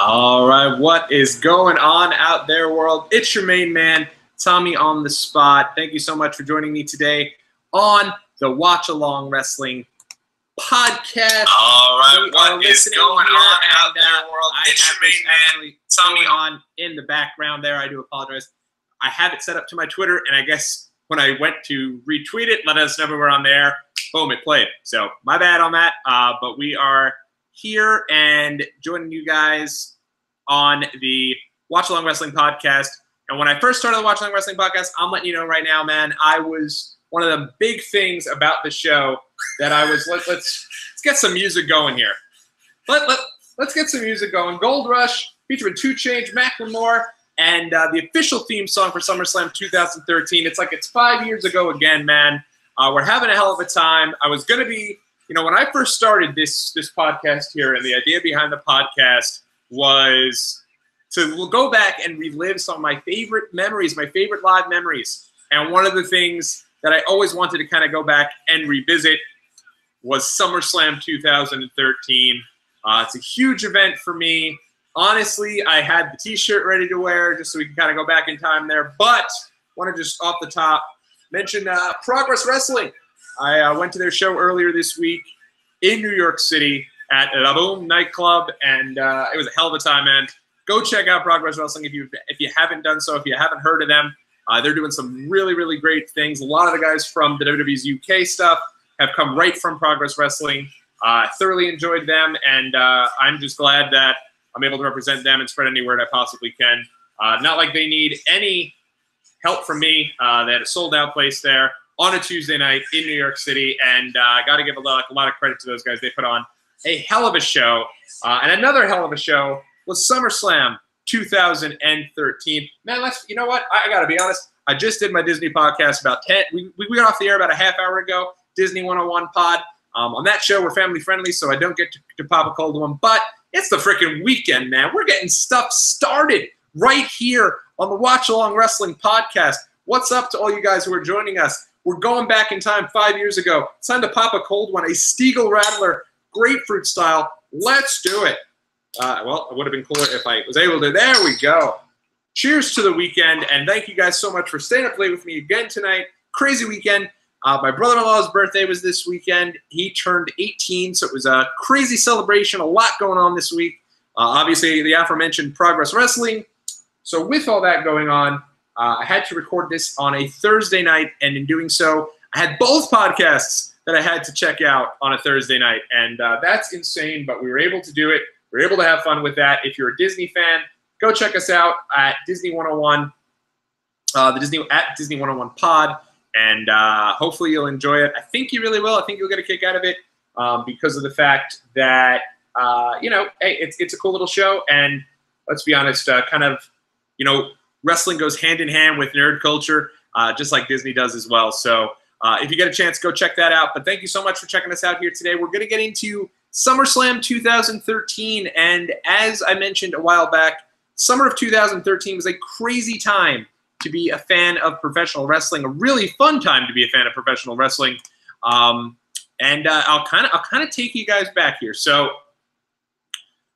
All right, what is going on out there, world? It's your main man, Tommy on the spot. Thank you so much for joining me today on the Watchalong Wrestling Podcast. All right, what is going on out there, world? It's your main man, Tommy on in the background there. I do apologize. I have it set up to my Twitter, and I guess when I went to retweet it, let us know we were on there. Boom, it played. So my bad on that. But we are here and joining you guys on the Watchalong Wrestling Podcast. And when I first started the Watchalong Wrestling Podcast, I'm letting you know right now, man, I was one of the big things about the show that I was, let's get some music going here. Let's get some music going. Gold Rush featuring 2 Chainz, Macklemore, and the official theme song for Summerslam 2013. It's like it's 5 years ago again, man. We're having a hell of a time. I was going to be, when I first started this podcast here, and the idea behind the podcast was to go back and relive some of my favorite memories, my favorite live memories. And one of the things that I always wanted to kind of go back and revisit was SummerSlam 2013. It's a huge event for me. Honestly, I had the T-shirt ready to wear just so we can kind of go back in time there. But I want to just off the top mention Progress Wrestling. I went to their show earlier this week in New York City at La Boom nightclub, and it was a hell of a time, man. Go check out Progress Wrestling if you haven't done so, if you haven't heard of them. They're doing some really, really great things. A lot of the guys from the WWE's UK stuff have come right from Progress Wrestling. Thoroughly enjoyed them, and I'm just glad that I'm able to represent them and spread any word I possibly can. Not like they need any help from me. They had a sold-out place there on a Tuesday night in New York City, and I got to give a lot of credit to those guys. They put on a hell of a show, and another hell of a show was SummerSlam 2013. Man, you know what? I got to be honest. I just did my Disney podcast about 10. We got off the air about a half hour ago, Disney 101 pod. On that show, we're family friendly, so I don't get to pop a cold one, but it's the freaking weekend, man. We're getting stuff started right here on the Watchalong Wrestling Podcast. What's up to all you guys who are joining us? We're going back in time 5 years ago. It's time to pop a cold one, a Stiegel Rattler, grapefruit style. Let's do it. Well, it would have been cooler if I was able to. There we go. Cheers to the weekend, and thank you guys so much for staying up late with me again tonight. Crazy weekend. My brother-in-law's birthday was this weekend. He turned 18, so it was a crazy celebration, a lot going on this week. Obviously, the aforementioned Progress Wrestling. So with all that going on, I had to record this on a Thursday night, and in doing so, I had both podcasts that I had to check out on a Thursday night, and that's insane, but we were able to do it. We were able to have fun with that. If you're a Disney fan, go check us out at Disney 101, at Disney 101 Pod. And hopefully you'll enjoy it. I think you really will. I think you'll get a kick out of it because of the fact that, hey, it's a cool little show. And let's be honest, wrestling goes hand in hand with nerd culture, just like Disney does as well. So if you get a chance, go check that out. But thank you so much for checking us out here today. We're going to get into SummerSlam 2013. And as I mentioned a while back, summer of 2013 was a crazy time to be a fan of professional wrestling, a really fun time to be a fan of professional wrestling. And I'll kind of take you guys back here. So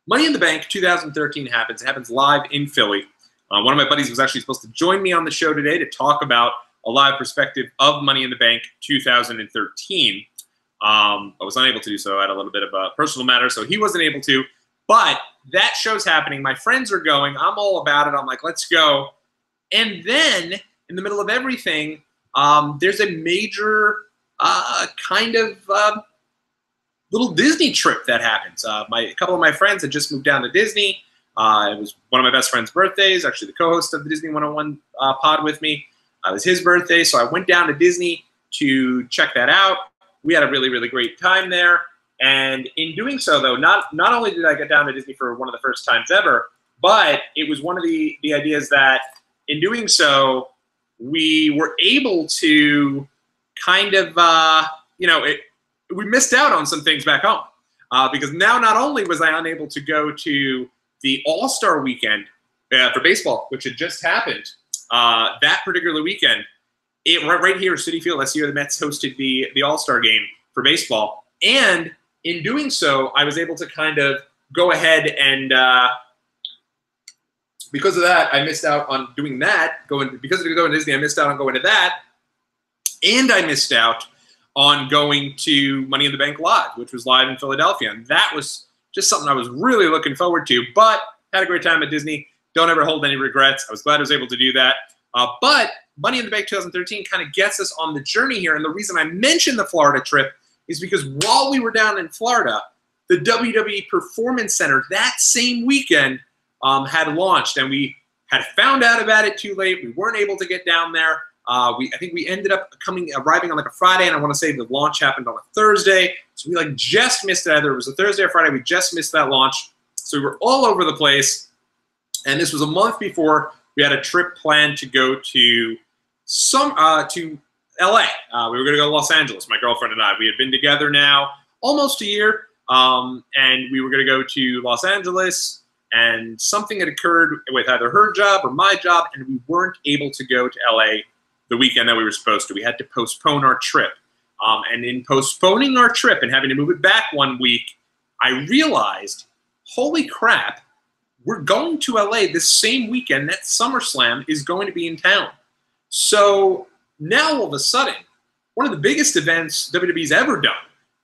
Money in the Bank 2013 happens. It happens live in Philly. One of my buddies was actually supposed to join me on the show today to talk about a live perspective of Money in the Bank 2013. I was unable to do so. I had a little bit of a personal matter, so he wasn't able to. But that show's happening. My friends are going. I'm all about it. I'm like, let's go. And then, in the middle of everything, there's a major little Disney trip that happens. A couple of my friends had just moved down to Disney. It was one of my best friend's birthdays, actually the co-host of the Disney 101 pod with me. It was his birthday, so I went down to Disney to check that out. We had a really, really great time there. And in doing so, though, not only did I get down to Disney for one of the first times ever, but it was one of the ideas that in doing so, we were able to kind of, we missed out on some things back home. Because now not only was I unable to go to the All-Star weekend for baseball, which had just happened that particular weekend, right here at Citi Field, last year the Mets hosted the All-Star game for baseball. And in doing so, I was able to kind of go ahead and because of that, I missed out on doing that. Because of going to Disney, I missed out on going to that. And I missed out on going to Money in the Bank Live, which was live in Philadelphia. And that was just something I was really looking forward to. But had a great time at Disney. Don't ever hold any regrets. I was glad I was able to do that. But Money in the Bank 2013 kind of gets us on the journey here. And the reason I mentioned the Florida trip is because while we were down in Florida, the WWE Performance Center that same weekend had launched, and we had found out about it too late. We weren't able to get down there. I think we ended up arriving on like a Friday, and I want to say the launch happened on a Thursday. So we like just missed it. Either it was a Thursday or Friday. We just missed that launch. So we were all over the place. And this was a month before we had a trip planned to go to LA. We were going to go to Los Angeles, my girlfriend and I. We had been together now almost a year. And we were going to go to Los Angeles. And something had occurred with either her job or my job, and we weren't able to go to LA the weekend that we were supposed to. We had to postpone our trip. And in postponing our trip and having to move it back 1 week, I realized, holy crap, we're going to LA this same weekend that SummerSlam is going to be in town. So now all of a sudden, one of the biggest events WWE's ever done,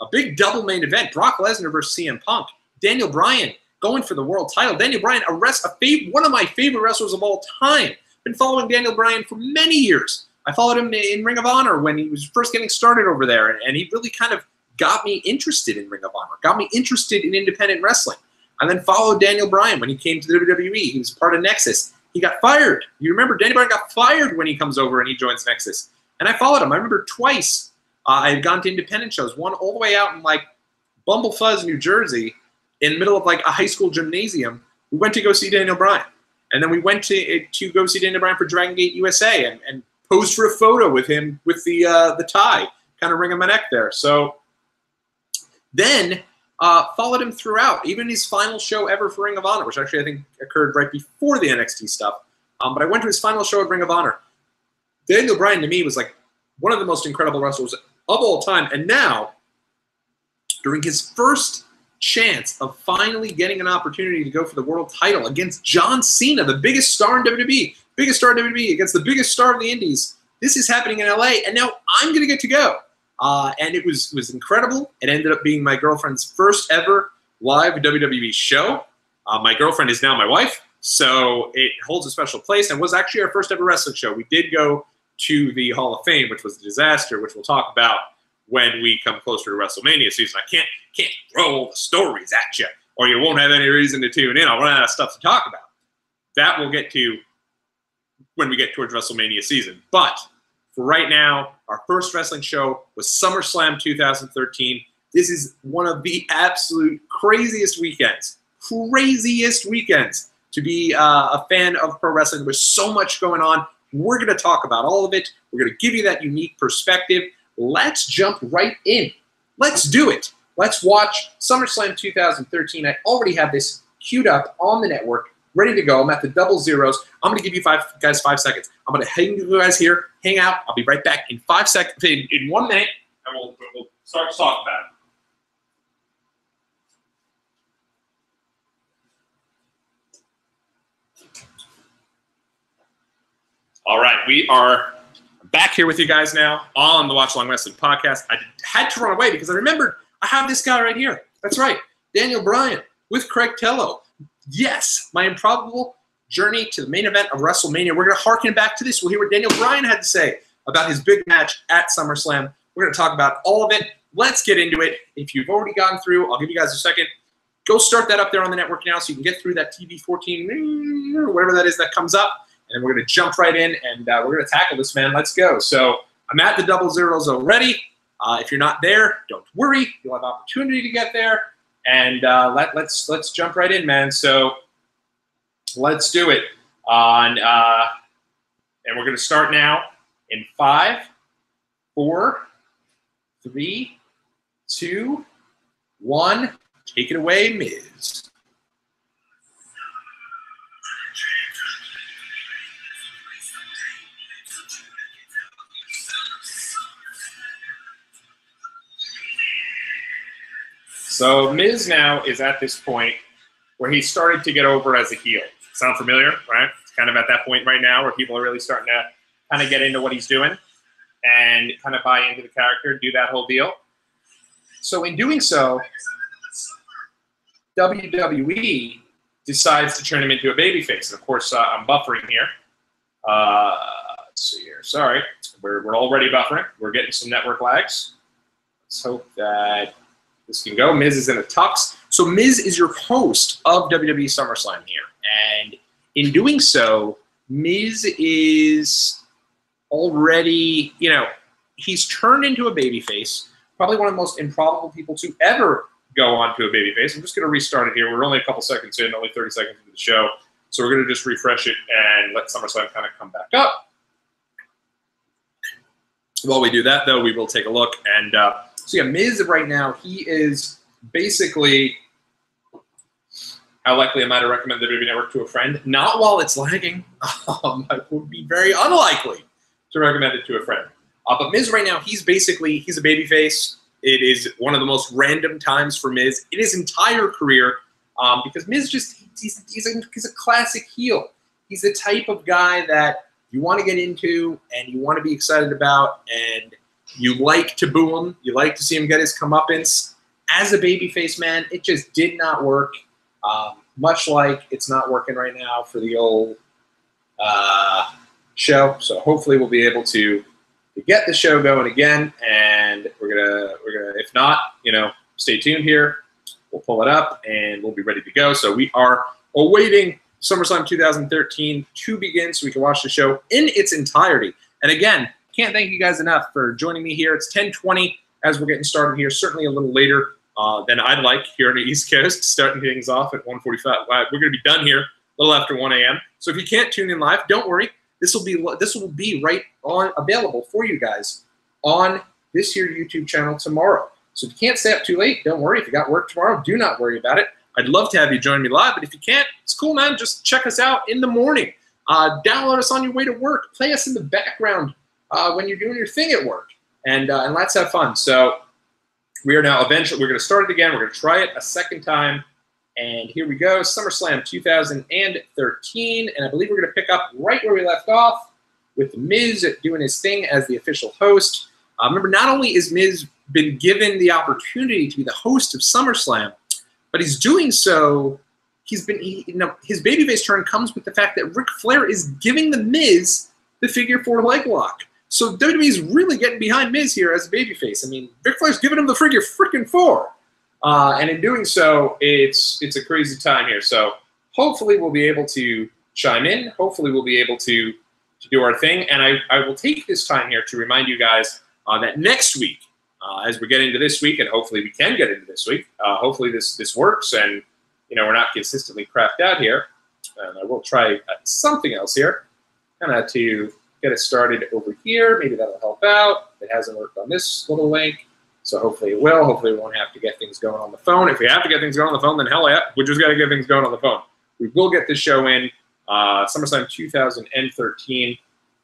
a big double main event, Brock Lesnar versus CM Punk, Daniel Bryan going for the world title. Daniel Bryan, one of my favorite wrestlers of all time. Been following Daniel Bryan for many years. I followed him in Ring of Honor when he was first getting started over there, and he really kind of got me interested in Ring of Honor, got me interested in independent wrestling. I then followed Daniel Bryan when he came to the WWE. He was part of Nexus. He got fired. You remember Daniel Bryan got fired when he comes over and he joins Nexus. And I followed him. I remember twice I had gone to independent shows, one all the way out in like Bumblefuzz, New Jersey, in the middle of like a high school gymnasium. We went to go see Daniel Bryan. And then we went to go see Daniel Bryan for Dragon Gate USA and posed for a photo with him with the tie, kind of ringing my neck there. So then followed him throughout, even his final show ever for Ring of Honor, which actually I think occurred right before the NXT stuff. But I went to his final show at Ring of Honor. Daniel Bryan, to me, was like one of the most incredible wrestlers of all time. And now, during his first chance of finally getting an opportunity to go for the world title against John Cena, the biggest star in WWE, against the biggest star of the Indies, this is happening in LA, and now I'm going to get to go. And it was incredible. It ended up being my girlfriend's first ever live WWE show. My girlfriend is now my wife, so it holds a special place and was actually our first ever wrestling show. We did go to the Hall of Fame, which was a disaster, which we'll talk about when we come closer to WrestleMania season. I can't throw all the stories at you, or you won't have any reason to tune in. I'll run out of stuff to talk about. That we'll get to when we get towards WrestleMania season. But for right now, our first wrestling show was SummerSlam 2013. This is one of the absolute craziest weekends to be a fan of pro wrestling. There's so much going on. We're going to talk about all of it. We're going to give you that unique perspective. Let's jump right in. Let's do it. Let's watch SummerSlam 2013. I already have this queued up on the network, ready to go. I'm at the double zeros. I'm going to give you guys 5 seconds. I'm going to hang you guys here, hang out. I'll be right back in 5 seconds, in 1 minute, and we'll start to talk about it. All right, we are back here with you guys now on the Watchalong Wrestling Podcast. I had to run away because I remembered I have this guy right here. That's right, Daniel Bryan with Craig Tello. Yes, my improbable journey to the main event of WrestleMania. We're going to harken back to this. We'll hear what Daniel Bryan had to say about his big match at SummerSlam. We're going to talk about all of it. Let's get into it. If you've already gotten through, I'll give you guys a second. Go start that up there on the network now so you can get through that TV 14, or whatever that is that comes up. And then we're going to jump right in, and we're going to tackle this, man. Let's go. So I'm at the double zeros already. If you're not there, don't worry. You'll have opportunity to get there. And let's jump right in, man. So let's do it. And we're going to start now in 5, 4, 3, 2, 1. Take it away, Miz. So Miz now is at this point where he started to get over as a heel. Sound familiar, right? It's kind of at that point right now where people are really starting to kind of get into what he's doing and kind of buy into the character, do that whole deal. So in doing so, WWE decides to turn him into a babyface. And of course, I'm buffering here. Let's see here. Sorry, we're already buffering. We're getting some network lags. Let's hope that this can go. Miz is in a tux. So Miz is your host of WWE SummerSlam here. And in doing so, Miz is already, you know, he's turned into a babyface. Probably one of the most improbable people to ever go on to a babyface. I'm just going to restart it here. We're only a couple seconds in, only 30 seconds into the show. So we're going to just refresh it and let SummerSlam kind of come back up. While we do that, though, we will take a look. And so, yeah, Miz right now, he is basically how likely am I to recommend the WWE Network to a friend? Not while it's lagging. It would be very unlikely to recommend it to a friend. But Miz right now, he's a babyface. It is one of the most random times for Miz in his entire career because Miz he's a classic heel. He's the type of guy that you want to get into and you want to be excited about and you like to boo him. You like to see him get his comeuppance. As a babyface, man, it just did not work. Much like it's not working right now for the old show. So hopefully we'll be able to get the show going again, and we're gonna if not, you know, stay tuned here. We'll pull it up and we'll be ready to go. So we are awaiting SummerSlam 2013 to begin so we can watch the show in its entirety. And again, can't thank you guys enough for joining me here. It's 10:20 as we're getting started here, certainly a little later than I'd like here on the East Coast, starting things off at 1:45. We're going to be done here a little after 1 a.m. So if you can't tune in live, don't worry. This will be right on available for you guys on this here YouTube channel tomorrow. So if you can't stay up too late, don't worry. If you got work tomorrow, do not worry about it. I'd love to have you join me live, but if you can't, it's cool, man. Just check us out in the morning. Download us on your way to work. Play us in the background when you're doing your thing at work, and let's have fun. So we are now eventually, we're going to start it again. We're going to try it a second time. And here we go, SummerSlam 2013. And I believe we're going to pick up right where we left off with Miz doing his thing as the official host. Remember, not only is Miz been given the opportunity to be the host of SummerSlam, but he's doing so, his babyface turn comes with the fact that Ric Flair is giving the Miz the figure 4 leg lock. So WWE is really getting behind Miz here as a babyface. I mean, Ric Flair's giving him the figure freaking 4. And in doing so, it's a crazy time here. So hopefully we'll be able to chime in. Hopefully we'll be able to do our thing. And I will take this time here to remind you guys that next week, as we get into this week, and hopefully we can get into this week, hopefully this works and, you know, we're not consistently crapped out here. And I will try something else here, kind of to get it started over here. Maybe that'll help out. It hasn't worked on this little link. So hopefully it will. Hopefully we won't have to get things going on the phone. If we have to get things going on the phone, then hell yeah, we just got to get things going on the phone. We will get this show in SummerSlam 2013,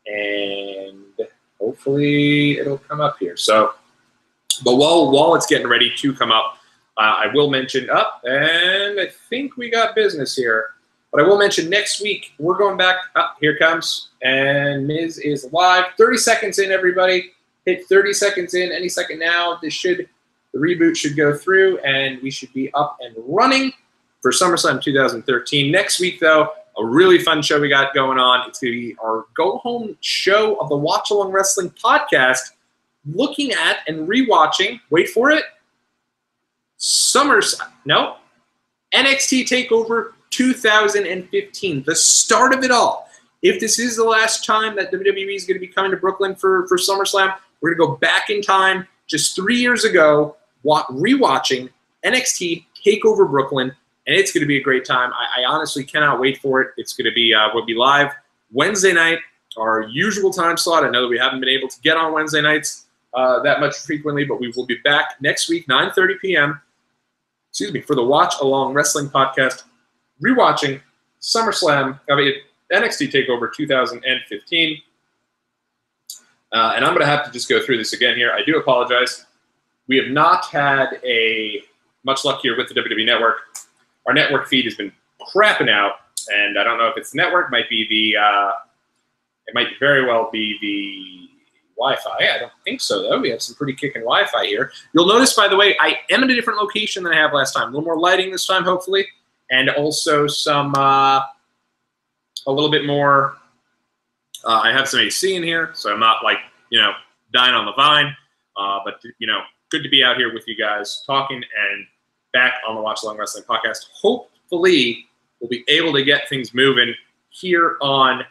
and hopefully it'll come up here. So, but while it's getting ready to come up, I will mention and I think we got business here. But I will mention next week we're going back. Here it comes, and Miz is live. 30 seconds in, everybody. Hit 30 seconds in any second now. The reboot should go through, and we should be up and running for SummerSlam 2013. Next week, though, a really fun show we got going on. It's going to be our go-home show of the Watchalong Wrestling Podcast, looking at and rewatching, wait for it, NXT TakeOver 2015, the start of it all. If this is the last time that WWE is going to be coming to Brooklyn for SummerSlam, we're going to go back in time just 3 years ago, rewatching NXT TakeOver Brooklyn, and it's going to be a great time. I honestly cannot wait for it. It's going to be we'll be live Wednesday night, our usual time slot. I know that we haven't been able to get on Wednesday nights that much frequently, but we will be back next week, 9:30 p.m. Excuse me, for the Watch Along Wrestling Podcast, rewatching SummerSlam. NXT TakeOver 2015. And I'm going to have to just go through this again here. I do apologize. We have not had much luck here with the WWE Network. Our network feed has been crapping out. and I don't know if it's the network. Might be the it might very well be the Wi-Fi. I don't think so, though. We have some pretty kicking Wi-Fi here. You'll notice, by the way, I am in a different location than I have last time. A little more lighting this time, hopefully, and also some a little bit more. I have some AC in here, so I'm not like dying on the vine. But good to be out here with you guys talking and back on the Watchalong Wrestling Podcast. Hopefully, we'll be able to get things moving here on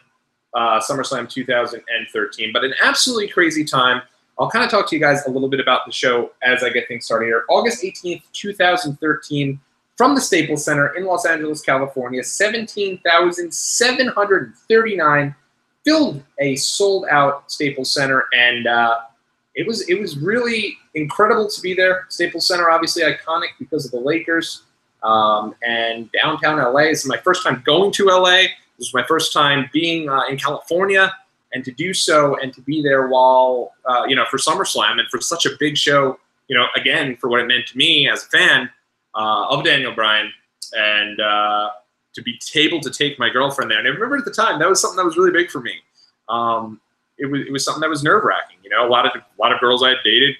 SummerSlam 2013. But an absolutely crazy time. I'll kind of talk to you guys a little bit about the show as I get things started here. August 18th, 2013, from the Staples Center in Los Angeles, California, 17,739, filled a sold-out Staples Center, and it was really incredible to be there. Staples Center, obviously iconic because of the Lakers, and downtown LA. This is my first time going to LA. This was my first time being in California, and to do so and to be there while, for SummerSlam and for such a big show, again, for what it meant to me as a fan of Daniel Bryan, and to be able to take my girlfriend there. And I remember at the time, that was something that was really big for me. It was something that was nerve-wracking. A lot of girls I had dated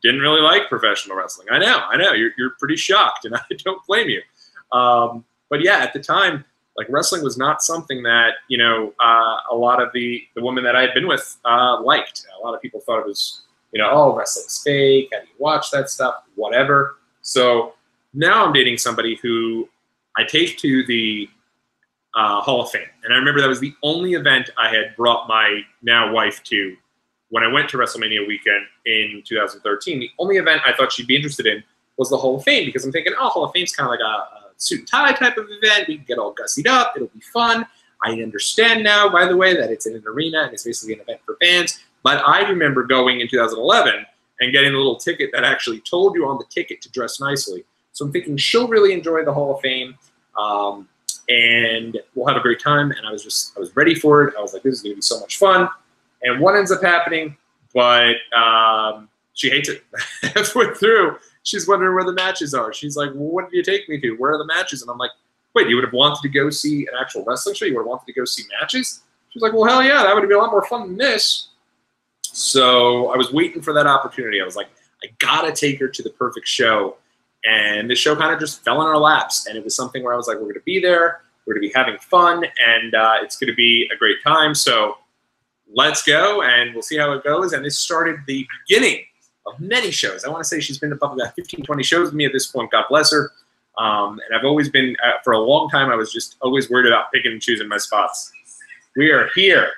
didn't really like professional wrestling. I know. You're pretty shocked, and I don't blame you. But yeah, at the time, like, wrestling was not something that a lot of the women that I had been with liked. A lot of people thought it was oh, wrestling's fake. How do you watch that stuff? Whatever. So now I'm dating somebody who I take to the Hall of Fame. And I remember that was the only event I had brought my now wife to when I went to WrestleMania weekend in 2013. The only event I thought she'd be interested in was the Hall of Fame, because I'm thinking, oh, Hall of Fame's kind of like a suit and tie type of event. We can get all gussied up. It'll be fun. I understand now, by the way, that it's in an arena and it's basically an event for fans. But I remember going in 2011 and getting a little ticket that actually told you on the ticket to dress nicely. So I'm thinking she'll really enjoy the Hall of Fame, and we'll have a great time. And I was ready for it. I was like, this is going to be so much fun. And what ends up happening? But she hates it. Halfway through, she's wondering where the matches are. She's like, well, what did you take me to? Where are the matches? And I'm like, wait, you would have wanted to go see an actual wrestling show? You would have wanted to go see matches? She's like, well, hell yeah, that would be a lot more fun than this. So I was waiting for that opportunity. I was like, I got to take her to the perfect show. And this show kind of just fell in our laps. And it was something where I was like, we're going to be there. We're going to be having fun. And it's going to be a great time. So let's go, and we'll see how it goes. And this started the beginning of many shows. I want to say she's been to probably about 15, 20 shows with me at this point. God bless her. And I've always been, for a long time, I was just always worried about picking and choosing my spots. We are here,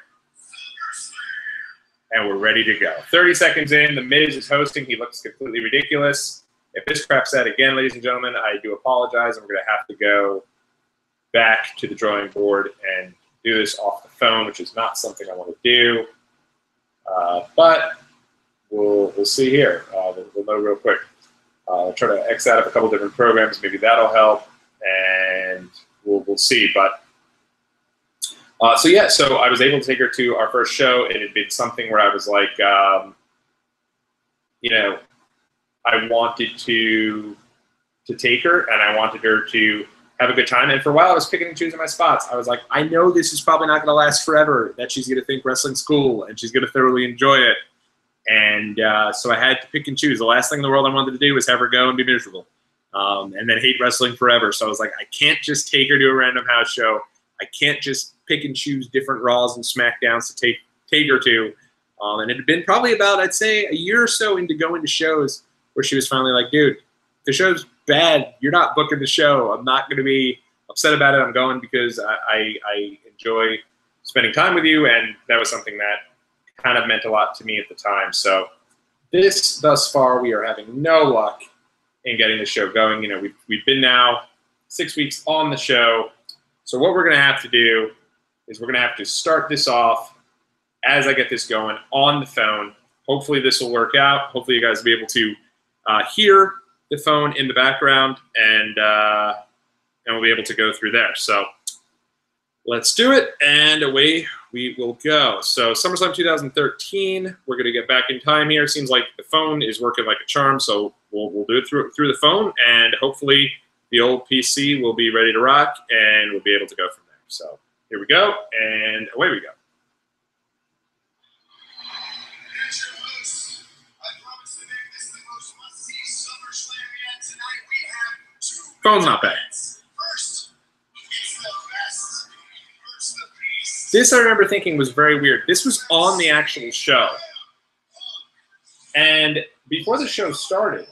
and we're ready to go. 30 seconds in, The Miz is hosting. He looks completely ridiculous. If this craps out again, ladies and gentlemen, I do apologize. I'm going to have to go back to the drawing board and do this off the phone, which is not something I want to do. But we'll see here. We'll know real quick. I'll try to X out of a couple different programs. Maybe that'll help, and we'll see. But so yeah, so I was able to take her to our first show. It had been something where I was like, I wanted to take her, and I wanted her to have a good time. And for a while, I was picking and choosing my spots. I was like, I know this is probably not going to last forever, that she's going to think wrestling's cool, and she's going to thoroughly enjoy it. And so I had to pick and choose. The last thing in the world I wanted to do was have her go and be miserable, and then hate wrestling forever. So I was like, I can't just take her to a random house show. I can't just pick and choose different Raws and SmackDowns to take her to. And it had been probably about, I'd say, a year or so into going to shows where she was finally like, dude, the show's bad. You're not booking the show. I'm not going to be upset about it. I'm going because I enjoy spending time with you, and that was something that kind of meant a lot to me at the time. So thus far, we are having no luck in getting the show going. We've been now 6 weeks on the show. So what we're going to have to do is we're going to have to start this off as I get this going on the phone. Hopefully this will work out. Hopefully you guys will be able to hear the phone in the background, and we'll be able to go through there. So let's do it, and away we will go. So SummerSlam 2013, we're going to get back in time here. Seems like the phone is working like a charm, so we'll do it through the phone, and hopefully the old PC will be ready to rock, and we'll be able to go from there. So here we go, and away we go. Phone's not back. This I remember thinking was very weird. This was on the actual show. And before the show started,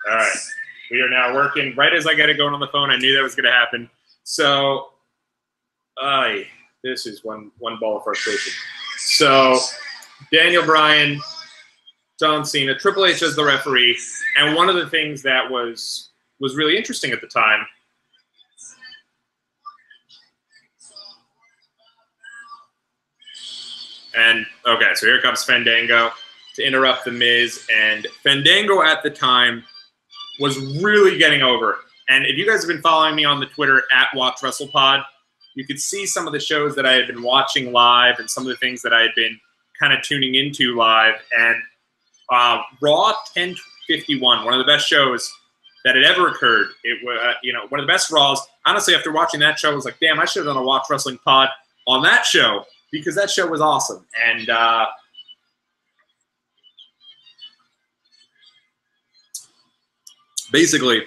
all right, we are now working. Right as I got it going on the phone, I knew that was going to happen. So, this is one ball of frustration. So, Daniel Bryan, John Cena, Triple H as the referee, and one of the things that was really interesting at the time. And okay, so here comes Fandango to interrupt the Miz, and Fandango at the time was really getting over. And if you guys have been following me on the Twitter at WatchWrestlePod, you could see some of the shows that I had been watching live and some of the things that I had been kind of tuning into live. And Raw 1051, one of the best shows that had ever occurred. It was, one of the best Raws. Honestly, after watching that show, I was like, damn, I should have done a Watch Wrestling Pod on that show because that show was awesome. And basically,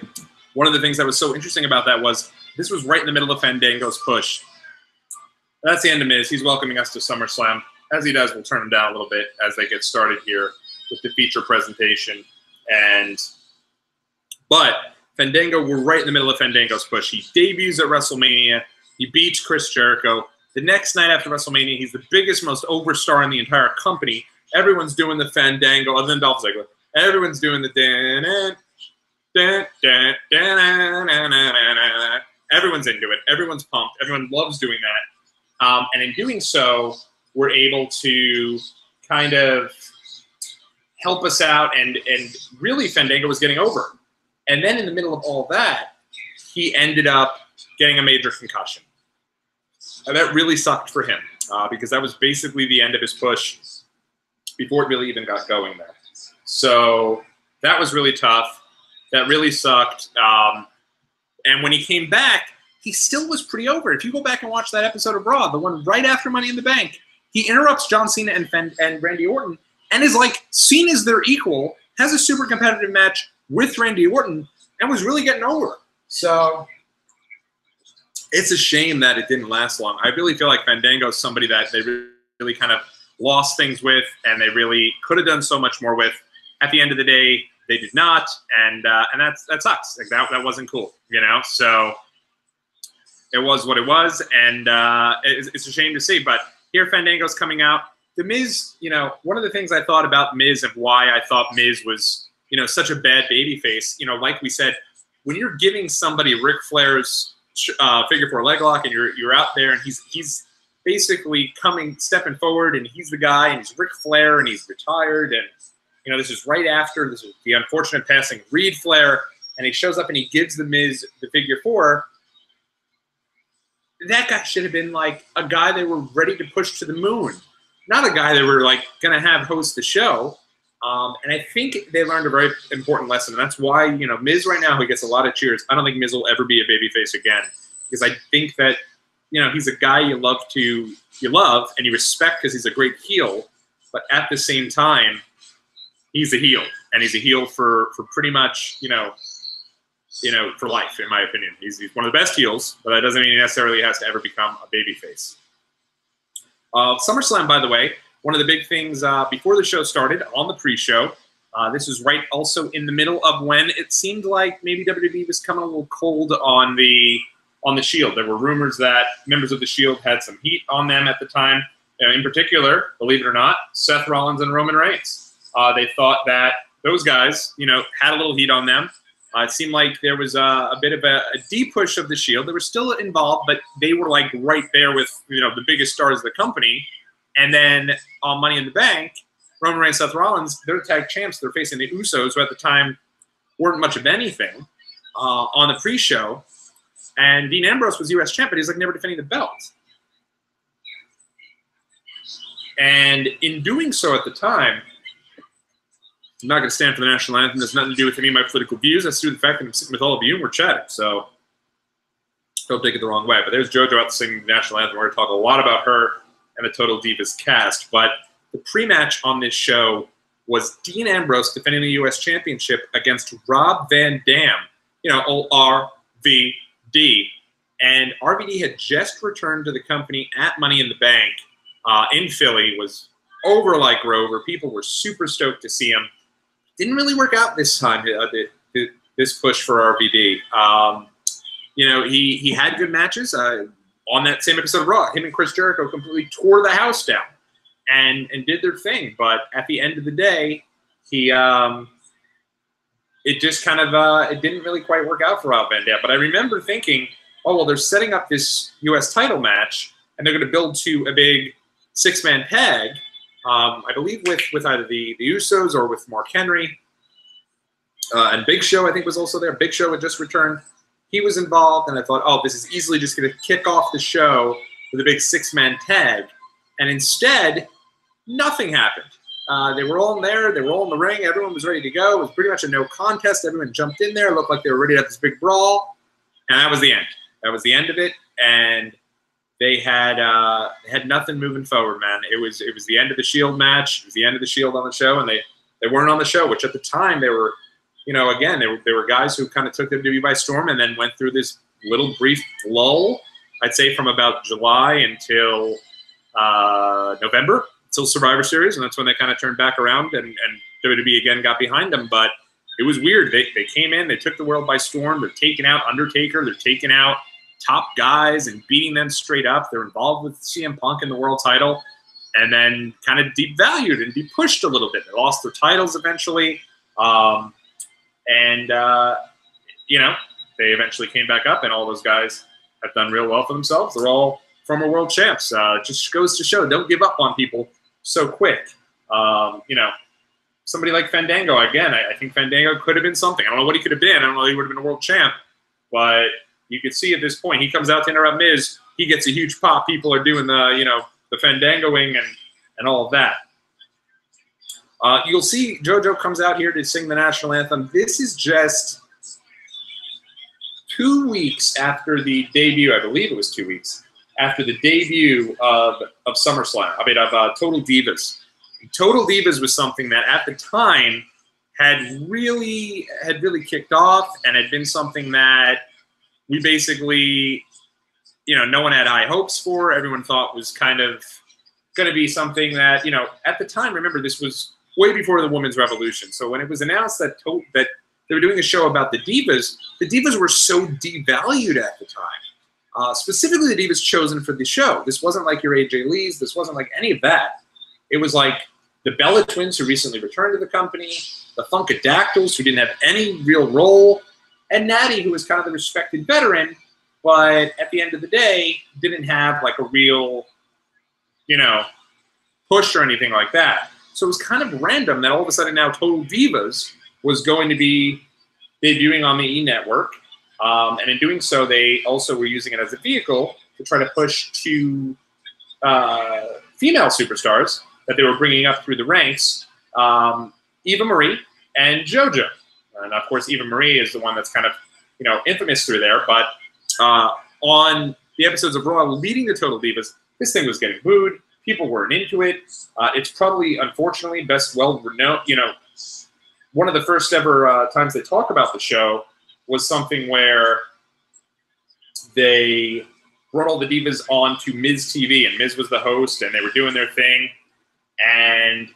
one of the things that was so interesting about that was this was right in the middle of Fandango's push. That's the end of Miz. He's welcoming us to SummerSlam. As he does, we'll turn him down a little bit as they get started here with the feature presentation. But Fandango, we're right in the middle of Fandango's push. He debuts at WrestleMania. He beats Chris Jericho. The next night after WrestleMania, he's the biggest, most over star in the entire company. Everyone's doing the Fandango, other than Dolph Ziggler. Everyone's doing the everyone's into it. Everyone's pumped. Everyone loves doing that. And in doing so, we're able to kind of help us out. And really, Fandango was getting over. And then in the middle of all that, he ended up getting a major concussion. And that really sucked for him because that was basically the end of his push before it really even got going there. So that was really tough. That really sucked. And when he came back, he still was pretty over. If you go back and watch that episode of Raw, the one right after Money in the Bank, he interrupts John Cena and Randy Orton and is like, Cena's their equal, has a super competitive match with Randy Orton, and was really getting over. So it's a shame that it didn't last long. I really feel like Fandango is somebody that they really kind of lost things with, and they really could have done so much more with. At the end of the day, they did not, and that sucks. Like that wasn't cool, So it was what it was, and it's a shame to see. But here, Fandango's coming out. The Miz, one of the things I thought about Miz and why I thought Miz was, such a bad babyface. Like we said, when you're giving somebody Ric Flair's figure four leg lock, and you're out there, and he's basically stepping forward, and he's the guy, and he's Ric Flair, and he's retired, and this is right after the unfortunate passing of Reed Flair, and he shows up and he gives the Miz the figure four. That guy should have been like a guy they were ready to push to the moon, not a guy they were like going to have host the show. And I think they learned a very important lesson, and that's why Miz right now, he gets a lot of cheers. I don't think Miz will ever be a babyface again, because I think that he's a guy you love and you respect because he's a great heel, but at the same time, he's a heel, and he's a heel for pretty much for life, in my opinion. He's one of the best heels, but that doesn't mean he necessarily has to ever become a babyface. SummerSlam, by the way, one of the big things before the show started on the pre-show. This was right also in the middle of when it seemed like maybe WWE was coming a little cold on the Shield. There were rumors that members of the Shield had some heat on them at the time. In particular, believe it or not, Seth Rollins and Roman Reigns. They thought that those guys, had a little heat on them. It seemed like there was a bit of a deep push of the Shield. They were still involved, but they were like right there with the biggest stars of the company. And then on Money in the Bank, Roman Reigns, Seth Rollins, they're tag champs. They're facing the Usos, who at the time weren't much of anything. on the pre-show, and Dean Ambrose was U.S. champ, but he's like never defending the belt. And in doing so at the time, I'm not going to stand for the national anthem. There's nothing to do with any of my political views. That's to do with the fact that I'm sitting with all of you and we're chatting. So don't take it the wrong way. But there's JoJo out singing the national anthem. We're going to talk a lot about her and the Total Divas cast. But the pre-match on this show was Dean Ambrose defending the U.S. Championship against Rob Van Dam, you know, old RVD. And RVD had just returned to the company at Money in the Bank in Philly, was over like Rover. People were super stoked to see him. Didn't really work out this time, this push for RVD. You know, he had good matches. On that same episode of Raw, him and Chris Jericho completely tore the house down and did their thing. But at the end of the day, it just kind of it didn't really quite work out for Rob Van Dam. But I remember thinking, oh, well, they're setting up this U.S. title match, and they're going to build to a big six-man tag, I believe with either the Usos or with Mark Henry. And Big Show, I think, was also there. Big Show had just returned. He was involved, and I thought, oh, this is easily just going to kick off the show with a big six-man tag. And instead, nothing happened. They were all in there. They were all in the ring. Everyone was ready to go. It was pretty much a no contest. Everyone jumped in there. It looked like they were ready to have this big brawl. And that was the end. That was the end of it. And they had nothing moving forward, man. It was the end of the Shield match. It was the end of the Shield on the show, and they weren't on the show, which at the time they were, you know, again, they were guys who kind of took WWE by storm and then went through this little brief lull, I'd say from about July until November, until Survivor Series, and that's when they kind of turned back around and WWE again got behind them. But it was weird. They came in, they took the world by storm. They're taking out Undertaker. They're taking out top guys and beating them straight up. They're involved with CM Punk in the world title, and then kind of devalued and pushed a little bit. They lost their titles eventually, you know, they eventually came back up, and all those guys have done real well for themselves. They're all former world champs. It just goes to show, don't give up on people so quick. You know, somebody like Fandango, again, I think Fandango could have been something. I don't know what he could have been. I don't know if he would have been a world champ, but you could see at this point, he comes out to interrupt Miz, he gets a huge pop. People are doing the, you know, the Fandangoing and all of that. You'll see JoJo comes out here to sing the national anthem. This is just 2 weeks after the debut, I believe it was 2 weeks, after the debut of Summerslam, of Total Divas. Total Divas was something that at the time had really kicked off and had been something that we basically, you know, no one had high hopes for. Everyone thought was kind of going to be something that, you know, at the time, remember, this was way before the women's revolution. So when it was announced that they were doing a show about the Divas were so devalued at the time. Specifically, the Divas chosen for the show. This wasn't like your AJ Lees. This wasn't like any of that. It was like the Bella Twins, who recently returned to the company, the Funkadactyls, who didn't have any real role, and Natty, who was kind of the respected veteran, but at the end of the day, didn't have like a real, you know, push or anything like that. So it was kind of random that all of a sudden now Total Divas was going to be debuting on the E! Network. And in doing so, they also were using it as a vehicle to try to push two female superstars that they were bringing up through the ranks, Eva Marie and JoJo. And of course, Eva Marie is the one that's kind of, you know, infamous through there. But on the episodes of Raw leading to Total Divas, this thing was getting booed. People weren't into it. It's probably, unfortunately, best well-renowned. You know, one of the first ever times they talk about the show was something where they brought all the divas on to Miz TV, and Miz was the host, and they were doing their thing. And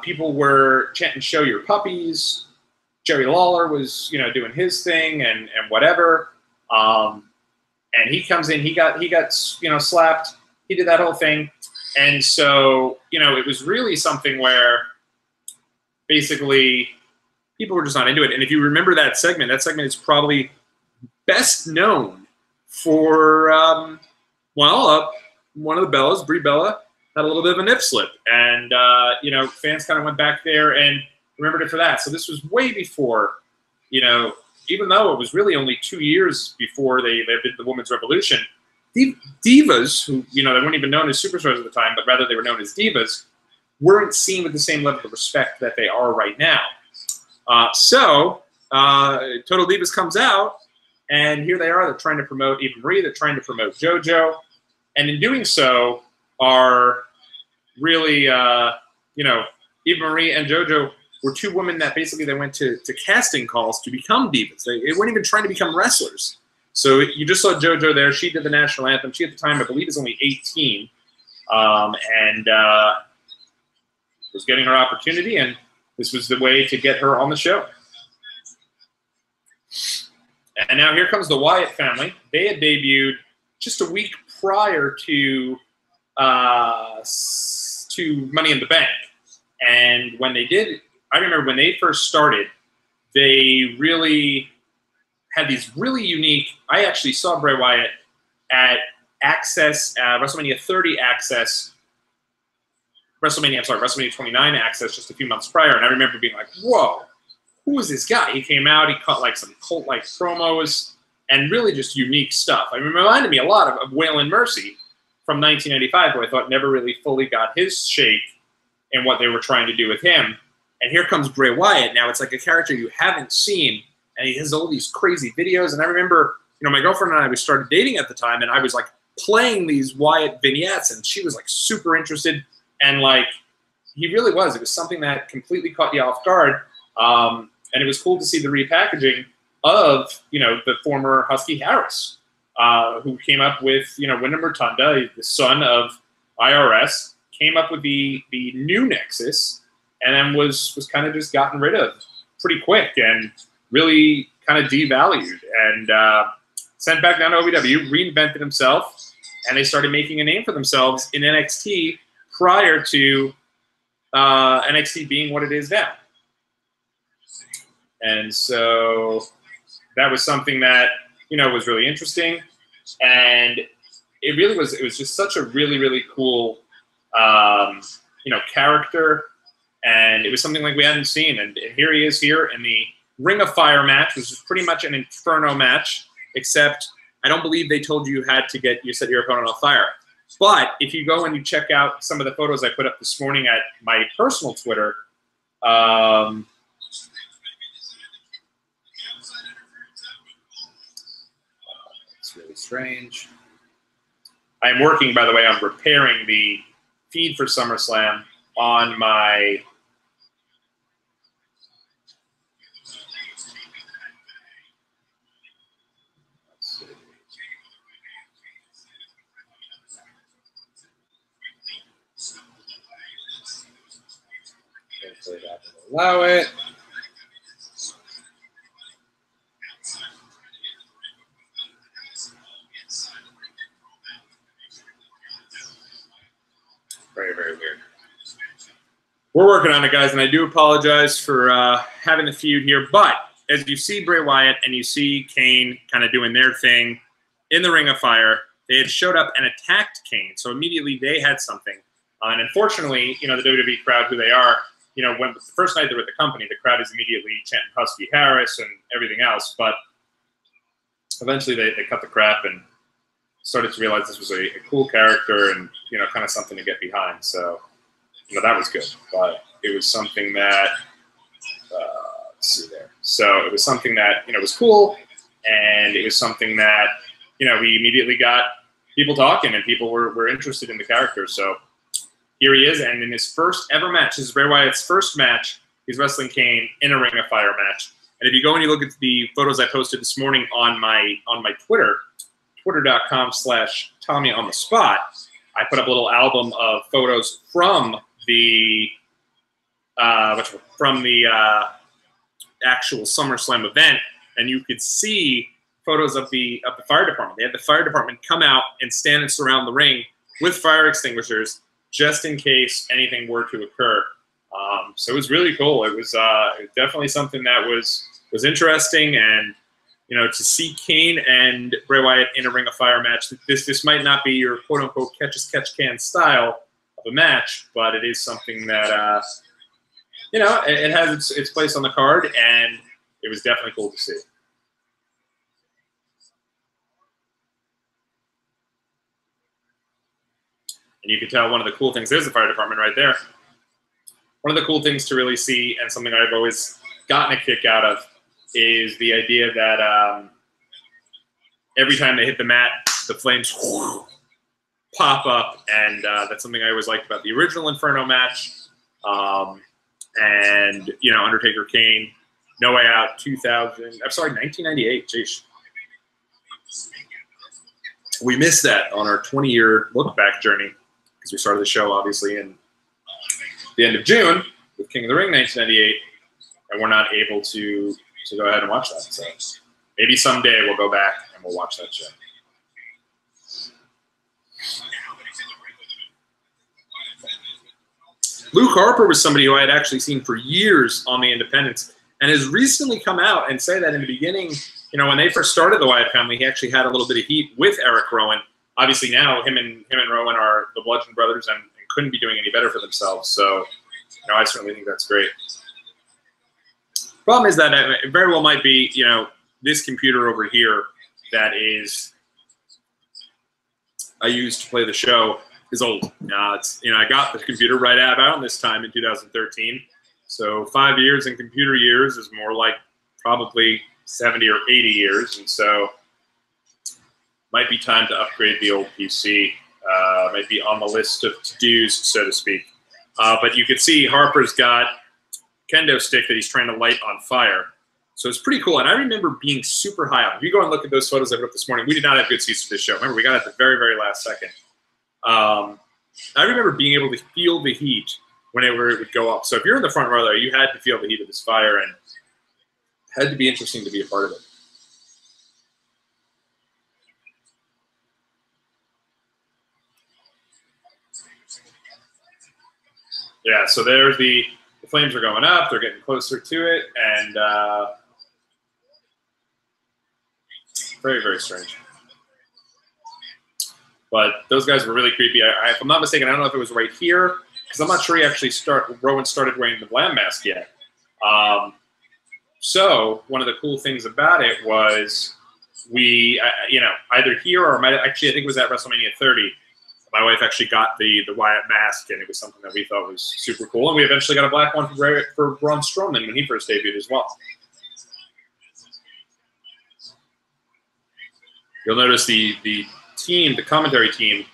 people were chanting, "Show your puppies." Jerry Lawler was, you know, doing his thing and whatever. And he comes in, he got you know, slapped. He did that whole thing. And so, you know, it was really something where basically people were just not into it. And if you remember that segment is probably best known for, well, one of the Bellas, Brie Bella, had a little bit of a nip slip. And, you know, fans kind of went back there and remembered it for that. So this was way before, even though it was really only 2 years before they did the Women's Revolution, divas, who, they weren't even known as superstars at the time, but rather they were known as divas, weren't seen with the same level of respect that they are right now. So Total Divas comes out, and here they are. They're trying to promote Eva Marie. They're trying to promote JoJo. And in doing so are really, Eva Marie and JoJo were two women that basically they went to casting calls to become divas. They weren't even trying to become wrestlers. So you just saw JoJo there. She did the national anthem. She, at the time, I believe, was only 18. And was getting her opportunity, and this was the way to get her on the show. And now here comes the Wyatt family. They had debuted just a week prior to Money in the Bank. And when they did, I remember when they first started, they really had these really unique, I actually saw Bray Wyatt at Access, WrestleMania 30 Access, WrestleMania 29 Access just a few months prior, and I remember being like, whoa, who is this guy? He came out, he cut like some cult-like promos, and really just unique stuff. I mean, it reminded me a lot of Waylon Mercy from 1995, who I thought never really fully got his shake in what they were trying to do with him. And here comes Bray Wyatt. Now it's like a character you haven't seen, and he has all these crazy videos. And I remember, my girlfriend and I, we started dating at the time, and I was like playing these Wyatt vignettes, and she was like super interested. And like, he really was. It was something that completely caught you off guard. And it was cool to see the repackaging of, the former Husky Harris, who came up with, Wyndham Rotunda, the son of IRS, came up with the new Nexus, and then was kind of just gotten rid of pretty quick and really kind of devalued and sent back down to OVW, reinvented himself, and they started making a name for themselves in NXT prior to NXT being what it is now. And so that was something that, was really interesting. And it really was, it was just such a really, really cool, character. And it was something like we hadn't seen. And here he is here in the Ring of Fire match, which is pretty much an Inferno match, except I don't believe they told you had to set your opponent on fire. But if you go and you check out some of the photos I put up this morning at my personal Twitter, it's really strange. I am working, by the way, on repairing the feed for SummerSlam on my allow it. Very, very weird. We're working on it, guys, and I do apologize for having the feud here. But as you see Bray Wyatt and you see Kane kind of doing their thing in the Ring of Fire, they had showed up and attacked Kane. So immediately they had something. And unfortunately, the WWE crowd, who they are, when the first night they were at the company, the crowd is immediately chanting Husky Harris and everything else. But eventually they cut the crap and started to realize this was a cool character and, kind of something to get behind. So, that was good. But it was something that, let's see there. So it was something that, was cool. And it was something that, we immediately got people talking and people were interested in the character. So here he is, and in his first ever match, this is Bray Wyatt's first match, he's wrestling Kane in a Ring of Fire match. And if you go and you look at the photos I posted this morning on my Twitter, twitter.com/TommyOnTheSpot, I put up a little album of photos from the actual SummerSlam event, and you could see photos of the fire department. They had the fire department come out and stand and surround the ring with fire extinguishers, just in case anything were to occur. So it was really cool. It was definitely something that was interesting, and to see Kane and Bray Wyatt in a Ring of Fire match. This might not be your quote unquote catch as catch can style of a match, but it is something that it has its place on the card, and it was definitely cool to see. And you can tell one of the cool things, there's the fire department right there. One of the cool things to really see, and something I've always gotten a kick out of, is the idea that every time they hit the mat, the flames pop up, and that's something I always liked about the original Inferno match. And, you know, Undertaker Kane, No Way Out 1998, jeez. We missed that on our 20-year look-back journey, because we started the show, obviously, in the end of June with King of the Ring 1998, and we're not able to go ahead and watch that. So maybe someday we'll go back and we'll watch that show. Luke Harper was somebody who I had actually seen for years on the independents, and has recently come out and say that in the beginning, you know, when they first started the Wyatt family, he actually had a little bit of heat with Eric Rowan. Obviously now him and Rowan are the Bludgeon Brothers and couldn't be doing any better for themselves. So, you know, I certainly think that's great. Problem is that it very well might be, you know, this computer over here that is I used to play the show is old. It's, you know, I got the computer right about this time in 2013. So 5 years in computer years is more like probably 70 or 80 years. And so might be time to upgrade the old PC. Might be on the list of to-dos, so to speak. But you can see Harper's got kendo stick that he's trying to light on fire. So it's pretty cool. And I remember being super high on. If you go and look at those photos I put up this morning, we did not have good seats for this show. Remember, we got at the very, very last second. I remember being able to feel the heat whenever it would go up. So if you're in the front row there, you had to feel the heat of this fire, and it had to be interesting to be a part of it. Yeah, so there's the flames are going up. They're getting closer to it, and very, very strange. But those guys were really creepy. If I'm not mistaken, I don't know if it was right here, because I'm not sure he actually Rowan started wearing the glam mask yet. So one of the cool things about it was we, you know, either here or actually I think it was at WrestleMania 30. My wife actually got the Wyatt mask, and it was something that we thought was super cool. And we eventually got a black one for Braun Strowman when he first debuted as well. You'll notice the team, the commentary team,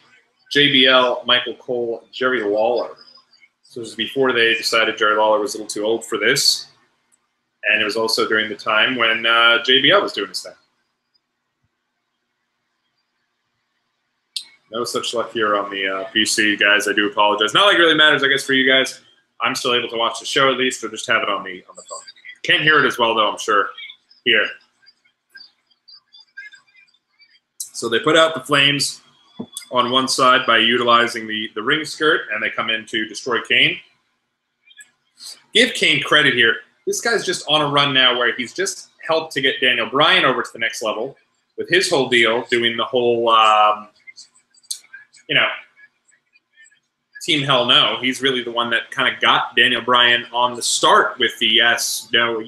JBL, Michael Cole, Jerry Lawler. So this is before they decided Jerry Lawler was a little too old for this. And it was also during the time when JBL was doing his thing. No such luck here on the PC, guys. I do apologize. Not like it really matters, I guess, for you guys. I'm still able to watch the show at least, or just have it on the phone. Can't hear it as well, though, I'm sure, here. So they put out the flames on one side by utilizing the ring skirt, and they come in to destroy Kane. Give Kane credit here. This guy's just on a run now where he's just helped to get Daniel Bryan over to the next level with his whole deal, doing the whole, you know, Team Hell No. He's really the one that kind of got Daniel Bryan on the start with the yes, no.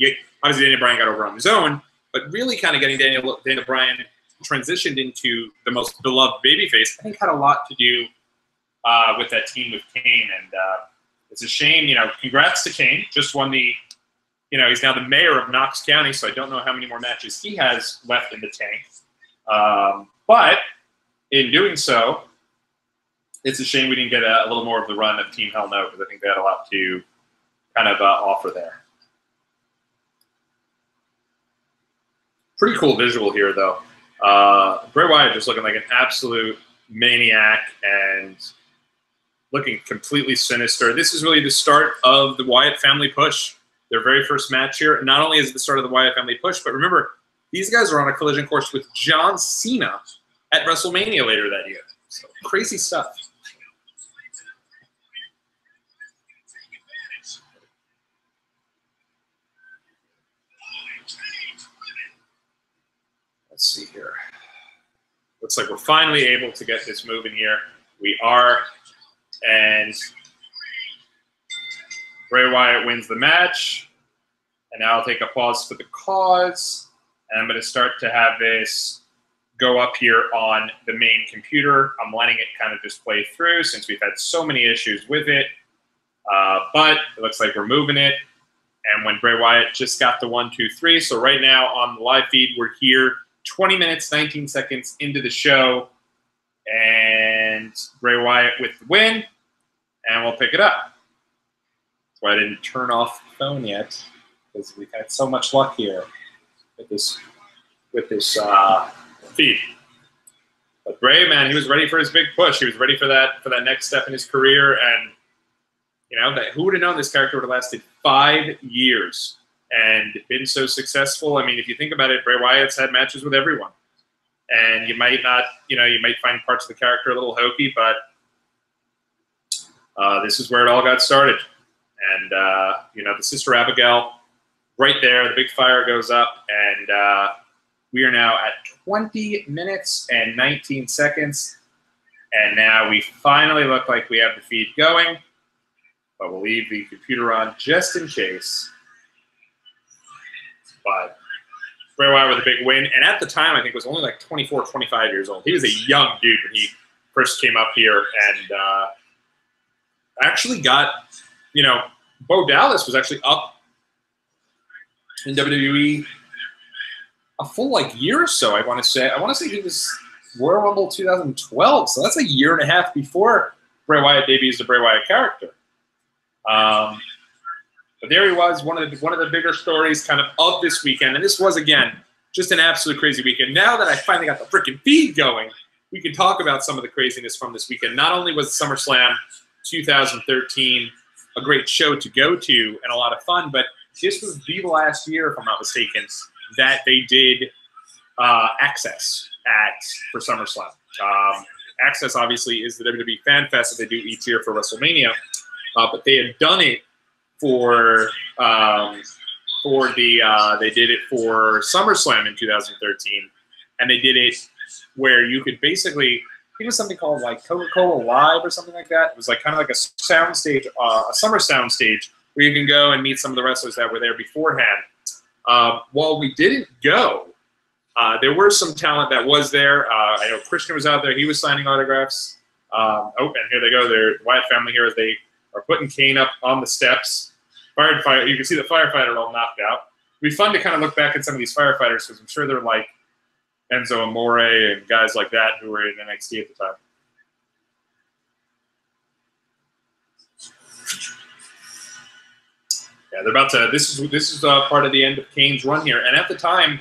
Obviously, Daniel Bryan got over on his own, but really kind of getting Daniel Bryan transitioned into the most beloved babyface, I think had a lot to do with that team with Kane. And it's a shame, you know, congrats to Kane. Just won the, you know, he's now the mayor of Knox County, so I don't know how many more matches he has left in the tank. But in doing so, it's a shame we didn't get a little more of the run of Team Hell No, because I think they had a lot to kind of offer there. Pretty cool visual here, though. Bray Wyatt just looking like an absolute maniac and looking completely sinister. This is really the start of the Wyatt family push. Their very first match here. Not only is it the start of the Wyatt family push, but remember, these guys are on a collision course with John Cena at WrestleMania later that year. So crazy stuff. Let's see here. Looks like we're finally able to get this moving here. We are. And Bray Wyatt wins the match. And now I'll take a pause for the cause. And I'm going to start to have this go up here on the main computer. I'm letting it kind of just play through since we've had so many issues with it. But it looks like we're moving it. And when Bray Wyatt just got the 1, 2, 3. So right now on the live feed, we're here 20 minutes, 19 seconds into the show. And Bray Wyatt with the win. And we'll pick it up. That's why I didn't turn off the phone yet, because we've had so much luck here with this feed. But Bray, man, he was ready for his big push. He was ready for that next step in his career. And you know, who would have known this character would have lasted 5 years and been so successful? I mean, if you think about it, Bray Wyatt's had matches with everyone. And you might not, you might find parts of the character a little hokey, but this is where it all got started. And, the Sister Abigail, right there, the big fire goes up, and we are now at 20 minutes and 19 seconds. And now we finally look like we have the feed going. But we'll leave the computer on just in case. But Bray Wyatt with a big win. And at the time, I think was only like 24, 25 years old. He was a young dude when he first came up here. And actually got, Bo Dallas was actually up in WWE a full year or so, I want to say. I want to say he was Royal Rumble 2012. So that's a year and a half before Bray Wyatt debuts the Bray Wyatt character. But there he was, one of the bigger stories kind of this weekend. And this was, again, just an absolute crazy weekend. Now that I finally got the freaking feed going, we can talk about some of the craziness from this weekend. Not only was SummerSlam 2013 a great show to go to and a lot of fun, but this was the last year, if I'm not mistaken, that they did Access for SummerSlam. Access, obviously, is the WWE Fan Fest that they do each year for WrestleMania. But they had done it they did it for SummerSlam in 2013, and they did it where you could basically, I think it was something called Coca-Cola Live or something like that. It was kind of like a sound stage, a summer sound stage where you can go and meet some of the wrestlers that were there beforehand. While we didn't go, there were some talent that was there. I know Christian was out there; he was signing autographs. And here they go. They're the Wyatt family here as they are putting Kane up on the steps. Firefighter, you can see the firefighter all knocked out. It'd be fun to kind of look back at some of these firefighters because I'm sure they're like Enzo Amore and guys like that who were in NXT at the time. Yeah, they're about to. This is part of the end of Kane's run here, and at the time,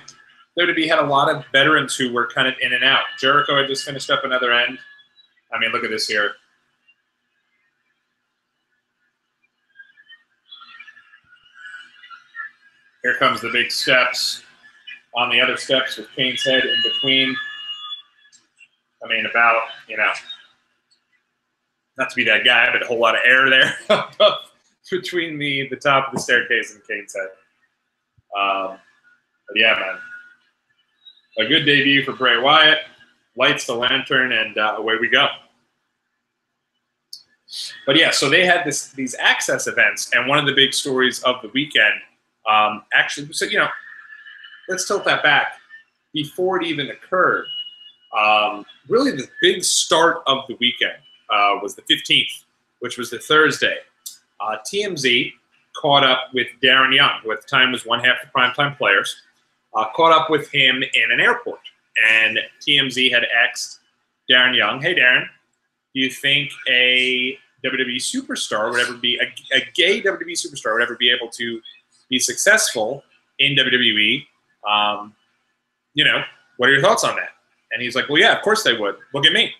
WWE had a lot of veterans who were kind of in and out. Jericho had just finished up another end. I mean, look at this here. Here comes the big steps. On the other steps with Kane's head in between. I mean, about, not to be that guy, but a whole lot of air there between the top of the staircase and Kane's head. But yeah, man. A good debut for Bray Wyatt. Lights the lantern, and away we go. But yeah, so they had these Access events, and one of the big stories of the weekend, actually, so, let's tilt that back. Before it even occurred, really the big start of the weekend was the 15th, which was the Thursday. TMZ caught up with Darren Young, who at the time was one half the Primetime Players, caught up with him in an airport. And TMZ had asked Darren Young, hey, Darren, do you think a WWE superstar would ever be, a gay WWE superstar would ever be able to be successful in WWE? What are your thoughts on that? And he's like, well, yeah, of course they would. Look at me.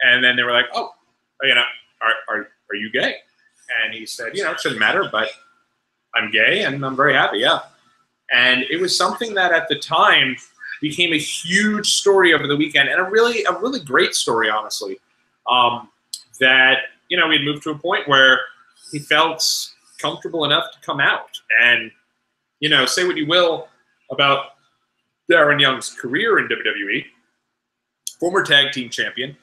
And then they were like, oh, are you gay? And he said, it shouldn't matter, but I'm gay and I'm very happy, yeah. And it was something that at the time became a huge story over the weekend, and a really great story, honestly. That, we had moved to a point where he felt comfortable enough to come out. And, say what you will about Darren Young's career in WWE, former tag team champion,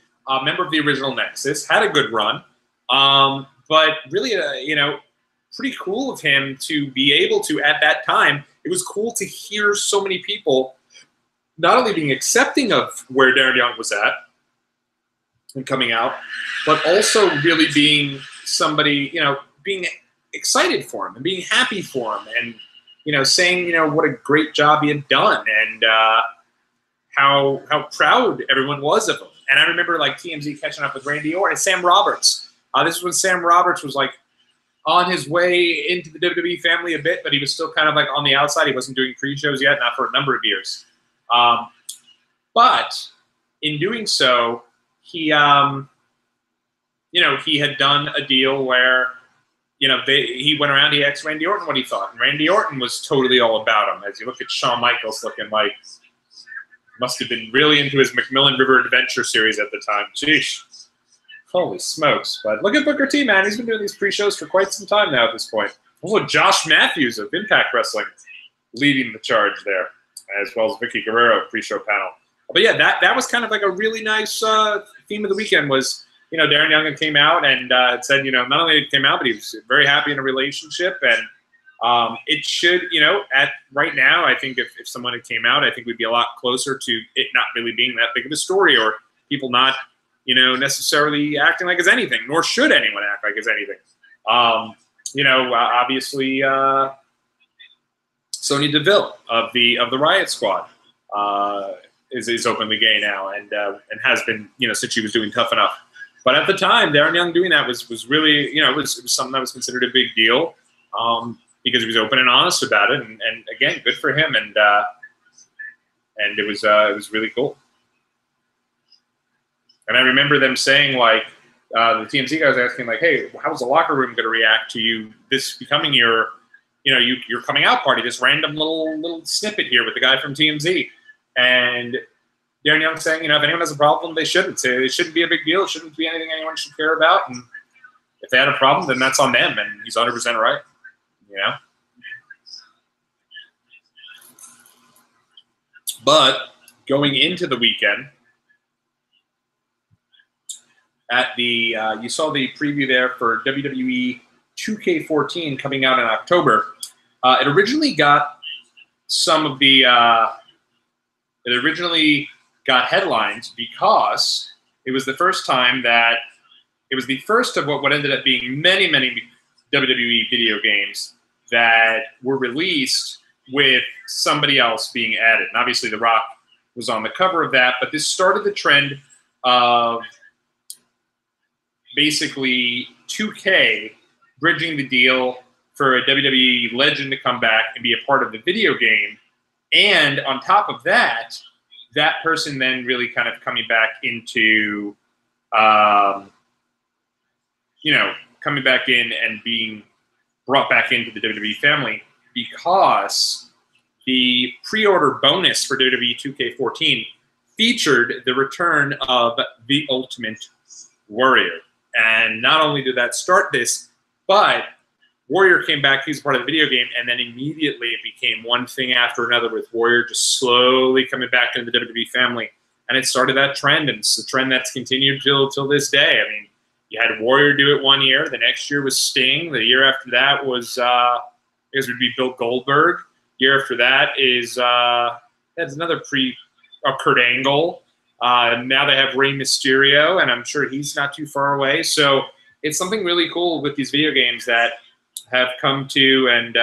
member of the original Nexus, had a good run, but really, pretty cool of him to be able to, at that time, it was cool to hear so many people not only being accepting of where Darren Young was at and coming out, but also really being somebody, you know, being excited for him and being happy for him and, you know, saying, you know, what a great job he had done and how proud everyone was of him. And I remember, like, TMZ catching up with Randy Orton and Sam Roberts. This is when Sam Roberts was, like, on his way into the WWE family a bit, but he was still kind of, like, on the outside. He wasn't doing pre-shows yet, not for a number of years. But in doing so, he, you know, he had done a deal where, you know, he went around, he asked Randy Orton what he thought. And Randy Orton was totally all about him. As you look at Shawn Michaels looking like, must have been really into his McMillan River Adventure series at the time. Jeez. Holy smokes. But look at Booker T, man. He's been doing these pre-shows for quite some time now at this point. Also, Josh Matthews of Impact Wrestling leading the charge there, as well as Vicky Guerrero pre-show panel. But yeah, that was kind of like a really nice theme of the weekend was, you know, Darren Young came out and said, you know, not only did he came out, but he was very happy in a relationship. And it should, you know, at right now, I think if someone had came out, I think we'd be a lot closer to it not really being that big of a story or people not, you know, necessarily acting like it's anything, nor should anyone act like it's anything. You know, obviously, Sonya Deville of the Riot Squad is openly gay now and has been, you know, since she was doing Tough Enough. But at the time, Darren Young doing that was really, you know, it was something that was considered a big deal because he was open and honest about it. And again, good for him. And it was really cool. And I remember them saying, like, the TMZ guy was asking, like, hey, how's the locker room going to react to you this becoming your, you know, your coming out party, this random little snippet here with the guy from TMZ. And Darren Young saying, you know, if anyone has a problem, they shouldn't. Say it shouldn't be a big deal. It shouldn't be anything anyone should care about. And if they had a problem, then that's on them. And he's 100% right, you know. But going into the weekend, at the you saw the preview there for WWE 2K14 coming out in October. It originally got some of the it originally got headlines because it was the first time that it was the first of what ended up being many WWE video games that were released with somebody else being added. And obviously The Rock was on the cover of that, but this started the trend of basically 2K bridging the deal for a WWE legend to come back and be a part of the video game. And on top of that, that person then really kind of coming back into, you know, coming back in and being brought back into the WWE family because the pre-order bonus for WWE 2K14 featured the return of the Ultimate Warrior. And not only did that start this, but Warrior came back, he's part of the video game, and then immediately it became one thing after another with Warrior just slowly coming back into the WWE family. And it started that trend, and it's a trend that's continued till this day. I mean, you had Warrior do it one year. The next year was Sting. The year after that was, I guess it would be Bill Goldberg. Year after that is, that's another Kurt Angle. Now they have Rey Mysterio, and I'm sure he's not too far away. So it's something really cool with these video games that have come to and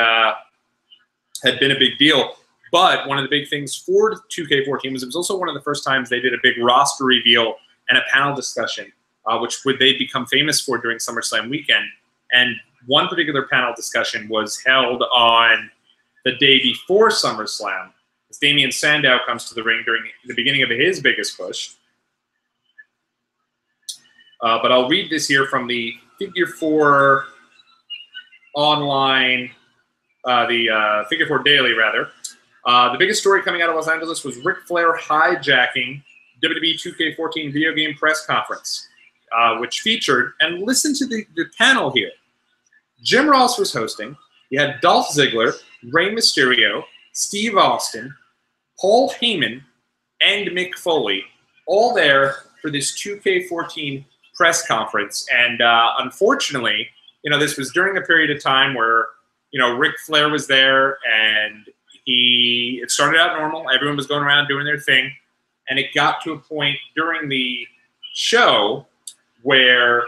had been a big deal. But one of the big things for 2K14 was it was also one of the first times they did a big roster reveal and a panel discussion, which they'd become famous for during SummerSlam weekend. And one particular panel discussion was held on the day before SummerSlam, as Damian Sandow comes to the ring during the beginning of his biggest push. But I'll read this here from the Figure 4 online, the Figure 4 Daily, rather. The biggest story coming out of Los Angeles was Ric Flair hijacking WWE 2K14 video game press conference, which featured, and listen to the panel here. Jim Ross was hosting. You had Dolph Ziggler, Rey Mysterio, Steve Austin, Paul Heyman, and Mick Foley, all there for this 2K14 press conference. And unfortunately, this was during a period of time where, Ric Flair was there, and it started out normal. Everyone was going around doing their thing. And it got to a point during the show where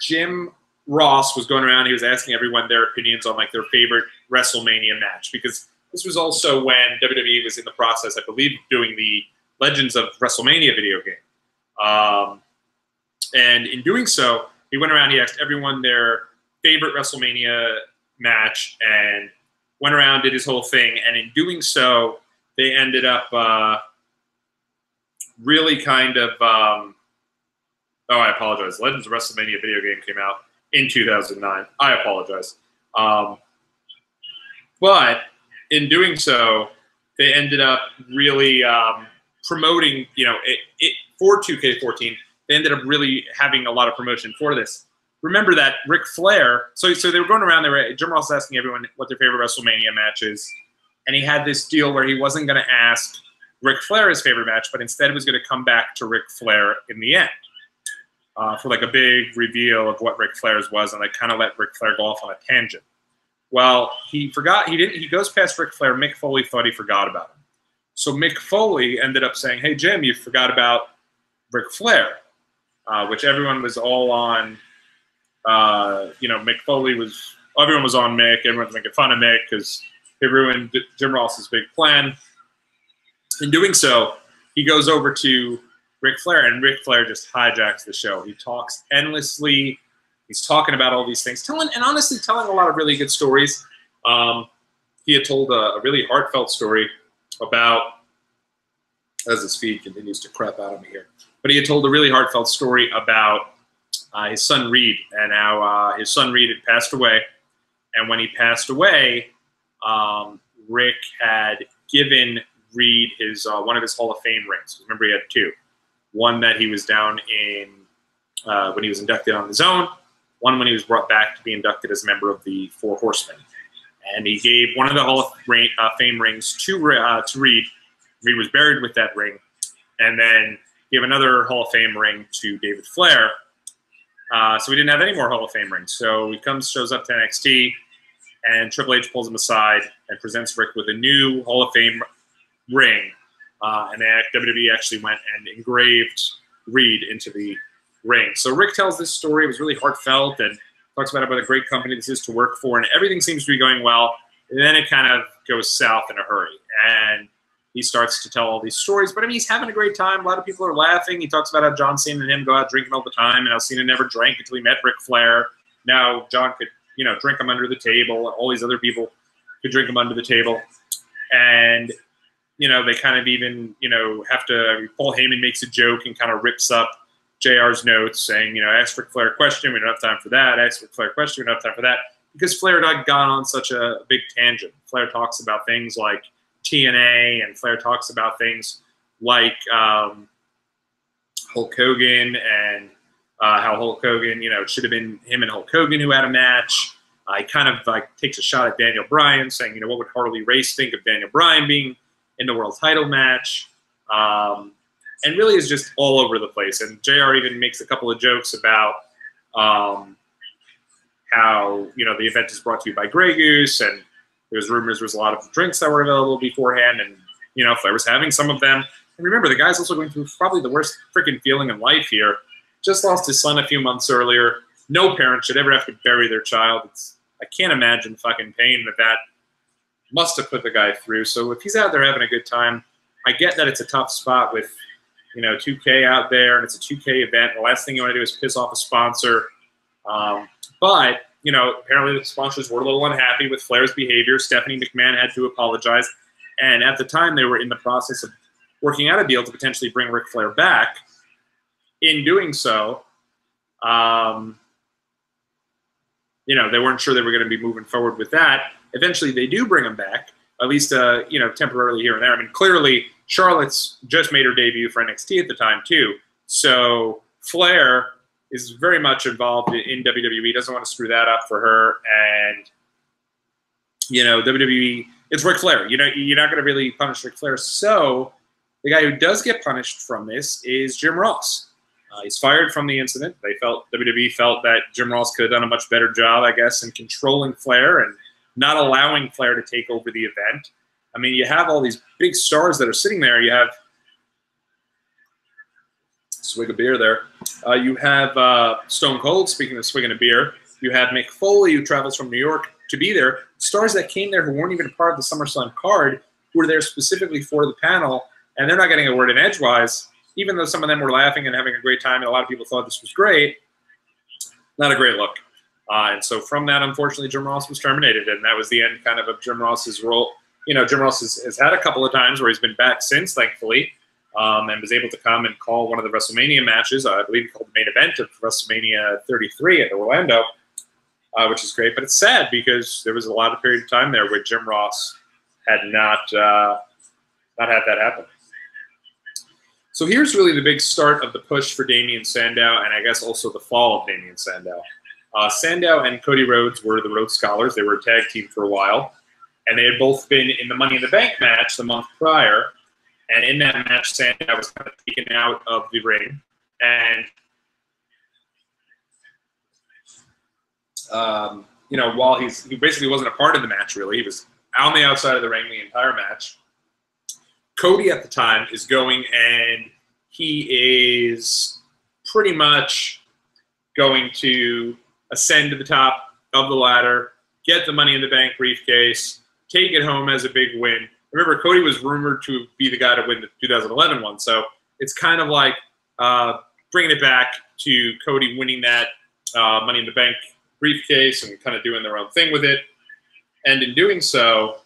Jim Ross was going around. He was asking everyone their opinions on, like, their favorite WrestleMania match, because this was also when WWE was in the process, I believe, of doing the Legends of WrestleMania video game. And in doing so, he went around, he asked everyone their favorite WrestleMania match, and went around, did his whole thing. And in doing so, they ended up really kind of, oh, I apologize. Legends of WrestleMania video game came out in 2009. I apologize. But in doing so, they ended up really promoting, for 2K14. They ended up really having a lot of promotion for this. Remember that Ric Flair, so they were going around, Jim Ross was asking everyone what their favorite WrestleMania match is, and he had this deal where he wasn't going to ask Ric Flair his favorite match, but instead was going to come back to Ric Flair in the end for like a big reveal of what Ric Flair's was, and kind of let Ric Flair go off on a tangent. Well, he forgot. He goes past Ric Flair. Mick Foley thought he forgot about him. So Mick Foley ended up saying, "Hey, Jim, you forgot about Ric Flair," which everyone was all on. Mick Foley everyone was on Mick. Everyone was making fun of Mick because he ruined Jim Ross's big plan. In doing so, he goes over to Ric Flair, and Ric Flair just hijacks the show. He talks endlessly. He's talking about all these things, telling a lot of really good stories. He had told a really heartfelt story about, as his feed continues to crap out of me here, but he had told a really heartfelt story about his son Reed, and how his son Reed had passed away. And when he passed away, Rick had given Reed his one of his Hall of Fame rings. Remember, he had two. One that he was down in when he was inducted on his own. One when he was brought back to be inducted as a member of the Four Horsemen. And he gave one of the Hall of Fame rings to Reed. Reed was buried with that ring. And then gave another Hall of Fame ring to David Flair. So we didn't have any more Hall of Fame rings. So he shows up to NXT, and Triple H pulls him aside and presents Rick with a new Hall of Fame ring. And WWE actually went and engraved Reed into the ring. So Rick tells this story. It was really heartfelt, and talks about what a great company this is to work for, and everything seems to be going well. And then it kind of goes south in a hurry, and he starts to tell all these stories. But I mean, he's having a great time. A lot of people are laughing. He talks about how John Cena and him go out drinking all the time, and how Cena never drank until he met Ric Flair. Now John could, drink him under the table. All these other people could drink him under the table, and they kind of even have to. Paul Heyman makes a joke and kind of rips up JR's notes, saying, ask Ric Flair a question, we don't have time for that. Ask Ric Flair a question, we don't have time for that. Because Flair had gone on such a big tangent. Flair talks about things like TNA, and Flair talks about things like Hulk Hogan, and how Hulk Hogan, it should have been him and Hulk Hogan who had a match. He kind of takes a shot at Daniel Bryan, saying, what would Harley Race think of Daniel Bryan being in the world title match? And really is just all over the place. And JR even makes a couple of jokes about how, the event is brought to you by Grey Goose, and there's rumors there was a lot of drinks that were available beforehand, and, Flair was having some of them. And remember, the guy's also going through probably the worst freaking feeling in life here. Just lost his son a few months earlier. No parent should ever have to bury their child. I can't imagine the fucking pain that must have put the guy through. So if he's out there having a good time, I get that it's a tough spot with 2K out there, and it's a 2K event. The last thing you want to do is piss off a sponsor. But, apparently the sponsors were a little unhappy with Flair's behavior. Stephanie McMahon had to apologize. And at the time, they were in the process of working out a deal to potentially bring Ric Flair back. In doing so, they weren't sure they were going to be moving forward with that. Eventually, they do bring him back, at least, temporarily here and there. I mean, clearly, Charlotte's just made her debut for NXT at the time, too. So Flair is very much involved in WWE, doesn't want to screw that up for her. And, WWE, it's Ric Flair. You're not going to really punish Ric Flair. So the guy who does get punished from this is Jim Ross. He's fired from the incident. WWE felt that Jim Ross could have done a much better job, I guess, in controlling Flair and not allowing Flair to take over the event. I mean, you have all these big stars that are sitting there. You have swig of beer there. You have Stone Cold, speaking of swigging a beer. You have Mick Foley, who travels from New York to be there. Stars that came there who weren't even a part of the SummerSlam card, who were there specifically for the panel, and they're not getting a word in edgewise, even though some of them were laughing and having a great time, and a lot of people thought this was great. Not a great look. And so from that, unfortunately, Jim Ross was terminated, and that was the end kind of Jim Ross's role. You know, Jim Ross has had a couple of times where he's been back since, thankfully, and was able to come and call one of the WrestleMania matches. I believe he called the main event of WrestleMania 33 at Orlando, which is great. But it's sad because there was a lot of period of time there where Jim Ross had not had that happen. So here's really the big start of the push for Damien Sandow, and I guess also the fall of Damien Sandow. Sandow and Cody Rhodes were the Rhodes Scholars. They were a tag team for a while, and they had both been in the Money in the Bank match the month prior. And in that match, Sandow was kind of taken out of the ring. And, you know, while he basically wasn't a part of the match, really. He was on the outside of the ring the entire match. Cody at the time is going, and he is pretty much going to ascend to the top of the ladder, get the Money in the Bank briefcase, take it home as a big win. Remember, Cody was rumored to be the guy to win the 2011 one, so it's kind of like bringing it back to Cody winning that Money in the Bank briefcase and kind of doing their own thing with it. And in doing so,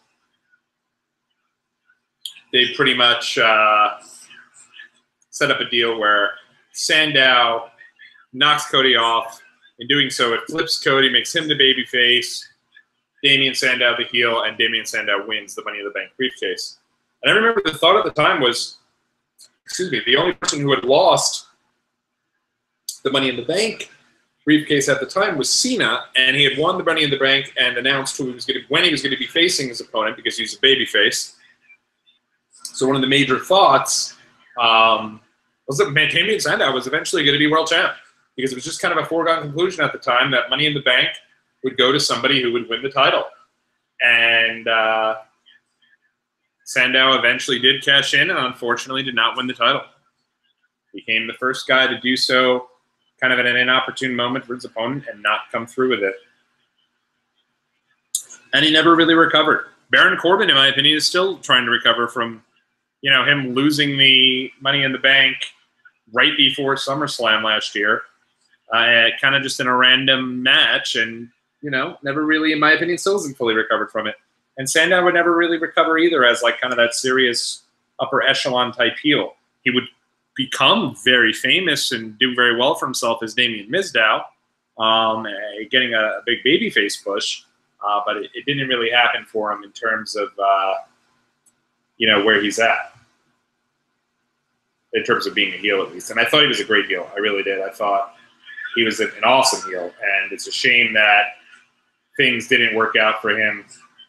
they pretty much set up a deal where Sandow knocks Cody off. In doing so, it flips Cody, makes him the babyface, Damien Sandow the heel, and Damien Sandow wins the Money in the Bank briefcase. And I remember the thought at the time was, the only person who had lost the Money in the Bank briefcase at the time was Cena, and he had won the Money in the Bank and announced when he was going to be facing his opponent because he's a babyface. So one of the major thoughts was that Damien Sandow was eventually going to be world champ, because it was just kind of a foregone conclusion at the time that Money in the Bank would go to somebody who would win the title. And Sandow eventually did cash in and unfortunately did not win the title. Became the first guy to do so kind of at an inopportune moment for his opponent and not come through with it. And he never really recovered. Baron Corbin, in my opinion, is still trying to recover from, you know, him losing the Money in the Bank right before SummerSlam last year, kind of just in a random match, and, you know, never really, in my opinion, still hasn't fully recovered from it. And Sandow would never really recover either as, like, kind of that serious upper echelon type heel. He would become very famous and do very well for himself as Damien Mizdow, getting a big babyface push, but it didn't really happen for him in terms of, you know, where he's at, in terms of being a heel at least. And I thought he was a great heel. I really did. I thought he was an awesome heel, and it's a shame that things didn't work out for him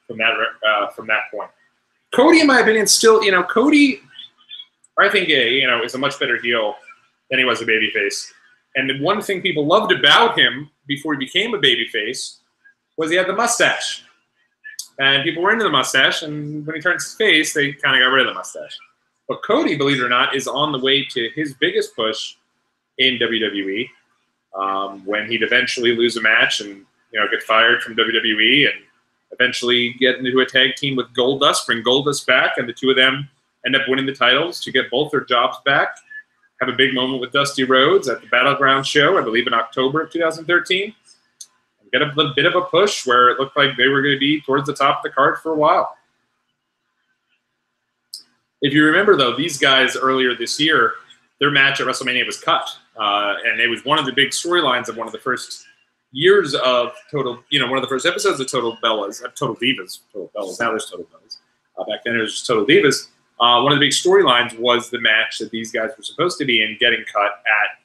from that point. Cody, in my opinion, still, you know, Cody, I think, you know, is a much better heel than he was a babyface. And the one thing people loved about him before he became a babyface was he had the mustache. And people were into the mustache, and when he turns his face, they kind of got rid of the mustache. But Cody, believe it or not, is on the way to his biggest push in WWE, when he'd eventually lose a match and, you know, get fired from WWE and eventually get into a tag team with Goldust, bring Goldust back, and the two of them end up winning the titles to get both their jobs back, have a big moment with Dusty Rhodes at the Battleground show, I believe in October of 2013, and get a little bit of a push where it looked like they were going to be towards the top of the card for a while. If you remember, though, these guys earlier this year, their match at WrestleMania was cut, and it was one of the big storylines of one of the first years of Total, you know, one of the first episodes of Total Divas. Now there's Total Bellas. Back then it was just Total Divas. One of the big storylines was the match that these guys were supposed to be in getting cut at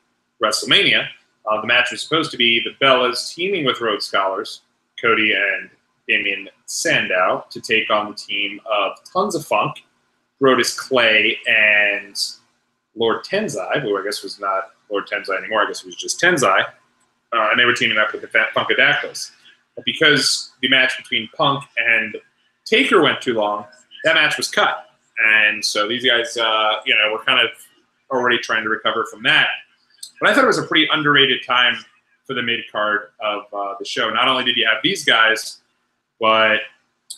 WrestleMania. The match was supposed to be the Bellas teaming with Rhodes Scholars, Cody and Damien Sandow, to take on the team of Tons of Funk, Brodus Clay, and Lord Tensai, who I guess was not Lord Tensai anymore. I guess it was just Tensai. And they were teaming up with the Funkadactyls. But because the match between Punk and Taker went too long, that match was cut. And so these guys, were kind of already trying to recover from that. But I thought it was a pretty underrated time for the mid-card of the show. Not only did you have these guys, but,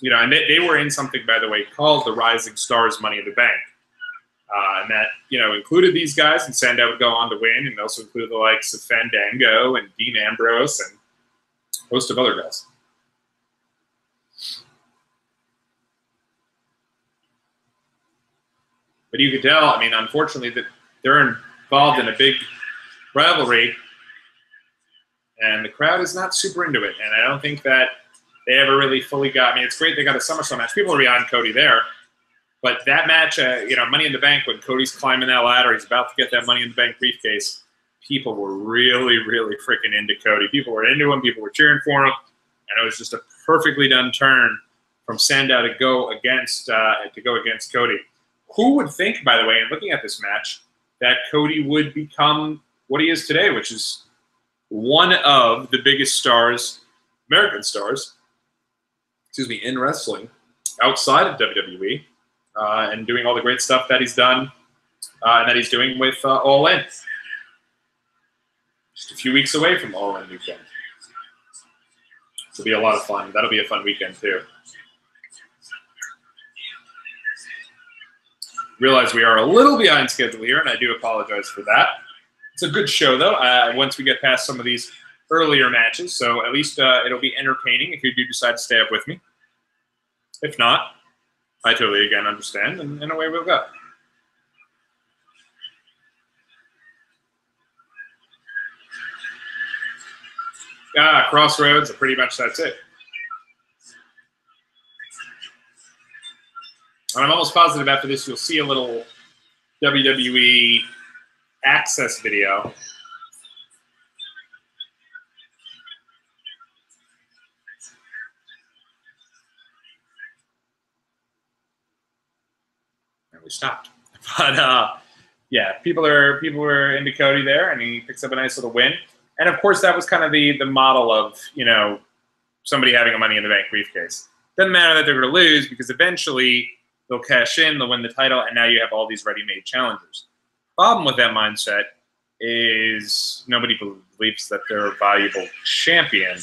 and they were in something, by the way, called the Rising Stars Money in the Bank. And that, included these guys, and Sandow would go on to win, and also included the likes of Fandango and Dean Ambrose and a host of other guys. But you could tell, unfortunately, that they're involved in a big rivalry, and the crowd is not super into it. And I don't think that they ever really fully got, it's great they got a SummerSlam match. People are beyond Cody there. But that match, Money in the Bank, when Cody's climbing that ladder, he's about to get that Money in the Bank briefcase, people were really, really freaking into Cody. People were into him. People were cheering for him. And it was just a perfectly done turn from Sandow to go against Cody. Who would think, by the way, in looking at this match, that Cody would become what he is today, which is one of the biggest stars, American stars, in wrestling, outside of WWE. And doing all the great stuff that he's done and that he's doing with All In. Just a few weeks away from All In weekend. It'll be a lot of fun. That'll be a fun weekend, too. Realize we are a little behind schedule here, and I do apologize for that. It's a good show, though, once we get past some of these earlier matches. So at least it'll be entertaining if you do decide to stay up with me. If not, I totally, again, understand, and away we'll go. Crossroads, pretty much that's it. And I'm almost positive after this you'll see a little WWE Access video. Stopped, but yeah, people were into Cody there, and he picks up a nice little win. And of course, that was kind of the model of somebody having a Money in the Bank briefcase. Doesn't matter that they're going to lose, because eventually they'll cash in, they'll win the title, and now you have all these ready-made challengers. Problem with that mindset is nobody believes that they're a valuable champion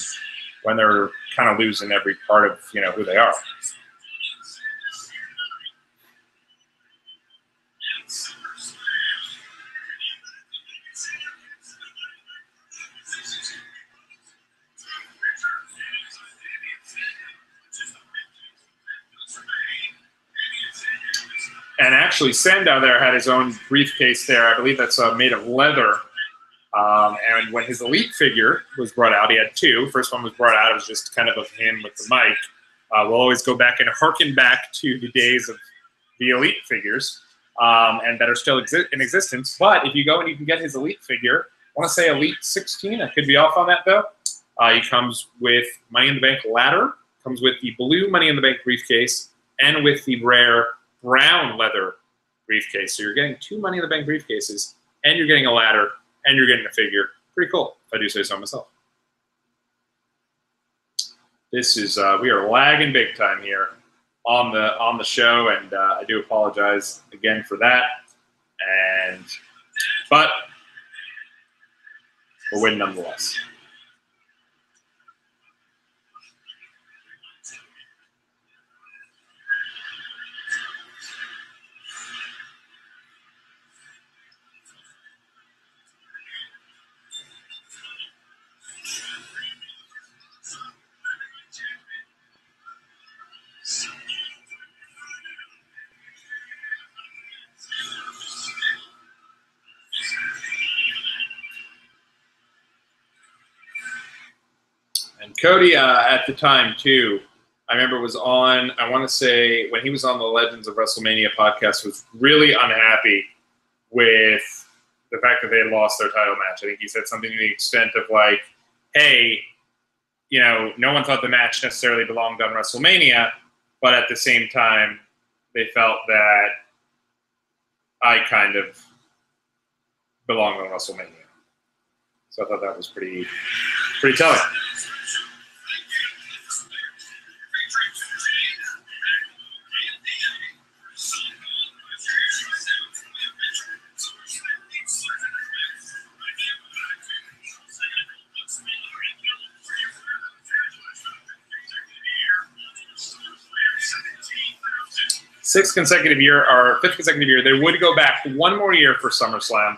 when they're kind of losing every part of who they are. And actually, Sandow there had his own briefcase there. I believe that's made of leather. And when his Elite figure was brought out, he had two. First one was brought out. It was just kind of him with the mic. We'll always go back and harken back to the days of the Elite figures and that are still in existence. But if you go and you can get his Elite figure, I want to say Elite 16. I could be off on that, though. He comes with Money in the Bank ladder, comes with the blue Money in the Bank briefcase, and with the rare brown leather briefcase. So you're getting two Money in the Bank briefcases, and you're getting a ladder, and you're getting a figure. Pretty cool, if I do say so myself. This is we are lagging big time here on the show, and I do apologize again for that. But we'll win nonetheless. Cody, at the time, too, I remember was on, I want to say, when he was on the Legends of WrestleMania podcast, was really unhappy with the fact that they had lost their title match. I think he said something to the extent of like, hey, no one thought the match necessarily belonged on WrestleMania, but at the same time, they felt that I kind of belong on WrestleMania. So I thought that was pretty telling. Fifth consecutive year. They would go back one more year for SummerSlam,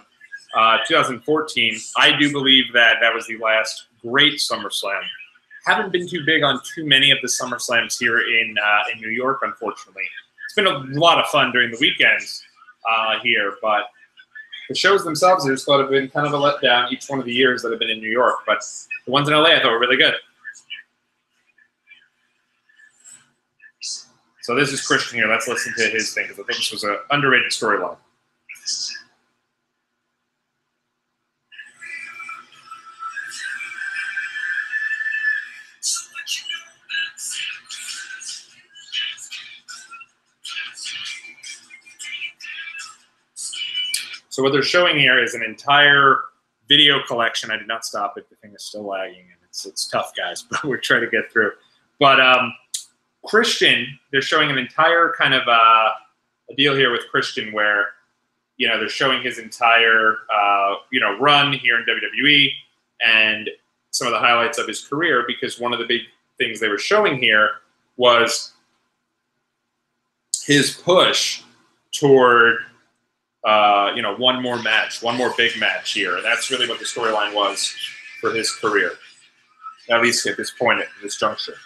2014. I do believe that was the last great SummerSlam. Haven't been too big on too many of the SummerSlams here in New York, unfortunately. It's been a lot of fun during the weekends here, but the shows themselves I just thought have been kind of a letdown each one of the years that have been in New York. But the ones in LA I thought were really good. So this is Christian here. Let's listen to his thing, because I think this was an underrated storyline. So what they're showing here is an entire video collection. I did not stop it. The thing is still lagging, and it's tough, guys, but we're trying to get through. But Christian, they're showing an entire kind of a deal here with Christian where, they're showing his entire, run here in WWE and some of the highlights of his career, because one of the big things they were showing here was his push toward, one more match, one more big match here. And that's really what the storyline was for his career, at least at this point, at this juncture.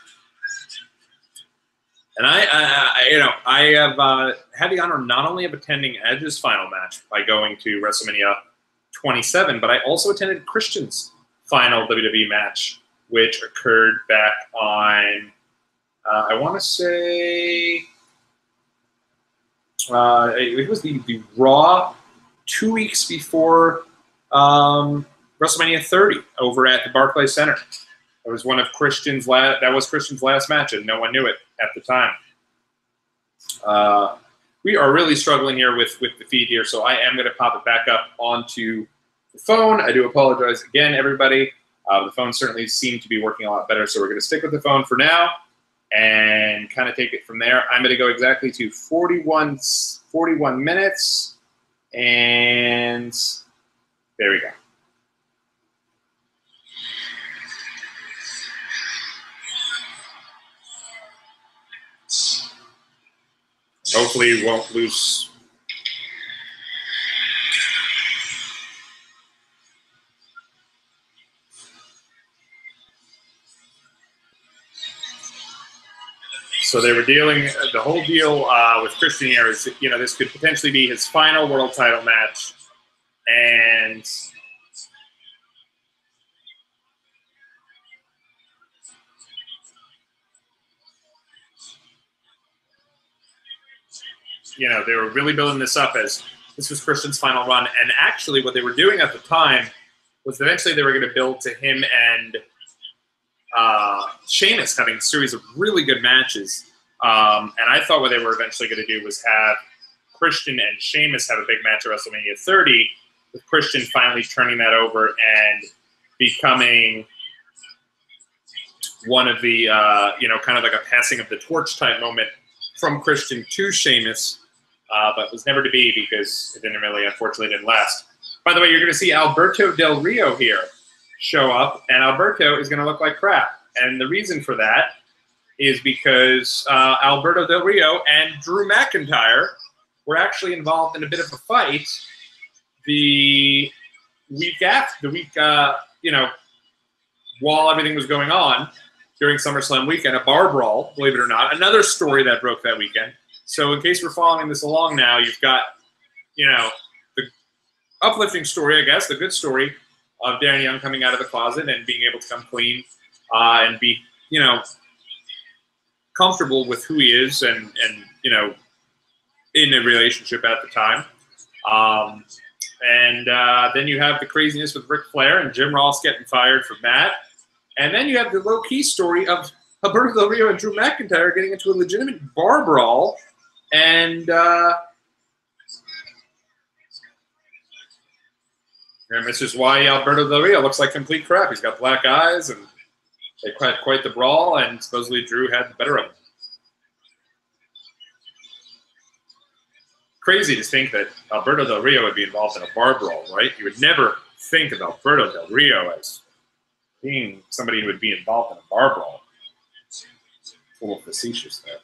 And I have had the honor not only of attending Edge's final match by going to WrestleMania 27, but I also attended Christian's final WWE match, which occurred back on, I want to say, it was the Raw 2 weeks before WrestleMania 30 over at the Barclays Center. It was one of Christian's last match, and no one knew it at the time. We are really struggling here with the feed here, so I am going to pop it back up onto the phone. I do apologize again, everybody. The phone certainly seemed to be working a lot better, so we're going to stick with the phone for now and kind of take it from there. I'm going to go exactly to 41 minutes, and there we go. Hopefully we won't lose. So they were dealing, the whole deal with Christian here is, this could potentially be his final world title match. And they were really building this up as this was Christian's final run. And actually what they were doing at the time was eventually they were going to build to him and Sheamus having a series of really good matches. And I thought what they were eventually going to do was have Christian and Sheamus have a big match at WrestleMania 30, with Christian finally turning that over and becoming one of the, kind of like a passing of the torch type moment from Christian to Sheamus, but was never to be because it unfortunately didn't last. By the way, you're going to see Alberto Del Rio here show up, and Alberto is going to look like crap. And the reason for that is because Alberto Del Rio and Drew McIntyre were actually involved in a bit of a fight the week, while everything was going on during SummerSlam weekend, a bar brawl, believe it or not. Another story that broke that weekend. So in case we're following this along now, you've got, the uplifting story, I guess, the good story of Darren Young coming out of the closet and being able to come clean and be, comfortable with who he is and in a relationship at the time. Then you have the craziness with Ric Flair and Jim Ross getting fired from that. And then you have the low-key story of Alberto Del Rio and Drew McIntyre getting into a legitimate bar brawl. And And this is why Alberto Del Rio looks like complete crap. He's got black eyes, and they had quite the brawl, and supposedly Drew had the better of him. Crazy to think that Alberto Del Rio would be involved in a bar brawl, right? You would never think of Alberto Del Rio as being somebody who would be involved in a bar brawl. It's a little facetious there.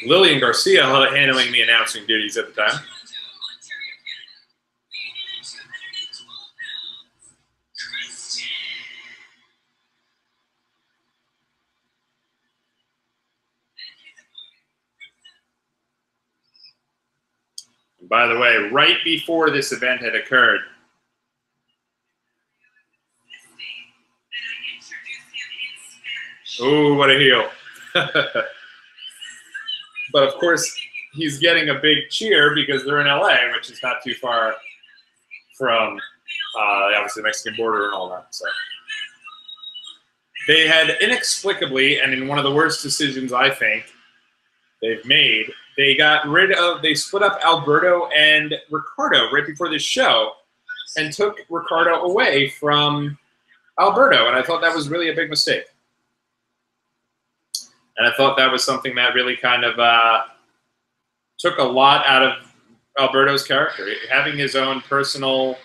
Lillian Garcia handling the announcing duties at the time. And by the way, right before this event had occurred, oh, what a heel. But of course, he's getting a big cheer because they're in LA, which is not too far from obviously the Mexican border and all that. So they had inexplicably, and in one of the worst decisions I think they've made, they split up Alberto and Ricardo right before this show and took Ricardo away from Alberto, and I thought that was really a big mistake. And I thought that was something that really kind of took a lot out of Alberto's character. Having his own personal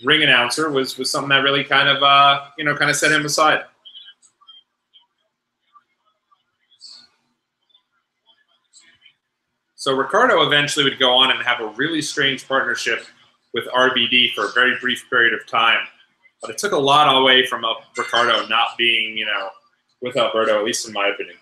ring announcer was something that really kind of set him aside. So Ricardo eventually would go on and have a really strange partnership with RVD for a very brief period of time. But it took a lot away from Ricardo not being, with Alberto, at least in my opinion.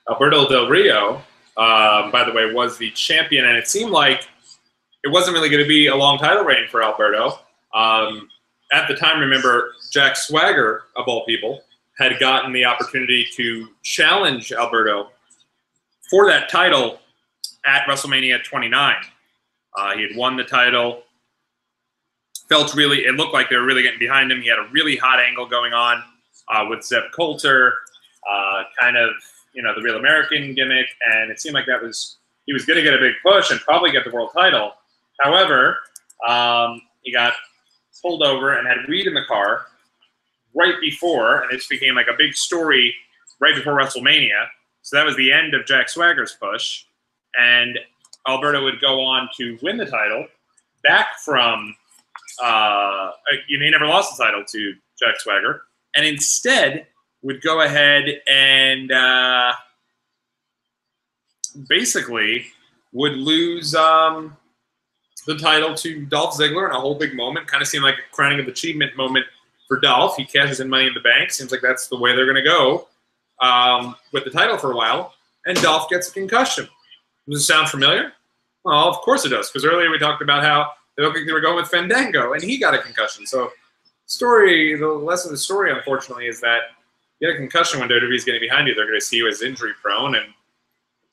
Alberto Del Rio, by the way, was the champion, and it seemed like it wasn't really going to be a long title reign for Alberto. At the time, remember, Jack Swagger, of all people, had gotten the opportunity to challenge Alberto for that title at WrestleMania 29. He had won the title. It looked like they were really getting behind him. He had a really hot angle going on with Zeb Coulter, the Real American gimmick, and it seemed like he was going to get a big push and probably get the world title. However, he got pulled over and had weed in the car right before, and this became like a big story right before WrestleMania. So that was the end of Jack Swagger's push, and Alberto would go on to win the title back from, he never lost the title to Jack Swagger, and instead would go ahead and basically would lose the title to Dolph Ziggler in a whole big moment. Kind of seemed like a crowning of achievement moment for Dolph. He cashes in Money in the Bank. Seems like that's the way they're going to go with the title for a while. And Dolph gets a concussion. Does it sound familiar? Well, of course it does, because earlier we talked about how they looked like they were going with Fandango, and he got a concussion. So the lesson of the story, unfortunately, is that you get a concussion when WWE is getting behind you. They're going to see you as injury prone and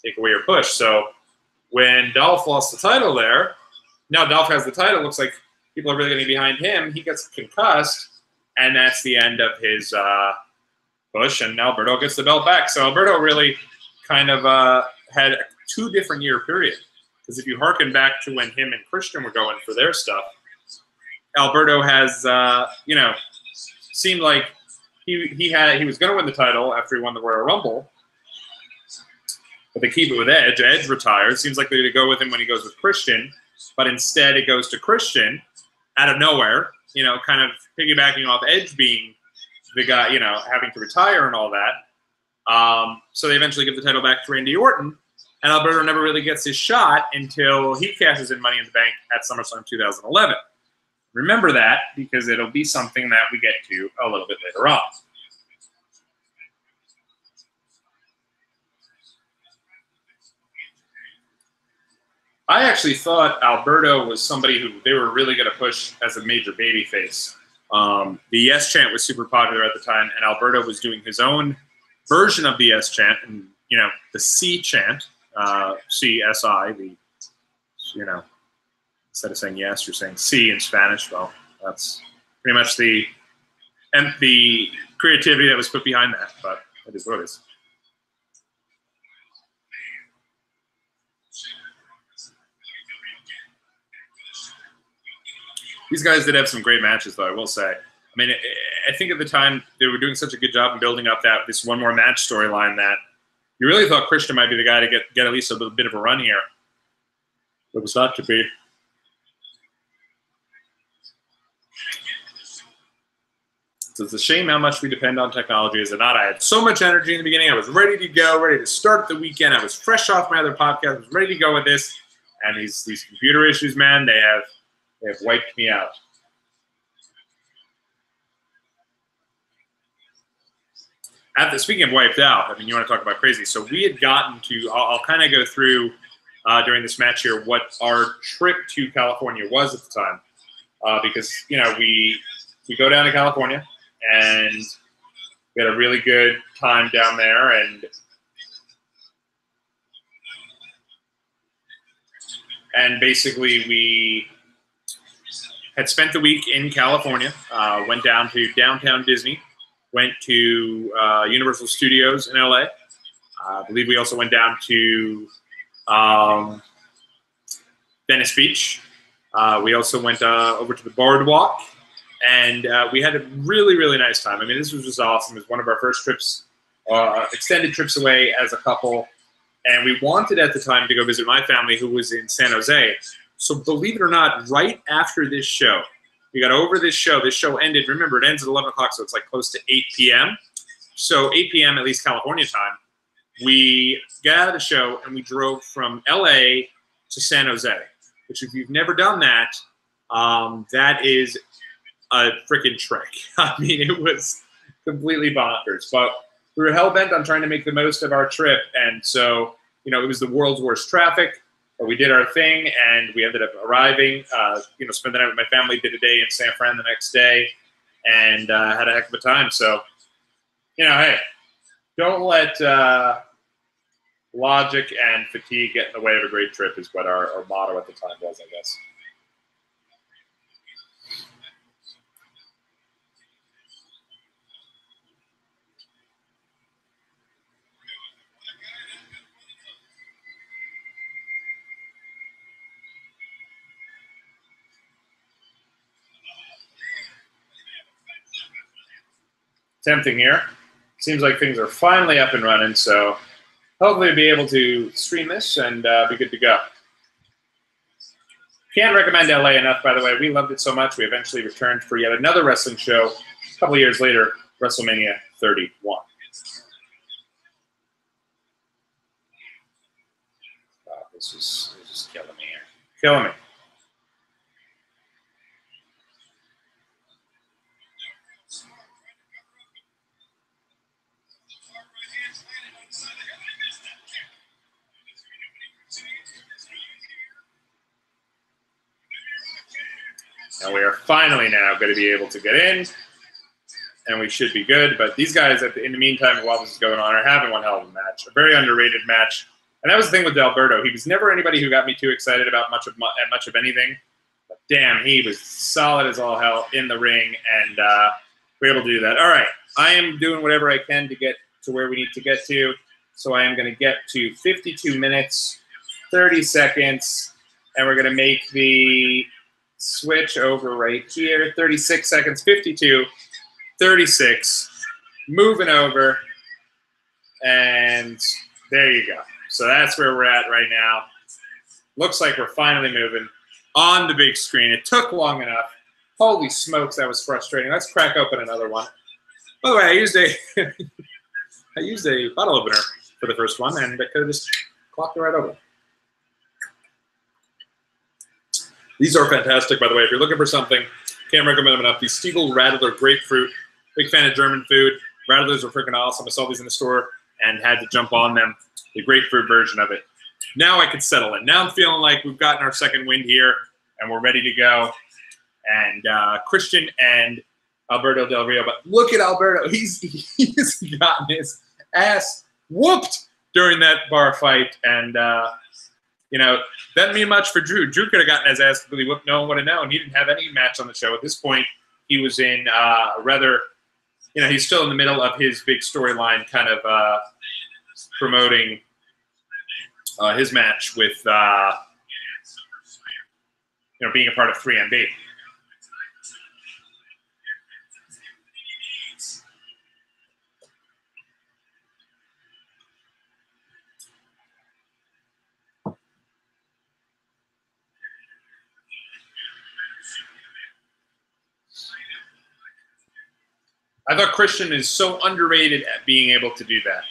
take away your push. So when Dolph lost the title there, now Dolph has the title. Looks like people are really getting behind him. He gets concussed, and that's the end of his push, and Alberto gets the belt back. So Alberto really kind of had a 2 different year period. Because if you hearken back to when him and Christian were going for their stuff, Alberto has, seemed like he was going to win the title after he won the Royal Rumble, but they keep it with Edge. Edge retires. Seems like they're going to go with him when he goes with Christian, but instead it goes to Christian out of nowhere, kind of piggybacking off Edge being the guy, having to retire and all that. So they eventually give the title back to Randy Orton, and Alberto never really gets his shot until he cashes in Money in the Bank at SummerSlam 2011. Remember that, because it'll be something that we get to a little bit later on. I actually thought Alberto was somebody who they were really going to push as a major babyface. The Yes chant was super popular at the time, and Alberto was doing his own version of the Yes chant, and the C chant, C-S-I, instead of saying yes, you're saying C in Spanish. Well, that's pretty much the creativity that was put behind that, but it is what it is. These guys did have some great matches, though, I will say. I mean, I think at the time they were doing such a good job in building up this one more match storyline that you really thought Christian might be the guy to get at least a bit of a run here. But it was not to be. So it's a shame how much we depend on technology, is it not? I had so much energy in the beginning. I was ready to go, ready to start the weekend. I was fresh off my other podcast. I was ready to go with this. And these computer issues, man, they have wiped me out. Speaking of wiped out, I mean, you want to talk about crazy. So we had gotten to, I'll kind of go through during this match here what our trip to California was at the time. Because, we go down to California and we had a really good time down there. And basically we had spent the week in California, went down to downtown Disney, went to Universal Studios in LA. I believe we also went down to Venice Beach. We also went over to the boardwalk, and we had a really, really nice time. I mean, this was just awesome. It was one of our first trips, extended trips away as a couple, and we wanted at the time to go visit my family who was in San Jose. So believe it or not, right after this show, we got over this show. This show ended. Remember, it ends at 11 o'clock, so it's like close to 8 p.m. So 8 p.m., at least California time, we got out of the show and we drove from L.A. to San Jose, which if you've never done that, that is a freaking trek. I mean, it was completely bonkers. But we were hell-bent on trying to make the most of our trip. And so, it was the world's worst traffic. But we did our thing, and we ended up arriving, spent the night with my family, did a day in San Fran the next day, and had a heck of a time. So, hey, don't let logic and fatigue get in the way of a great trip is what our motto at the time was, I guess. Tempting here. Seems like things are finally up and running, so hopefully we'll be able to stream this and be good to go. Can't recommend LA enough, by the way. We loved it so much, we eventually returned for yet another wrestling show a couple of years later, WrestleMania 31. God, this is killing me here. Killing me. And we are finally now going to be able to get in, and we should be good. But these guys, in the meantime, while this is going on, are having one hell of a match, a very underrated match. And that was the thing with Alberto. He was never anybody who got me too excited about much of anything. But damn, he was solid as all hell in the ring, and we were able to do that. All right, I am doing whatever I can to get to where we need to get to. So I am going to get to 52 minutes, 30 seconds, and we're going to make the switch over right here. 36 seconds, 52, 36, moving over, and there you go. So that's where we're at right now. Looks like we're finally moving on the big screen. It took long enough. Holy smokes, that was frustrating. Let's crack open another one. By the way, I used a bottle opener for the first one, and I could have just clocked it right over. These are fantastic, by the way. If you're looking for something, can't recommend them enough. These Stiegel Radler Grapefruit. Big fan of German food. Radlers are freaking awesome. I saw these in the store and had to jump on them. The grapefruit version of it. now I can settle in. Now I'm feeling like we've gotten our second wind here, and we're ready to go. And Christian and Alberto Del Rio. But look at Alberto. He's gotten his ass whooped during that bar fight. And, doesn't mean much for Drew. Drew could have gotten his ass completely whooped. No one would have known. He didn't have any match on the show. At this point, he was in he's still in the middle of his big storyline kind of promoting his match with, being a part of 3MB. I thought Christian is so underrated at being able to do that.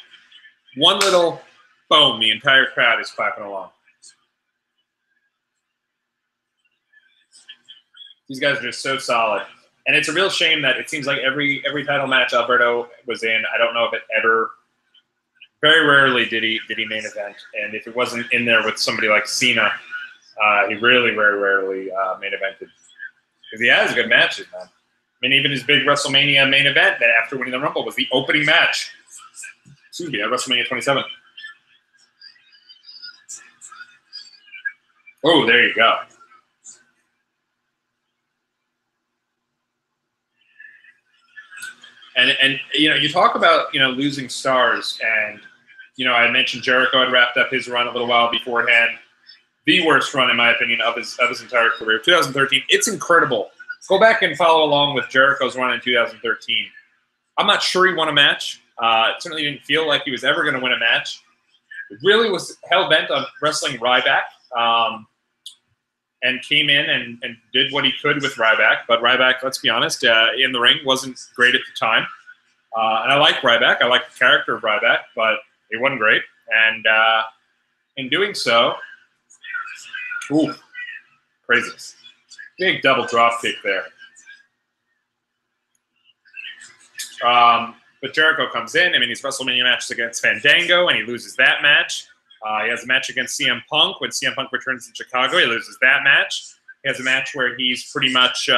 One little boom, the entire crowd is clapping along. These guys are just so solid. And it's a real shame that it seems like every title match Alberto was in, I don't know if it ever, very rarely did he main event. And if it wasn't in there with somebody like Cena, he really very rarely main evented. Because he has good matches, man. I mean, even his big WrestleMania main event that after winning the Rumble was the opening match. Excuse me, at WrestleMania 27. Oh, there you go. And you talk about, losing stars. And, I mentioned Jericho had wrapped up his run a little while beforehand. The worst run, in my opinion, of his entire career. 2013, it's incredible. Go back and follow along with Jericho's run in 2013. I'm not sure he won a match. It certainly didn't feel like he was ever going to win a match. He really was hell-bent on wrestling Ryback and came in and did what he could with Ryback. But Ryback, let's be honest, in the ring wasn't great at the time. And I like Ryback. I like the character of Ryback, but he wasn't great. And in doing so, ooh, craziness. Big double drop kick there. But Jericho comes in. I mean, he's WrestleMania matches against Fandango, and he loses that match. He has a match against CM Punk. When CM Punk returns in Chicago, he loses that match. He has a match where he's pretty much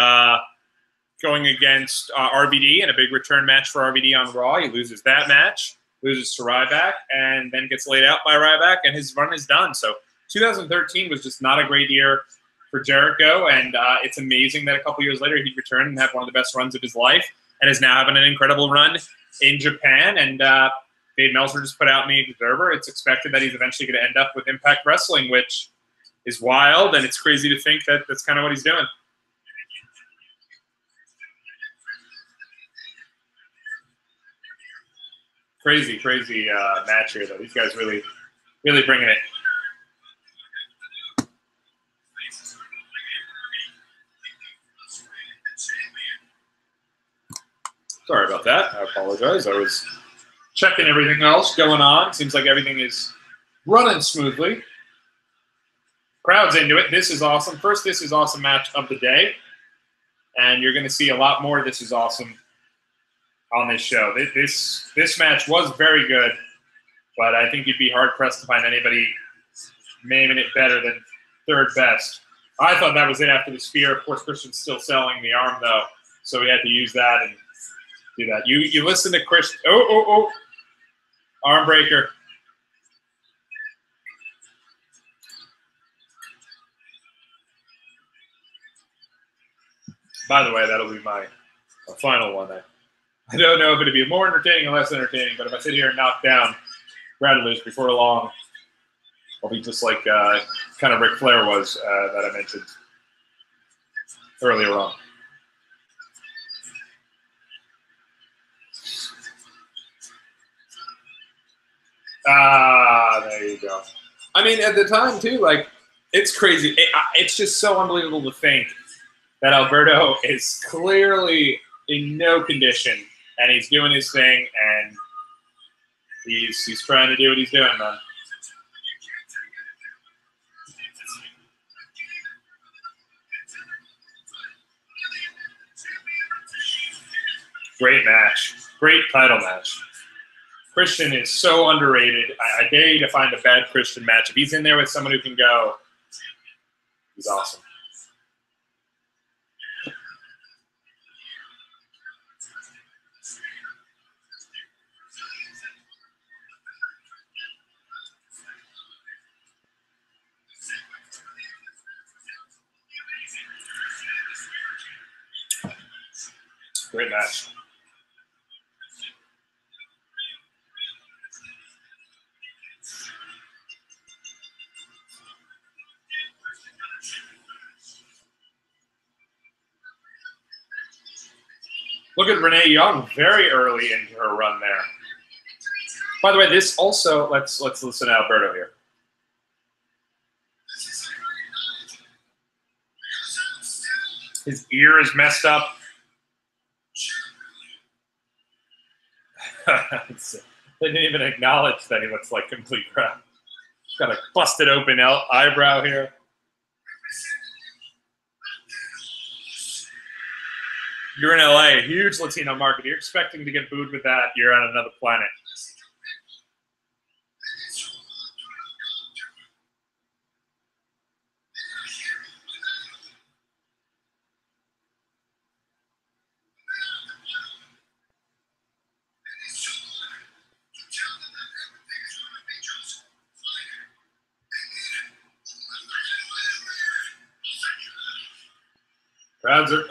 going against RVD in a big return match for RVD on Raw. He loses that match, loses to Ryback, and then gets laid out by Ryback, and his run is done. So 2013 was just not a great year for Jericho, and it's amazing that a couple years later he'd return and have one of the best runs of his life, and is now having an incredible run in Japan. And Dave Meltzer just put out in the Observer, it's expected that he's eventually going to end up with Impact Wrestling, which is wild, and it's crazy to think that that's kind of what he's doing. Crazy match here, though. These guys really bringing it. Sorry about that. I apologize. I was checking everything else going on. Seems like everything is running smoothly. Crowd's into it. This is awesome. First This Is Awesome match of the day. And you're going to see a lot more This Is Awesome on this show. This match was very good, but I think you'd be hard-pressed to find anybody naming it better than third best. I thought that was it after the spear. Of course, Christian's still selling the arm, though, so we had to use that and do that. You listen to Christian. Oh. Arm breaker. By the way, that'll be my final one. I don't know if it'll be more entertaining or less entertaining, but if I sit here and knock down Rattlers before long, I'll be just like kind of Ric Flair was that I mentioned earlier on. There you go. I mean, at the time, too, like, it's crazy. It's just so unbelievable to think that Alberto is clearly in no condition, and he's doing his thing, and he's trying to do what he's doing, man. Great match. Great title match. Christian is so underrated. I dare you to find a bad Christian match. If he's in there with someone who can go, he's awesome. Great match. Look at Renee Young very early into her run there. By the way, this also, let's listen to Alberto here. His ear is messed up. They didn't even acknowledge that he looks like complete crap. He's got a busted open eyebrow here. You're in LA, a huge Latino market. You're expecting to get booed with that. You're on another planet.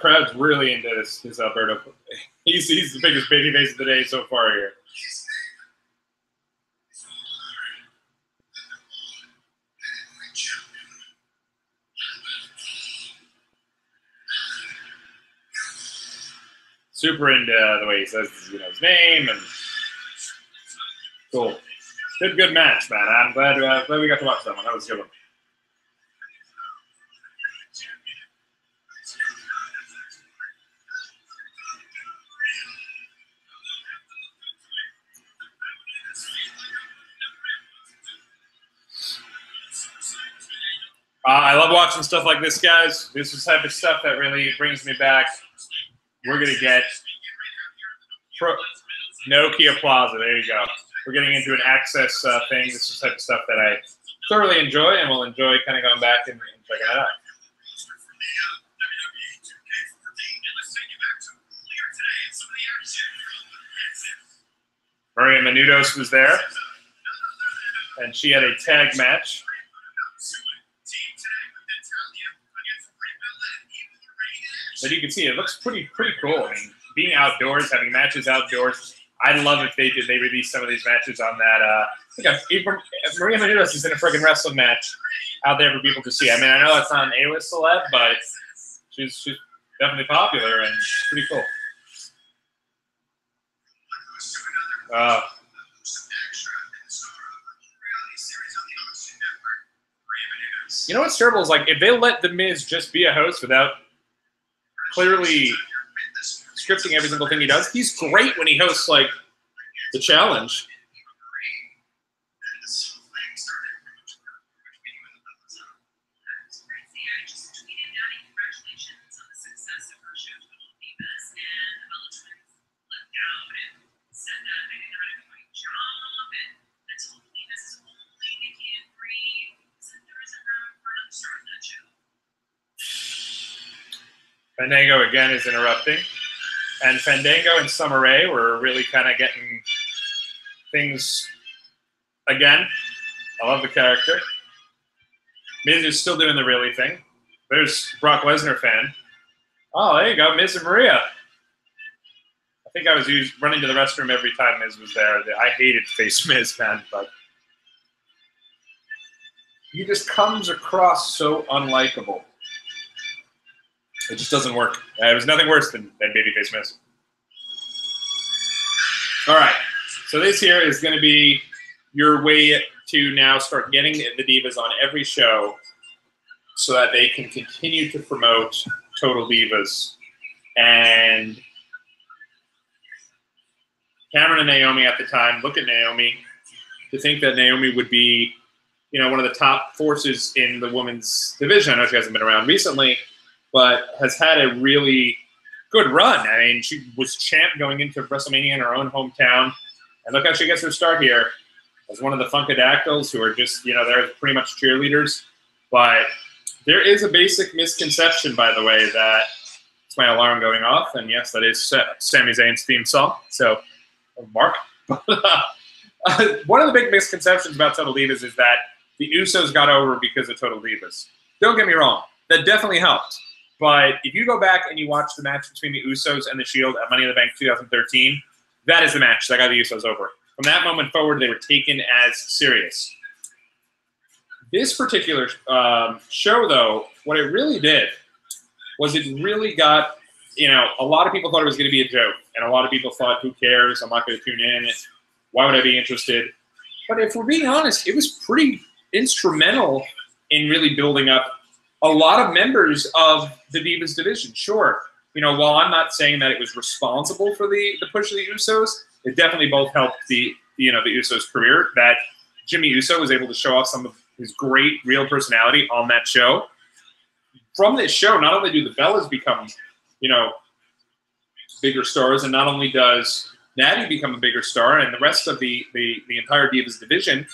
Crowd's really into this Alberto. He's the biggest babyface of the day so far here. Super into the way he says his name and cool. Good match, man. I'm glad we got to watch that one. That was a good one. I love watching stuff like this, guys. This is the type of stuff that really brings me back. We're going to get Nokia Plaza. There you go. We're getting into an access thing. This is the type of stuff that I thoroughly enjoy and will enjoy kind of going back and checking it out. Maria Menounos was there, and she had a tag match. But you can see it looks pretty cool. I mean, being outdoors, having matches outdoors. I'd love if they release some of these matches on that. I think Maria Menounos is in a friggin' wrestling match out there for people to see. I mean, I know it's not an A-list celeb, but she's definitely popular and pretty cool. You know what's terrible is if they let The Miz just be a host without clearly scripting every single thing he does. He's great when he hosts the challenge. Fandango again is interrupting. And Fandango and Summer Rae were really kind of getting things again. I love the character. Miz is still doing the really thing. There's Brock Lesnar fan. Oh, there you go, Miz and Maria. I think I was running to the restroom every time Miz was there. I hated face Miz, man, but he just comes across so unlikable. It just doesn't work. It was nothing worse than babyface Miz. All right. So this here is going to be your way to now start getting the Divas on every show so that they can continue to promote Total Divas. And Cameron and Naomi at the time, look at Naomi, to think that Naomi would be, one of the top forces in the women's division. I know she hasn't been around recently, but has had a really good run. I mean, she was champ going into WrestleMania in her own hometown, And look how she gets her start here as one of the Funkadactyls, who are just, they're pretty much cheerleaders. But there is a basic misconception, by the way, that it's my alarm going off. And yes, that is Sami Zayn's theme song. So, Mark. One of the big misconceptions about Total Divas is that the Usos got over because of Total Divas. Don't get me wrong. That definitely helped. But if you go back and you watch the match between the Usos and the Shield at Money in the Bank 2013, that is the match that got the Usos over. From that moment forward, they were taken as serious. This particular show, though, what it really did was it really got, a lot of people thought it was going to be a joke. And a lot of people thought, who cares? I'm not going to tune in. Why would I be interested? But if we're being honest, it was pretty instrumental in really building up a lot of members of the Divas division. Sure, while I'm not saying that it was responsible for the push of the Usos, it definitely both helped the Usos' career. That Jimmy Uso was able to show off some of his great real personality on that show. From this show, not only do the Bellas become, bigger stars, and not only does Natty become a bigger star and the rest of the entire Divas division,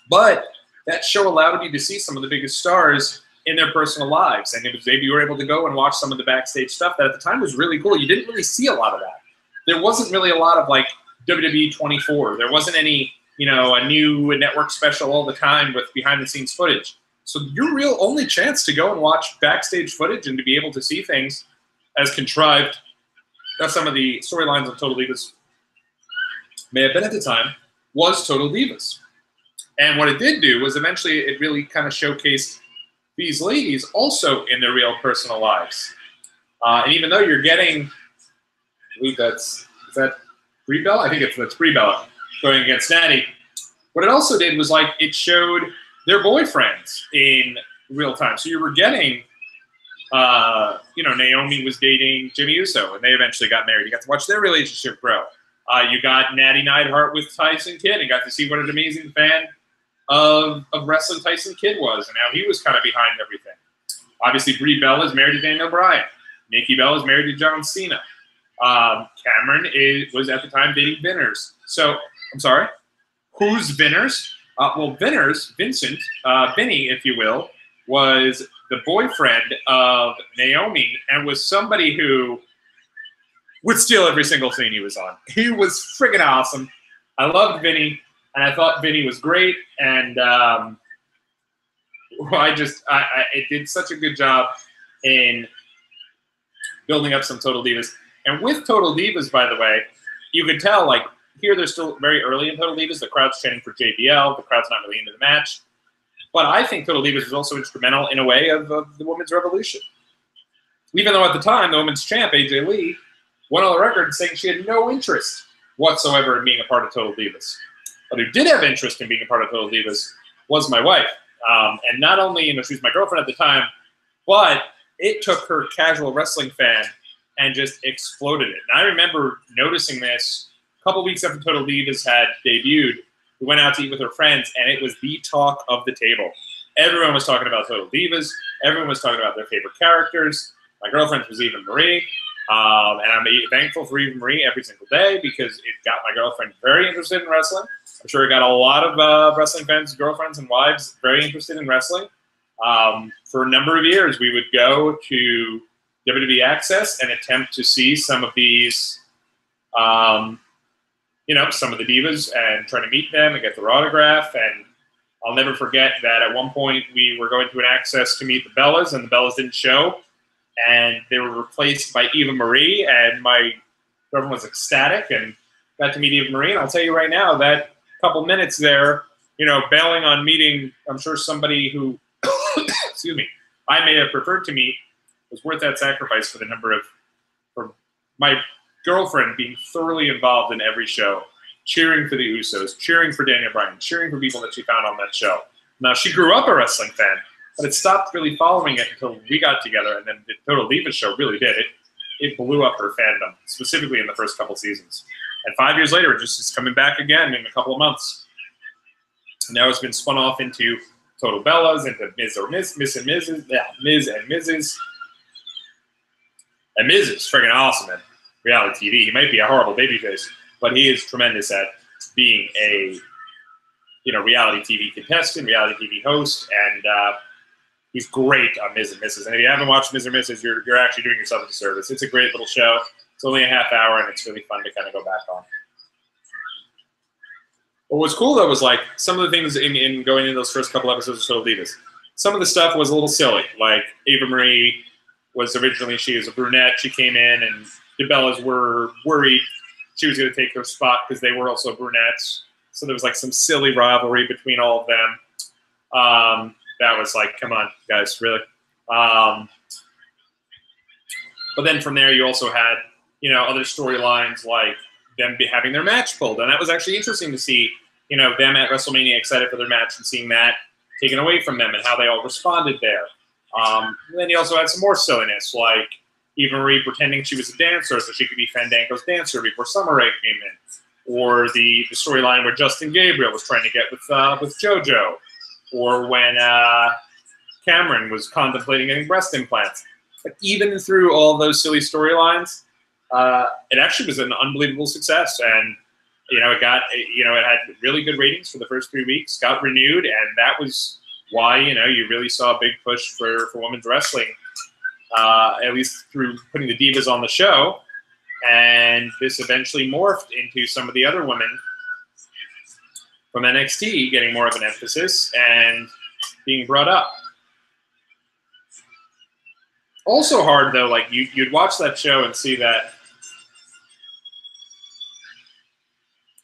but that show allowed you to see some of the biggest stars in their personal lives. And maybe you were able to go and watch some of the backstage stuff that at the time was really cool. You didn't really see a lot of that. There wasn't really a lot of like WWE 24. There wasn't any, a new network special all the time with behind the scenes footage. So your real only chance to go and watch backstage footage and to be able to see things as contrived as some of the storylines of Total Divas may have been at the time was Total Divas. And what it did do was eventually it really kind of showcased these ladies also in their real personal lives. And even though you're getting, I believe is that Brie Bella? I think that's Brie Bella going against Natty. What it also did was like it showed their boyfriends in real time. So you were getting, Naomi was dating Jimmy Uso, and they eventually got married. You got to watch their relationship grow. You got Natty Neidhart with Tyson Kidd and got to see what an amazing fan of wrestling Tyson Kidd was, and how he was kind of behind everything. Obviously, Brie Bella is married to Daniel Bryan. Nikki Bella is married to John Cena. Cameron was at the time dating Vinners. So, I'm sorry, who's Vinners? Vincent, Vinny, if you will, was the boyfriend of Naomi and was somebody who would steal every single scene he was on. He was friggin' awesome. I loved Vinny. And I thought Vinny was great, and it did such a good job in building up some Total Divas. And with Total Divas, by the way, you could tell, like, here they're still very early in Total Divas. The crowd's chanting for JBL. The crowd's not really into the match. But I think Total Divas was also instrumental in a way of the women's revolution. Even though at the time, the women's champ, AJ Lee, went on the record saying she had no interest whatsoever in being a part of Total Divas. But who did have interest in being a part of Total Divas was my wife. And not only, she was my girlfriend at the time, but it took her casual wrestling fan and just exploded it. And I remember noticing this a couple weeks after Total Divas had debuted. We went out to eat with her friends, and it was the talk of the table. Everyone was talking about Total Divas. Everyone was talking about their favorite characters. My girlfriend was Eva Marie. And I'm thankful for Eva Marie every single day because it got my girlfriend very interested in wrestling. I'm sure it got a lot of wrestling fans, girlfriends, and wives very interested in wrestling. For a number of years, we would go to WWE Access and attempt to see some of these, some of the divas and try to meet them and get their autograph. And I'll never forget that at one point we were going to an Access to meet the Bellas, and the Bellas didn't show. And they were replaced by Eva Marie, and my girlfriend was ecstatic and got to meet Eva Marie. And I'll tell you right now, that couple minutes there, bailing on meeting, I'm sure somebody who, excuse me, I may have preferred to meet was worth that sacrifice for the number of, for my girlfriend being thoroughly involved in every show, cheering for the Usos, cheering for Daniel Bryan, cheering for people that she found on that show. Now, she grew up a wrestling fan, but it stopped really following it until we got together, and then the Total Divas show really did. It blew up her fandom, specifically in the first couple seasons. And 5 years later, it just is coming back again in a couple of months. And now it's been spun off into Total Bellas, into Miz or Miss and Mrs. Yeah, Miz and Mrs. And Miz is freaking awesome in reality TV. He might be a horrible babyface, but he is tremendous at being a reality TV contestant, reality TV host, and he's great on Ms. and Mrs. And if you haven't watched Ms. and Mrs., you're actually doing yourself a disservice. It's a great little show. It's only a half hour, and it's really fun to kind of go back on. What was cool, though, was like some of the things in going into those first couple episodes of Total Divas. Some of the stuff was a little silly. Like Ava Marie was originally, she was a brunette. She came in, and the Bellas were worried she was going to take her spot because they were also brunettes. So there was like some silly rivalry between all of them. That was like, come on, guys, really. But then from there, you also had, other storylines like them having their match pulled. And that was actually interesting to see, them at WrestleMania excited for their match and seeing that taken away from them and how they all responded there. And then you also had some more silliness, like Eva Marie pretending she was a dancer so she could be Fandango's dancer before Summer Rae came in. Or the storyline where Justin Gabriel was trying to get with JoJo. Or when Cameron was contemplating getting breast implants. But even through all those silly storylines, it actually was an unbelievable success. And, it had really good ratings for the first 3 weeks, got renewed, and that was why, you really saw a big push for women's wrestling, at least through putting the Divas on the show. And this eventually morphed into some of the other women from NXT getting more of an emphasis and being brought up. Also hard, though, like you'd watch that show and see that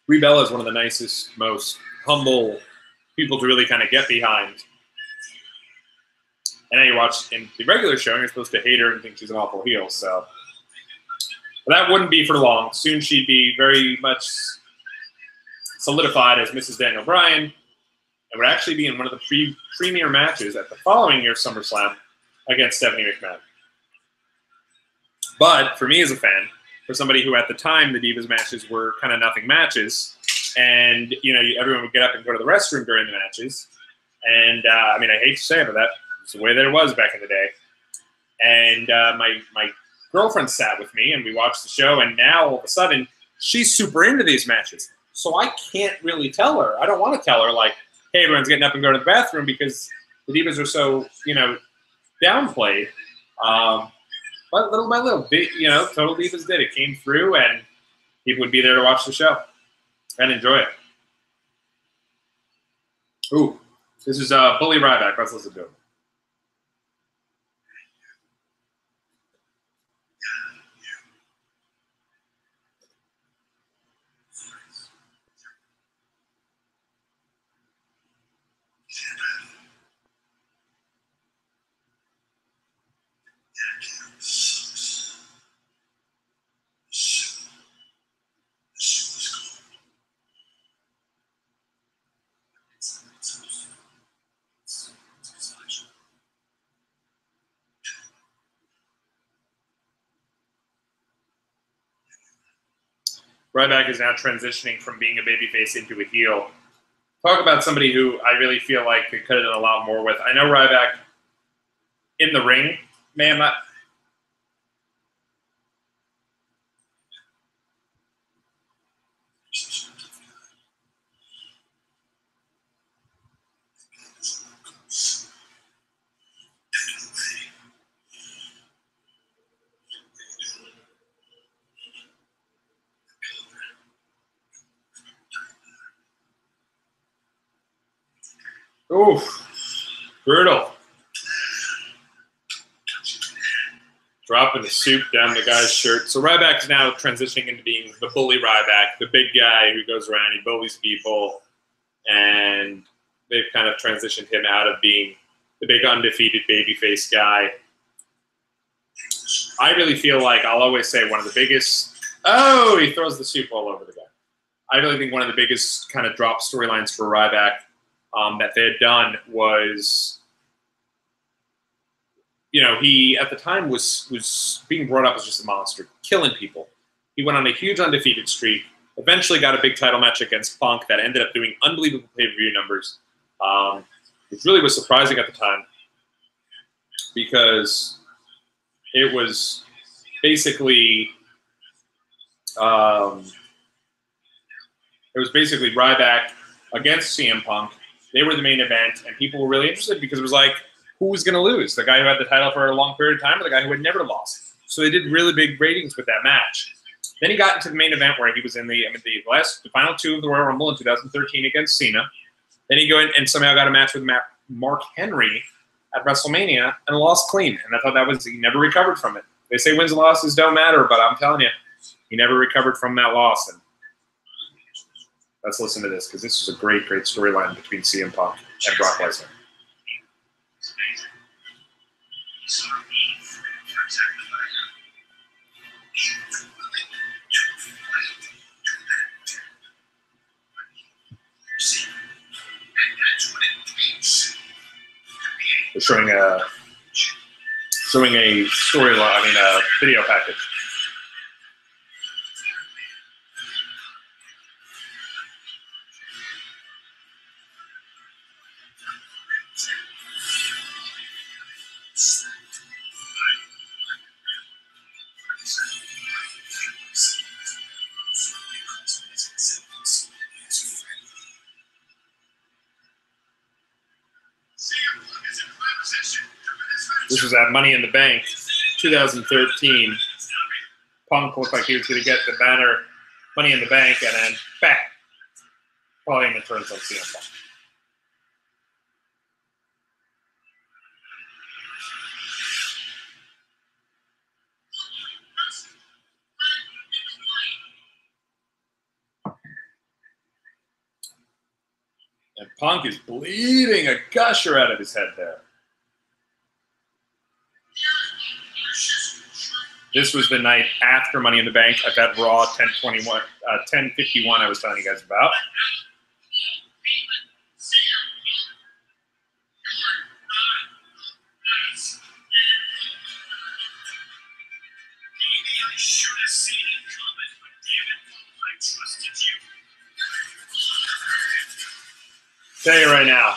Brie Bella is one of the nicest, most humble people to really kind of get behind. And now you watch in the regular show, and you're supposed to hate her and think she's an awful heel. So, but that wouldn't be for long. Soon she'd be very much solidified as Mrs. Daniel Bryan, and would actually be in one of the premier matches at the following year's SummerSlam against Stephanie McMahon. But for me as a fan, for somebody who at the time the Divas matches were kind of nothing matches, and everyone would get up and go to the restroom during the matches, and I hate to say it, but that's the way that it was back in the day. And my girlfriend sat with me, and we watched the show, and now all of a sudden she's super into these matches. So I can't really tell her. I don't want to tell her like, hey, everyone's getting up and going to the bathroom because the Divas are so downplayed. But little by little, Total Divas did. It came through, and people would be there to watch the show and enjoy it. Ooh, this is Bully Ryback. Let's listen to it. Ryback is now transitioning from being a babyface into a heel. Talk about somebody who I really feel like they could have done a lot more with. I know Ryback in the ring, man. Oof, brutal. Dropping the soup down the guy's shirt. So Ryback's now transitioning into being the bully Ryback, the big guy who goes around, he bullies people, and they've kind of transitioned him out of being the big undefeated babyface guy. I really feel like I'll always say one of the biggest, oh, he throws the soup all over the guy. I really think one of the biggest kind of drop storylines for Ryback that they had done was, he at the time was being brought up as just a monster, killing people. He went on a huge undefeated streak, eventually got a big title match against Punk that ended up doing unbelievable pay-per-view numbers, which really was surprising at the time because it was basically It was basically Ryback against CM Punk. They were the main event, and people were really interested because it was like, who was going to lose? The guy who had the title for a long period of time or the guy who had never lost? So they did really big ratings with that match. Then he got into the main event where he was in the final two of the Royal Rumble in 2013 against Cena. Then he go in and somehow got a match with Mark Henry at WrestleMania and lost clean. And I thought he never recovered from it. They say wins and losses don't matter, but I'm telling you, he never recovered from that loss. And let's listen to this because this is a great, great storyline between CM Punk and Brock Lesnar. We're showing a storyline, a video package. This was at Money in the Bank, 2013. Punk looked like he was going to get the banner, Money in the Bank, and then bang, Paul Heyman turns on CM Punk. And Punk is bleeding a gusher out of his head there. This was the night after Money in the Bank at that Raw 10:51 I was telling you guys about. Tell you right now,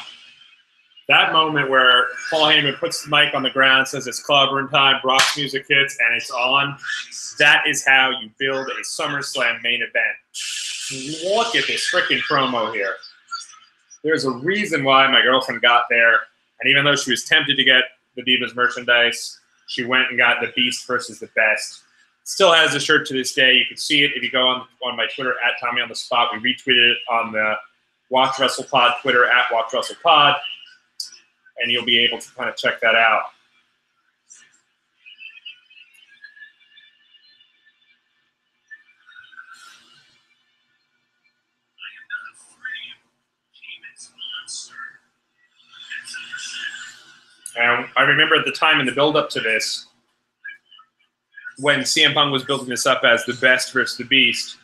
that moment where Paul Heyman puts the mic on the ground, says it's clobbering time, Brock's music hits, and it's on, that is how you build a SummerSlam main event. Look at this freaking promo here. There's a reason why my girlfriend got there, and even though she was tempted to get the Divas merchandise, she went and got the Beast versus the Best. Still has the shirt to this day. You can see it if you go on my Twitter, at Tommy on the Spot. We retweeted it on the Watch Wrestle Pod Twitter, at Watch Wrestle Pod. And you'll be able to kind of check that out. And I remember at the time in the build-up to this, when CM Punk was building this up as the Best versus the Beast,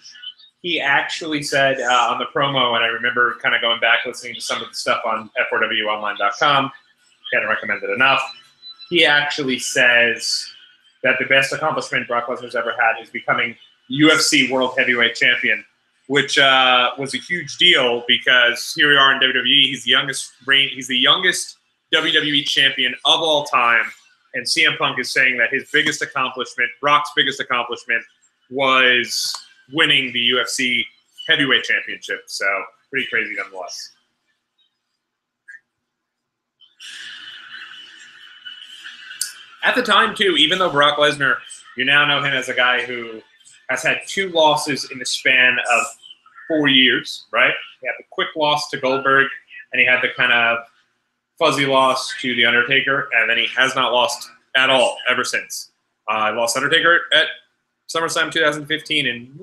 he actually said on the promo, and I remember kind of going back listening to some of the stuff on f4wonline.com, can't recommend it enough. He actually says that the best accomplishment Brock Lesnar's ever had is becoming UFC World Heavyweight Champion, which was a huge deal because here we are in WWE. He's the youngest WWE champion of all time, and CM Punk is saying that his biggest accomplishment, Brock's biggest accomplishment, was winning the UFC Heavyweight Championship. So pretty crazy nonetheless. At the time, too, even though Brock Lesnar, you now know him as a guy who has had 2 losses in the span of 4 years, right? He had the quick loss to Goldberg, and he had the kind of fuzzy loss to The Undertaker, and then he has not lost at all ever since. He lost Undertaker at SummerSlam 2015 in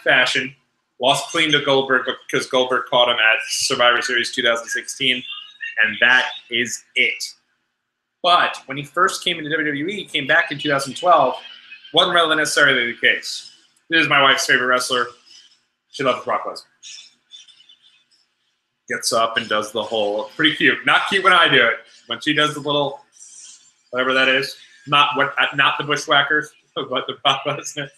fashion. Lost clean to Goldberg because Goldberg caught him at Survivor Series 2016, and that is it. But when he first came into WWE, came back in 2012, wasn't really necessarily the case. This is my wife's favorite wrestler. She loves Brock Lesnar. Gets up and does the whole, pretty cute. Not cute when I do it. When she does the little, whatever that is, not the Bushwhackers, but the Brock Lesnar.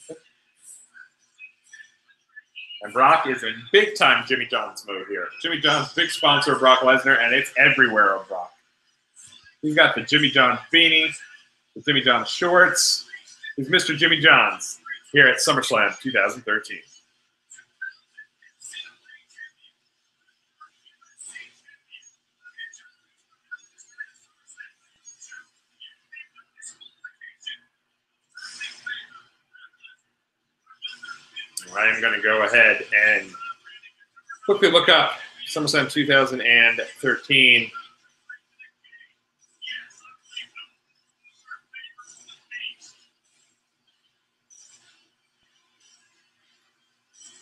And Brock is in big-time Jimmy John's mode here. Jimmy John's big sponsor of Brock Lesnar, and it's everywhere of Brock. He's got the Jimmy John beanie, the Jimmy John shorts. He's Mr. Jimmy John's here at SummerSlam 2013. I am going to go ahead and quickly look up SummerSlam 2013.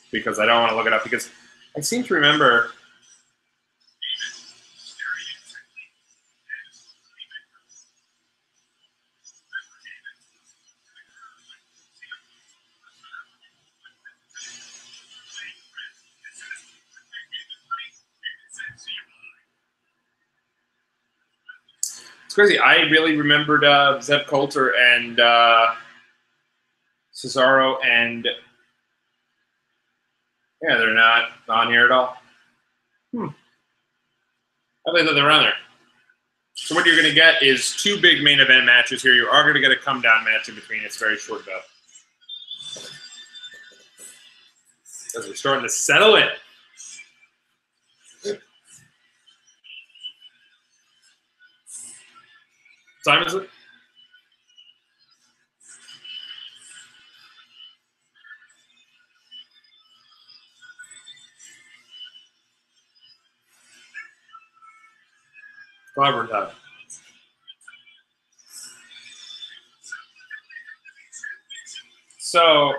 Because I don't want to look it up, because I seem to remember it's crazy. I really remembered Zeb Coulter and Cesaro, and yeah, they're not on here at all. I think that they're on there. So what you're going to get is 2 big main event matches here. You are going to get a come-down match in between. It's very short, though. As we're starting to settle in. What time is it? Clover time. So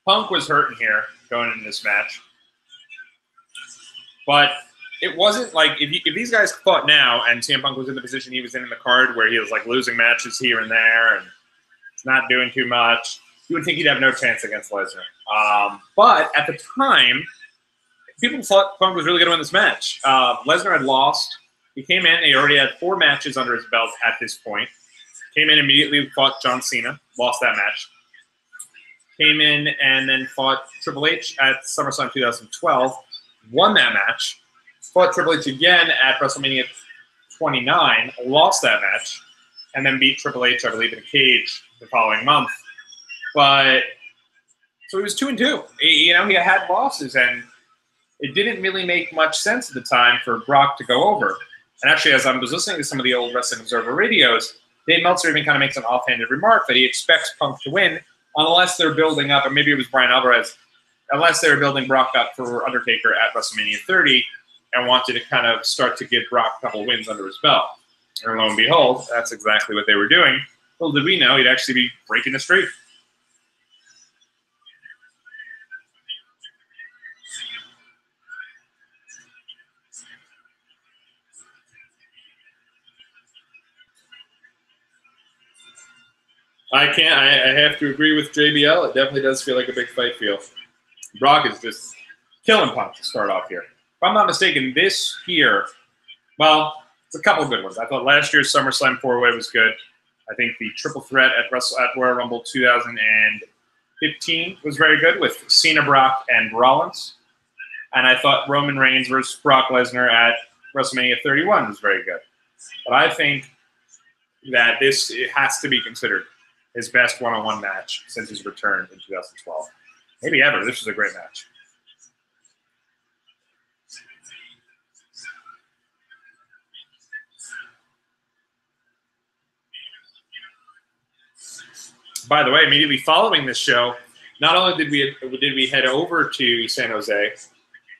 Punk was hurting here going into this match, but it wasn't like if these guys fought now and CM Punk was in the position he was in the card where he was like losing matches here and there and not doing too much, you would think he'd have no chance against Lesnar. But at the time, people thought Punk was really going to win this match. Lesnar had lost. He came in. He already had 4 matches under his belt at this point. Came in immediately, fought John Cena. Lost that match. Came in and then fought Triple H at SummerSlam 2012. Won that match. Fought Triple H again at WrestleMania 29. Lost that match. And then beat Triple H, I believe, in a cage the following month. But so he was 2-2. He had losses, and it didn't really make much sense at the time for Brock to go over. And actually, as I was listening to some of the old Wrestling Observer radios, Dave Meltzer even kind of makes an offhanded remark that he expects Punk to win unless they're building up, or maybe it was Brian Alvarez, unless they were building Brock up for Undertaker at WrestleMania 30 and wanted to kind of start to give Brock a couple wins under his belt. And lo and behold, that's exactly what they were doing. Little did we know he'd actually be breaking the streak. I have to agree with JBL. It definitely does feel like a big fight feel. Brock is just killing Punk to start off here. If I'm not mistaken, this here, well, it's a couple of good ones. I thought last year's SummerSlam 4-way was good. I think the triple threat at Royal Rumble 2015 was very good with Cena, Brock, and Rollins. And I thought Roman Reigns versus Brock Lesnar at WrestleMania 31 was very good. But I think that it has to be considered his best one-on-one match since his return in 2012. Maybe ever. This was a great match. By the way, immediately following this show, not only did we head over to San Jose,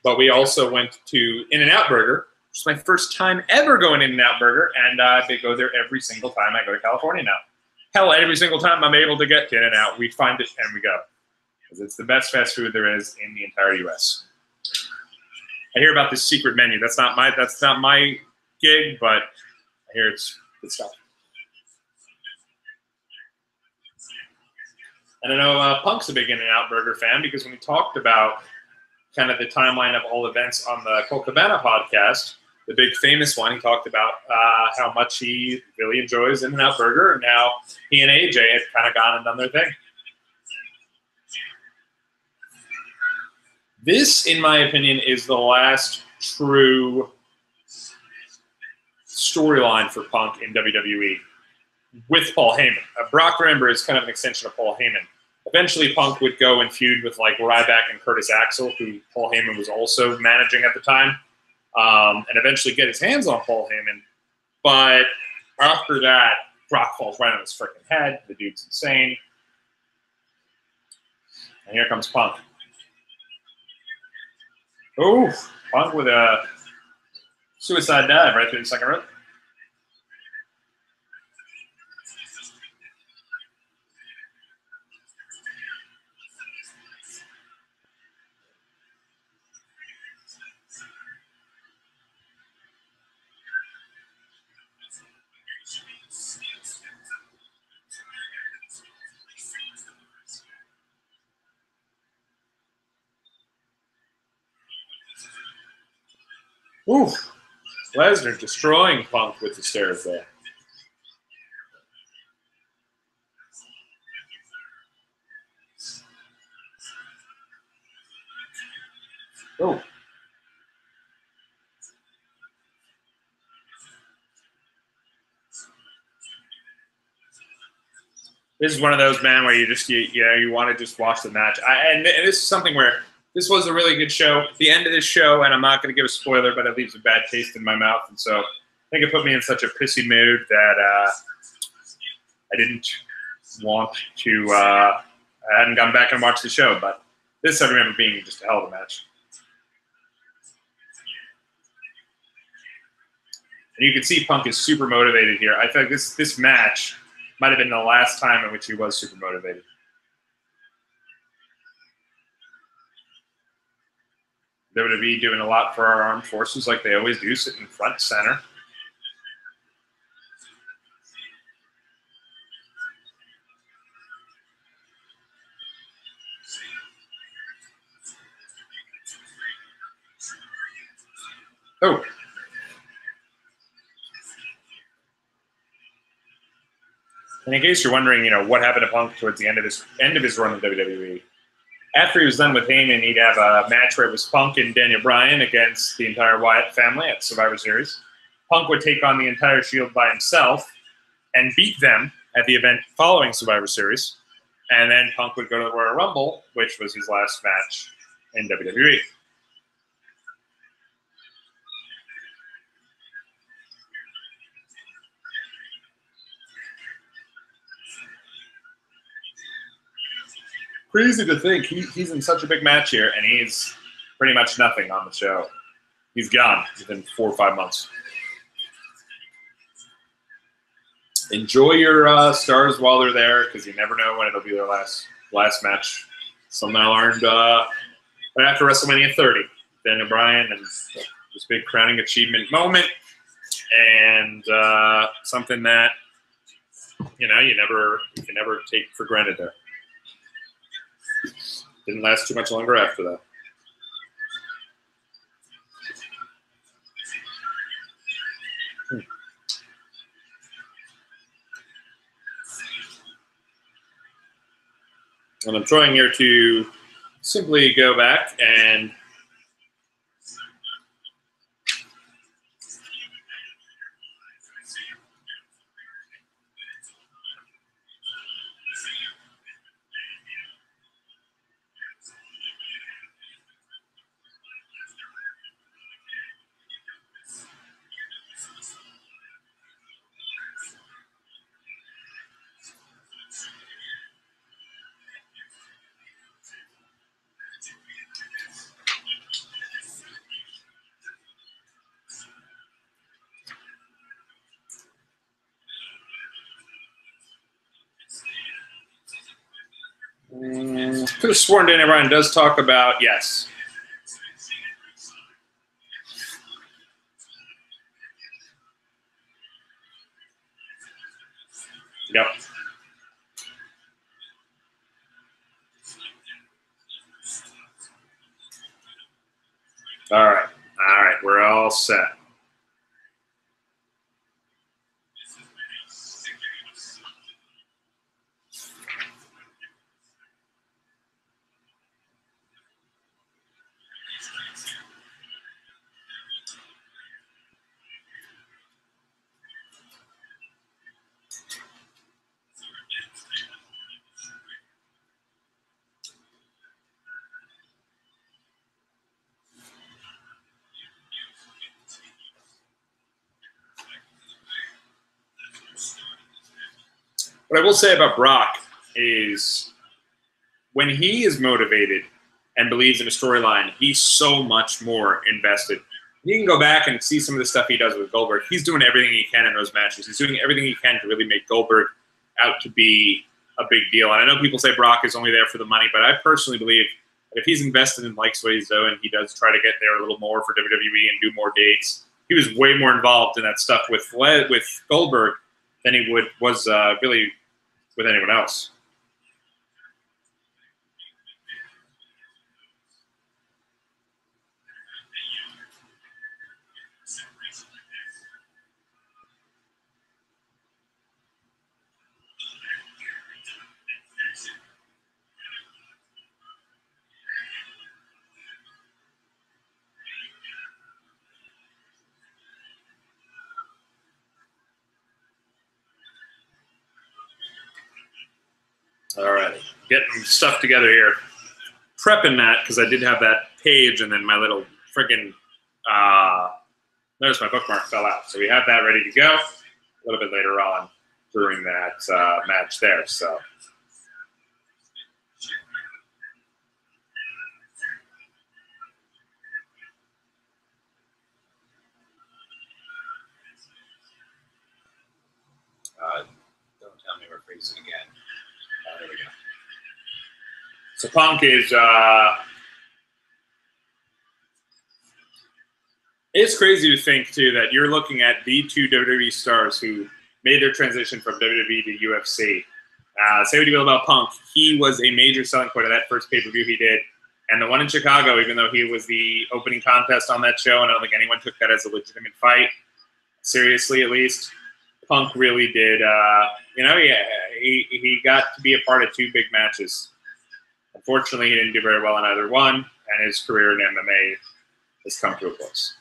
but we also went to In-N-Out Burger, which is my first time ever going In-N-Out Burger, and I go there every single time I go to California now. Hell, every single time I'm able to get to In-N-Out, we find it and we go. Because it's the best fast food there is in the entire U.S. I hear about this secret menu. That's not my gig, but I hear it's good stuff. And I know Punk's a big In-N-Out Burger fan because when we talked about kind of the timeline of all events on the Colt Cabana podcast, the big famous one, he talked about how much he really enjoys In-N-Out Burger, and how he and AJ had kind of gone and done their thing. This, in my opinion, is the last true storyline for Punk in WWE with Paul Heyman. Brock, remember, is kind of an extension of Paul Heyman. Eventually, Punk would go and feud with like Ryback and Curtis Axel, who Paul Heyman was also managing at the time. And eventually get his hands on Paul Heyman. But after that, Brock falls right on his freaking head. The dude's insane. And here comes Punk. Oh, Punk with a suicide dive right through the second rope. Oof. Lesnar destroying Punk with the stairs there. Oh. This is one of those, man, where you want to just watch the match. And this is something where this was a really good show. At the end of this show, and I'm not going to give a spoiler, but it leaves a bad taste in my mouth. And so I think it put me in such a pissy mood that I didn't want to, I hadn't gone back and watched the show. But this I remember being just a hell of a match. And you can see Punk is super motivated here. I think this match might have been the last time in which he was super motivated. WWE doing a lot for our armed forces like they always do, sitting front and center. Oh. And in case you're wondering, what happened to Punk towards the end of his run in WWE, after he was done with Heyman, he'd have a match where it was Punk and Daniel Bryan against the entire Wyatt family at Survivor Series. Punk would take on the entire Shield by himself and beat them at the event following Survivor Series. And then Punk would go to the Royal Rumble, which was his last match in WWE. Crazy to think he's in such a big match here, and he's pretty much nothing on the show. He's gone within 4 or 5 months. Enjoy your stars while they're there, because you never know when it'll be their last match. Something I learned right after WrestleMania 30. Daniel Bryan and this big crowning achievement moment, and something that you can never take for granted there. Didn't last too much longer after that. And I'm trying here to simply go back and could have sworn Daniel Bryan does talk about, yes. Yep. All right, we're all set. What I will say about Brock is when he is motivated and believes in a storyline, he's so much more invested. You can go back and see some of the stuff he does with Goldberg. He's doing everything he can in those matches. He's doing everything he can to really make Goldberg out to be a big deal. And I know people say Brock is only there for the money, but I personally believe that if he's invested and likes what he's doing, he does try to get there a little more for WWE and do more dates. He was way more involved in that stuff with Goldberg than he was really with anyone else. All right, getting stuff together here. Prepping that because I did have that page and then my little friggin' notice my bookmark fell out. So we have that ready to go a little bit later on during that match there. So. Don't tell me we're freezing again. There we go. So Punk is, it's crazy to think, too, that you're looking at the two WWE stars who made their transition from WWE to UFC. Say what you will about Punk. He was a major selling point of that first pay-per-view he did. And the one in Chicago, even though he was the opening contest on that show, and I don't think anyone took that as a legitimate fight, seriously at least, Punk really did, he got to be a part of two big matches. Unfortunately, he didn't do very well in either one, and his career in MMA has come to a close.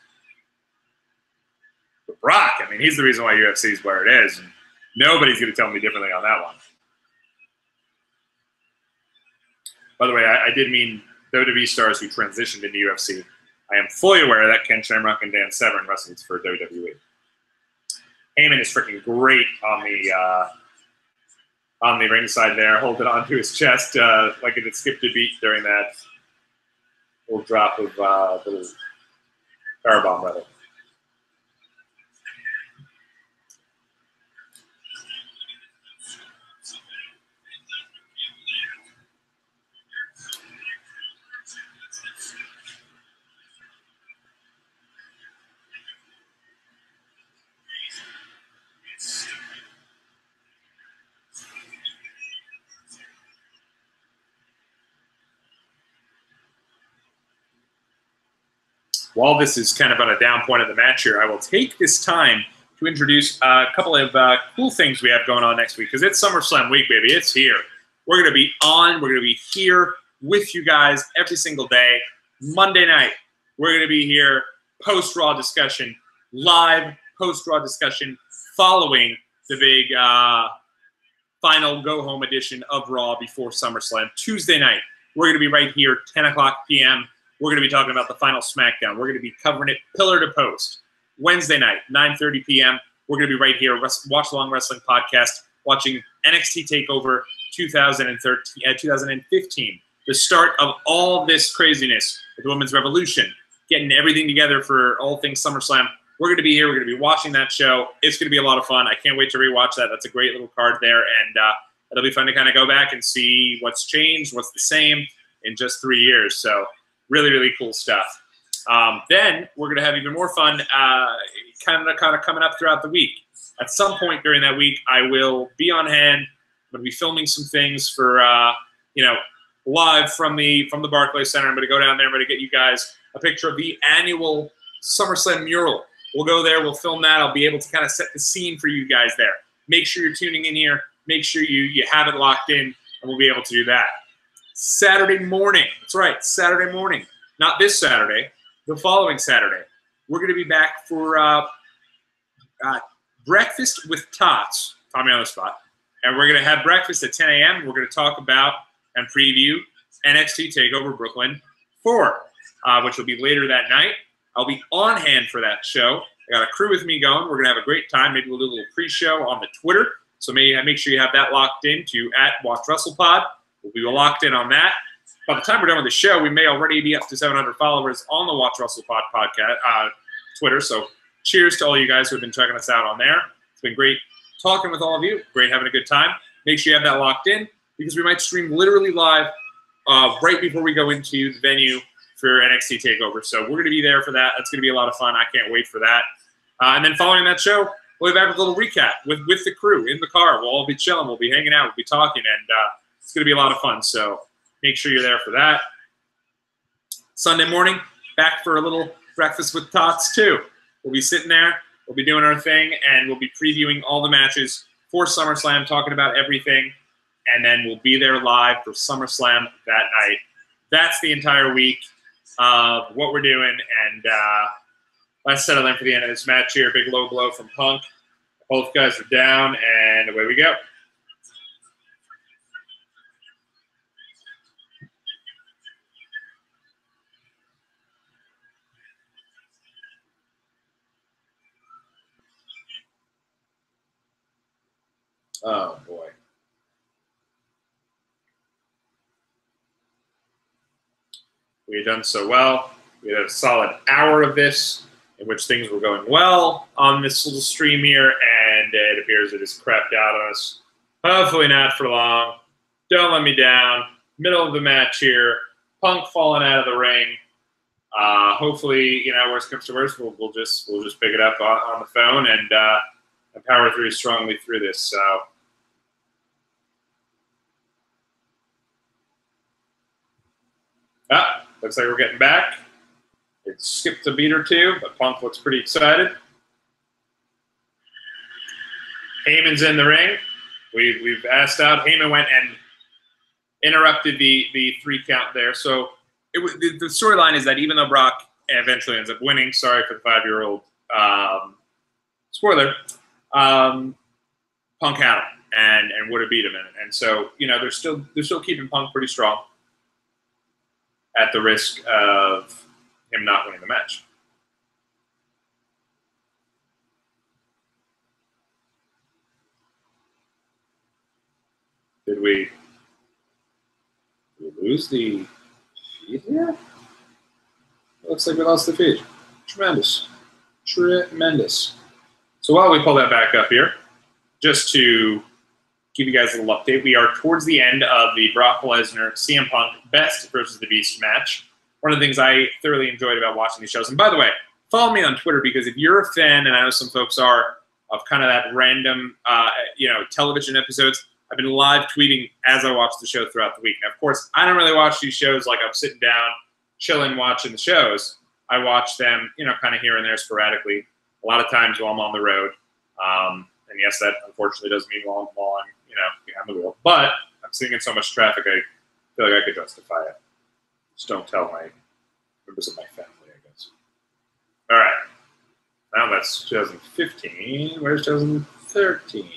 But Brock, I mean, he's the reason why UFC is where it is, and nobody's going to tell me differently on that one. By the way, I did mean WWE stars who transitioned into UFC. I am fully aware that Ken Shamrock and Dan Severn wrestled for WWE. Heyman is freaking great on the ringside there, holding onto his chest like it had skipped a beat during that little drop of little powerbomb, rather. While this is kind of on a down point of the match here, I will take this time to introduce a couple of cool things we have going on next week, because it's SummerSlam week, baby. It's here. We're going to be on. We're going to be here with you guys every single day. Monday night, we're going to be here post-Raw discussion, live post-Raw discussion following the big final go-home edition of Raw before SummerSlam. Tuesday night, we're going to be right here, 10 o'clock p.m., We're going to be talking about the final SmackDown. We're going to be covering it pillar to post. Wednesday night, 9:30 p.m., we're going to be right here, Watchalong Wrestling Podcast, watching NXT TakeOver 2015. The start of all this craziness with the Women's Revolution, getting everything together for all things SummerSlam. We're going to be here. We're going to be watching that show. It's going to be a lot of fun. I can't wait to rewatch that. That's a great little card there, and it'll be fun to kind of go back and see what's changed, what's the same in just 3 years. So really, really cool stuff. Then we're going to have even more fun kind of coming up throughout the week. At some point during that week, I will be on hand. I'm going to be filming some things for, live from the Barclays Center. I'm going to go down there. I'm going to get you guys a picture of the annual SummerSlam mural. We'll go there. We'll film that. I'll be able to kind of set the scene for you guys there. Make sure you're tuning in here. Make sure you have it locked in, and we'll be able to do that. Saturday morning. That's right, Saturday morning. Not this Saturday, the following Saturday. We're going to be back for breakfast with Tots. Tommy on the spot. And we're going to have breakfast at 10 a.m. We're going to talk about and preview NXT TakeOver Brooklyn 4, which will be later that night. I'll be on hand for that show. I got a crew with me going. We're going to have a great time. Maybe we'll do a little pre-show on the Twitter. So make sure you have that locked in to @WatchWrestlePod. we'll be locked in on that. By the time we're done with the show, we may already be up to 700 followers on the Watch Wrestle Pod podcast, Twitter. So cheers to all you guys who have been checking us out on there. It's been great talking with all of you. Great having a good time. Make sure you have that locked in because we might stream literally live right before we go into the venue for NXT TakeOver. So we're going to be there for that. That's going to be a lot of fun. I can't wait for that. And then following that show, we'll be back with a little recap with the crew in the car. We'll all be chilling. We'll be hanging out. We'll be talking. And it's going to be a lot of fun. So make sure you're there for that. Sunday morning, back for a little breakfast with Tots too. We'll be sitting there. We'll be doing our thing. And we'll be previewing all the matches for SummerSlam, talking about everything. And then we'll be there live for SummerSlam that night. That's the entire week of what we're doing. And let's settle in for the end of this match here. Big low blow from Punk. Both guys are down, and away we go. Oh, boy. We had done so well. We had a solid hour of this in which things were going well on this little stream here, and it appears it has crapped out on us. Hopefully not for long. Don't let me down. Middle of the match here. Punk falling out of the ring. Hopefully, worst comes to worst, we'll just pick it up on the phone and power through strongly through this. So. Looks like we're getting back. It skipped a beat or two, but Punk looks pretty excited. Heyman's in the ring. We've asked out. Heyman went and interrupted the 3 count there. So the storyline is that even though Brock eventually ends up winning, sorry for the 5-year-old spoiler, Punk had him and would have beat him in it. And so they're still keeping Punk pretty strong at the risk of him not winning the match. Did we lose the feed here? It looks like we lost the feed. Tremendous. Tremendous. So while we pull that back up here, just to give you guys a little update, we are towards the end of the Brock Lesnar CM Punk Best versus the Beast match. One of the things I thoroughly enjoyed about watching these shows, and by the way, follow me on Twitter because if you're a fan, and I know some folks are, of kind of that random, television episodes, I've been live tweeting as I watch the show throughout the week. Now, of course, I don't really watch these shows like I'm sitting down, chilling, watching the shows. I watch them, kind of here and there sporadically. A lot of times while I'm on the road. And yes, that unfortunately does mean while I'm behind the wheel. But I'm seeing in so much traffic, I feel like I could justify it. Just don't tell my members of my family, I guess. All right. Now that's 2015. Where's 2013?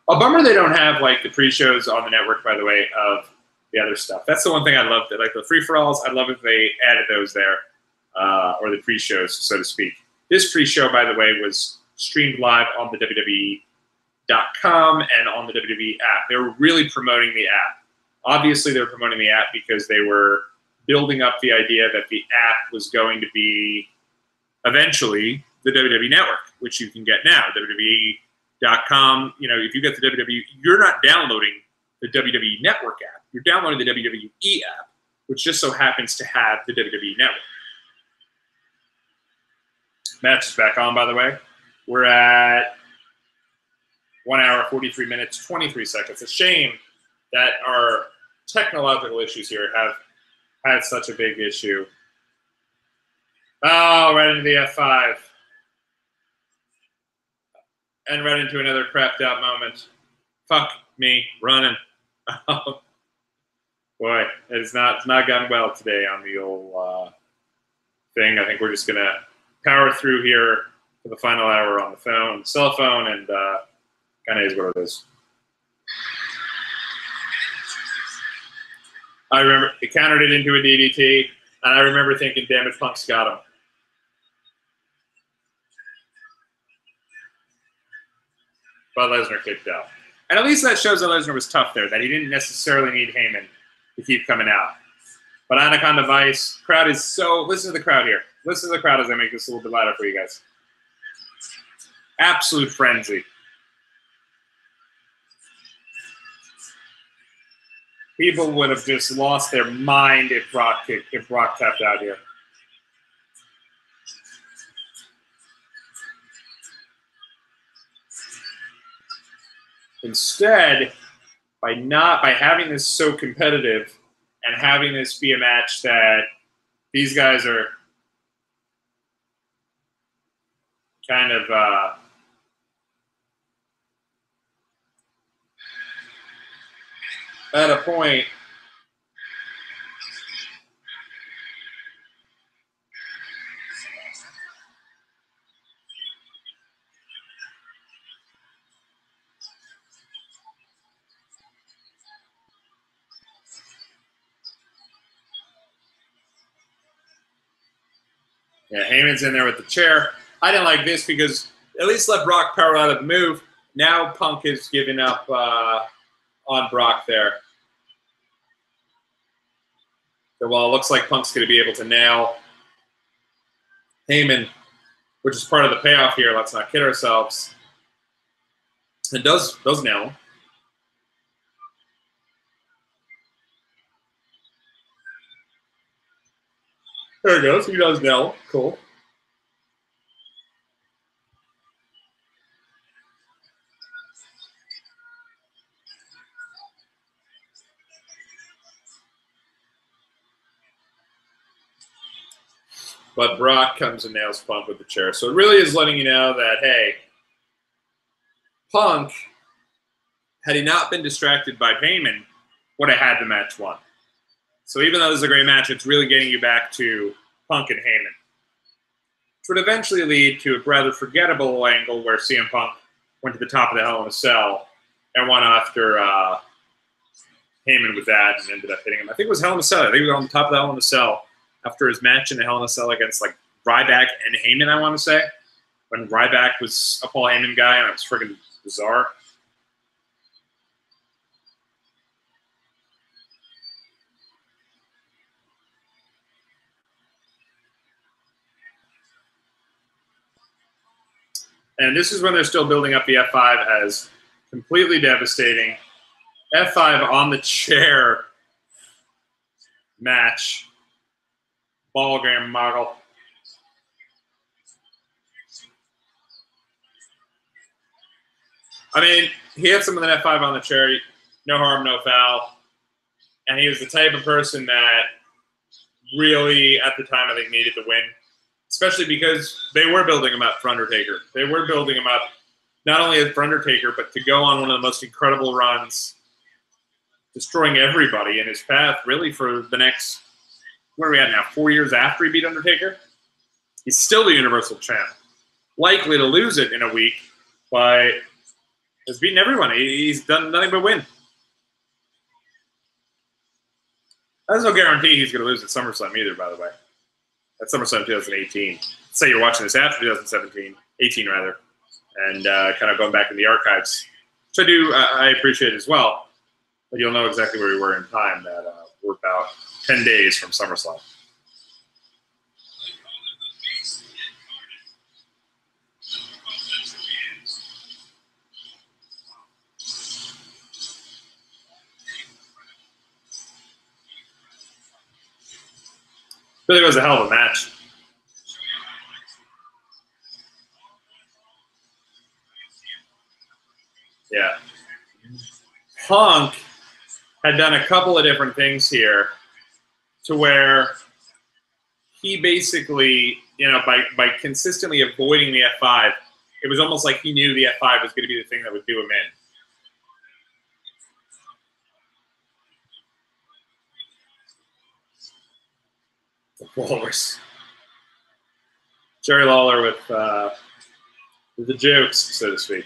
A bummer they don't have the pre-shows on the network, by the way, of the other stuff. That's the one thing I loved. Like the free-for-alls, I'd love if they added those there, or the pre-shows, so to speak. This pre-show, by the way, was streamed live on the WWE.com and on the WWE app. They were really promoting the app. Obviously, they were promoting the app because they were building up the idea that the app was going to be eventually the WWE Network, which you can get now. WWE.com, if you get the WWE, you're not downloading the WWE Network app. You're downloading the WWE app, which just so happens to have the WWE Network. Match is back on, by the way. We're at 1 hour, 43 minutes, 23 seconds. It's a shame that our technological issues here have had such a big issue. Oh, right into the F5. And right into another crapped out moment. Fuck me, running. Oh, boy, it's not gone well today on the old thing. I think we're just going to power through here for the final hour on the phone, cell phone, and kind of is what it is. I remember it countered it into a DDT, and I remember thinking, damn it, Punk's got him. But Lesnar kicked out. And at least that shows that Lesnar was tough there, that he didn't necessarily need Heyman to keep coming out. But Anaconda Vice, crowd is so, listen to the crowd here. Listen to the crowd as I make this a little bit louder for you guys. Absolute frenzy. People would have just lost their mind if Brock tapped out here. Instead, by having this so competitive and having this be a match that these guys are kind of at a point Heyman's in there with the chair. I didn't like this because at least let Brock power out of the move. Now Punk is giving up on Brock there. So while it looks like Punk's going to be able to nail Heyman, which is part of the payoff here, let's not kid ourselves, and does nail him. There it goes. He does nail him. Cool. But Brock comes and nails Punk with the chair. So it really is letting you know that, hey, Punk, had he not been distracted by Heyman, would have had the match won. So even though this is a great match, it's really getting you back to Punk and Heyman. Which would eventually lead to a rather forgettable angle where CM Punk went to the top of the Hell in a Cell and went after Heyman with that and ended up hitting him. I think it was Hell in a Cell. I think he was on the top of the Hell in a Cell after his match in the Hell in a Cell against like Ryback and Heyman, I want to say. When Ryback was a Paul Heyman guy and it was friggin' bizarre. And this is when they're still building up the F5 as completely devastating. F5 on the chair match. Ballgram model. I mean, he had some of the F5 on the chair. No harm, no foul. And he was the type of person that really, at the time, I think, needed the win. Especially because they were building him up for Undertaker. They were building him up not only for Undertaker, but to go on one of the most incredible runs, destroying everybody in his path, really, for the next, where are we at now, 4 years after he beat Undertaker? He's still the Universal Champ. Likely to lose it in a week, but he's beaten everyone. He's done nothing but win. There's no guarantee he's going to lose at SummerSlam either, by the way. At SummerSlam 2018. Let's say you're watching this after 2017, 18 rather, and kind of going back in the archives, which I appreciate as well. But you'll know exactly where we were in time. That we're about 10 days from SummerSlam. Really was a hell of a match. Yeah. Punk had done a couple of different things here to where he basically, you know, by consistently avoiding the F5, it was almost like he knew the F5 was going to be the thing that would do him in. Walrus. Jerry Lawler with the jokes, so to speak.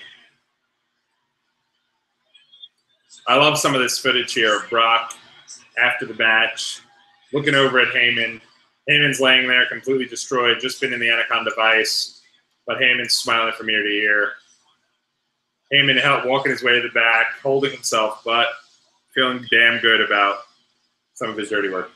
I love some of this footage here of Brock after the match, looking over at Heyman. Heyman's laying there completely destroyed, just been in the Anaconda Vice, but Heyman's smiling from ear to ear. Heyman walking his way to the back, holding himself, but feeling damn good about some of his dirty work.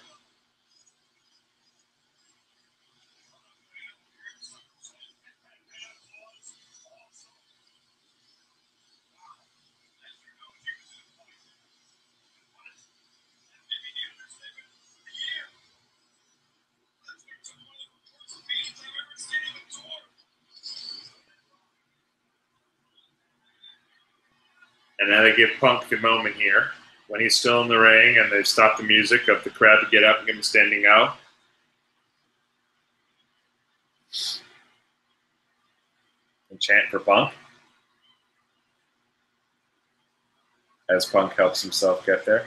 And now they give Punk the moment here when he's still in the ring and they've stopped the music of the crowd to get up and give him a standing O. And chant for Punk as Punk helps himself get there.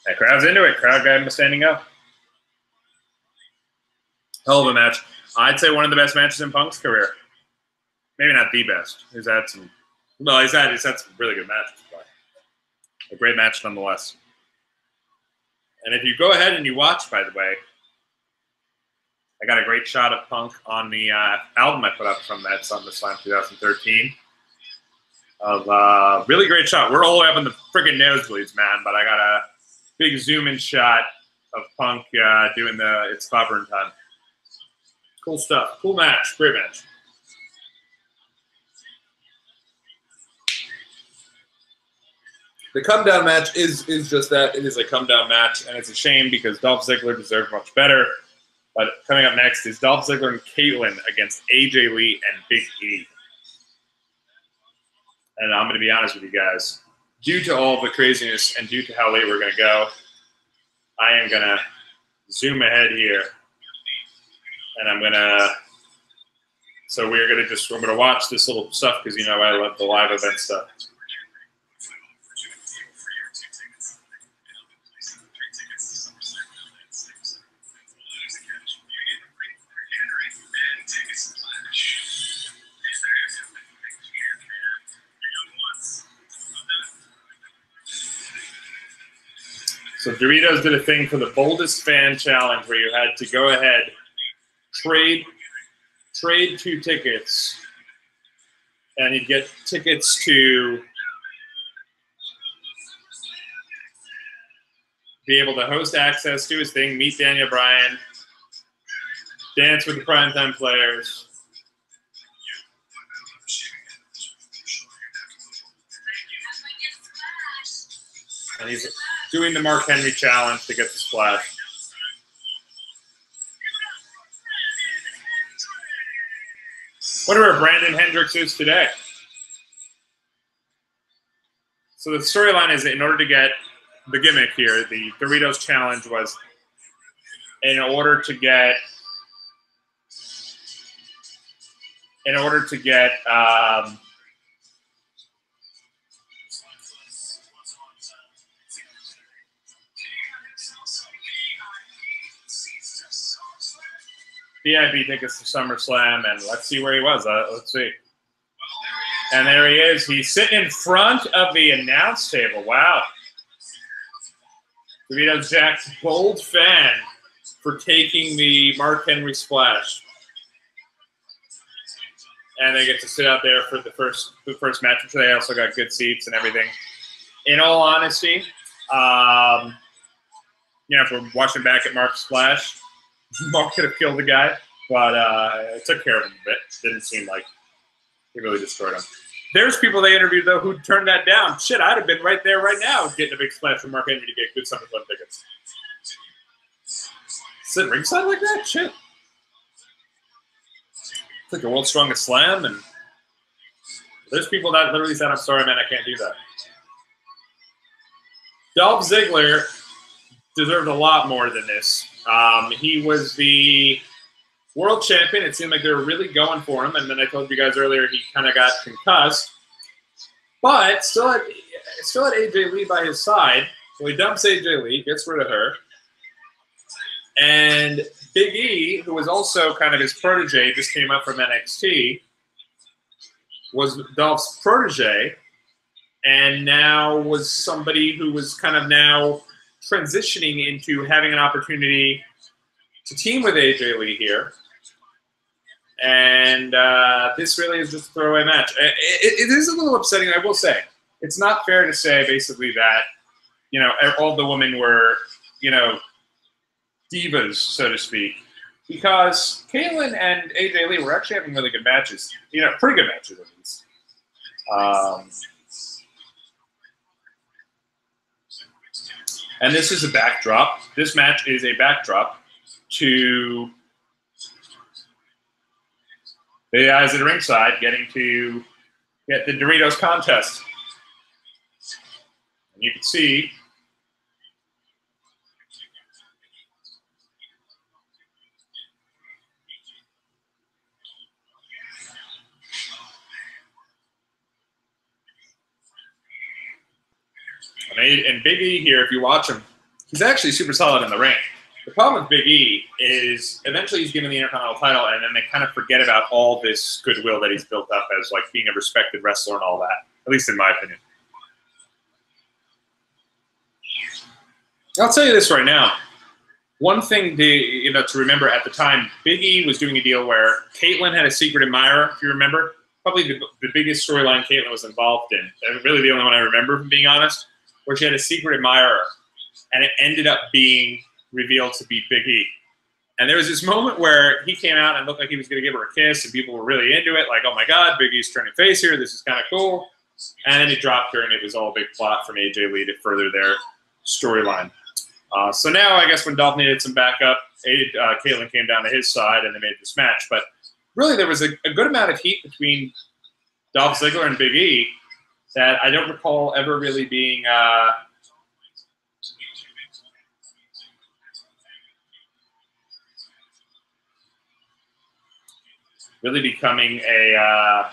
That crowd's into it. Crowd got him a standing O. Hell of a match. I'd say one of the best matches in Punk's career. Maybe not the best. He's had some really good matches, but a great match nonetheless. And if you go ahead and you watch, by the way, I got a great shot of Punk on the album I put up from that Summerslam 2013. Of really great shot. We're all the way up in the friggin' nosebleeds, man, but I got a big zoom-in shot of Punk doing the It's Clobbering Time. Cool stuff. Cool match. Great match. The come-down match is just that. It is a come-down match, and it's a shame because Dolph Ziggler deserved much better. But coming up next is Dolph Ziggler and Caitlyn against AJ Lee and Big E. And I'm going to be honest with you guys. Due to all the craziness and due to how late we're going to go, I am going to zoom ahead here. And I'm going to... So we're going to watch this little stuff because, you know, I love the live event stuff. So Doritos did a thing for the boldest fan challenge where you had to go ahead, trade 2 tickets, and you'd get tickets to be able to host access to his thing, meet Daniel Bryan, dance with the primetime players. And he's doing the Mark Henry challenge to get the splash. Wonder where Brandon Hendricks is today. So the storyline is that in order to get the gimmick here, the Doritos challenge was in order to get VIP tickets to SummerSlam, and let's see where he was. Let's see. And there he is. He's sitting in front of the announce table. Wow. Doritos Jack's bold fan for taking the Mark Henry splash. And they get to sit out there for the first match, which they also got good seats and everything. In all honesty, if we're watching back at Mark's splash, Mark could have killed the guy, but it took care of him a bit. Didn't seem like he really destroyed him. There's people they interviewed, though, who turned that down. Shit, I'd have been right there right now getting a big splash from Mark Henry to get good SummerSlam tickets. Sit ringside like that? Shit. It's like the world's strongest slam, and there's people that literally said, I'm sorry, man, I can't do that. Dolph Ziggler deserved a lot more than this. He was the world champion. It seemed like they were really going for him. And then I told you guys earlier he kind of got concussed. But still had AJ Lee by his side. So he dumps AJ Lee, gets rid of her. And Big E, who was also kind of his protege, just came up from NXT, was Dolph's protege, and now was somebody who was kind of now transitioning into having an opportunity to team with AJ Lee here. And this really is just a throwaway match. It is a little upsetting, I will say. it's not fair to say basically that, you know, all the women were, you know, divas, so to speak, because Caitlyn and AJ Lee were actually having really good matches. You know, pretty good matches at least. And this is a backdrop. This match is a backdrop to the guys at ringside getting to get the Doritos contest. And you can see and Big E here, if you watch him, he's actually super solid in the ring. The problem with Big E is eventually he's given the Intercontinental title, and then they kind of forget about all this goodwill that he's built up as like being a respected wrestler and all that, at least in my opinion. I'll tell you this right now. One thing to remember at the time, Big E was doing a deal where Caitlyn had a secret admirer, if you remember. Probably the biggest storyline Caitlyn was involved in. And really the only one I remember, if I'm being honest, where she had a secret admirer, and it ended up being revealed to be Big E. And there was this moment where he came out and looked like he was going to give her a kiss, and people were really into it, like, oh my God, Big E's turning face here, this is kind of cool. And then he dropped her, and it was all a big plot from AJ Lee to further their storyline. So now, I guess when Dolph needed some backup, Caitlyn came down to his side, and they made this match. But really, there was a good amount of heat between Dolph Ziggler and Big E that I don't recall ever really being really becoming a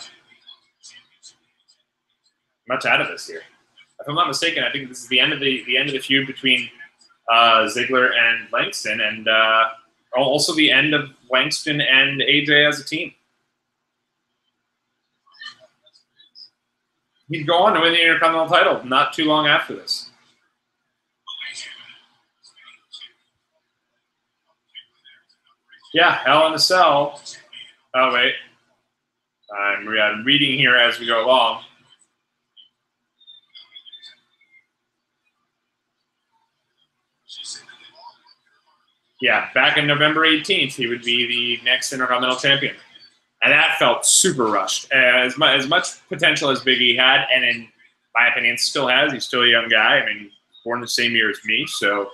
much out of this here. If I'm not mistaken, I think this is the end of the feud between Ziggler and Langston, and also the end of Langston and AJ as a team. He'd go on to win the Intercontinental title not too long after this. Yeah, Hell in a Cell. Oh, wait. I'm reading here as we go along. Yeah, back in November 18th, he would be the next Intercontinental Champion. And that felt super rushed. As much potential as Big E had, and in my opinion still has, he's still a young guy. I mean, born the same year as me, so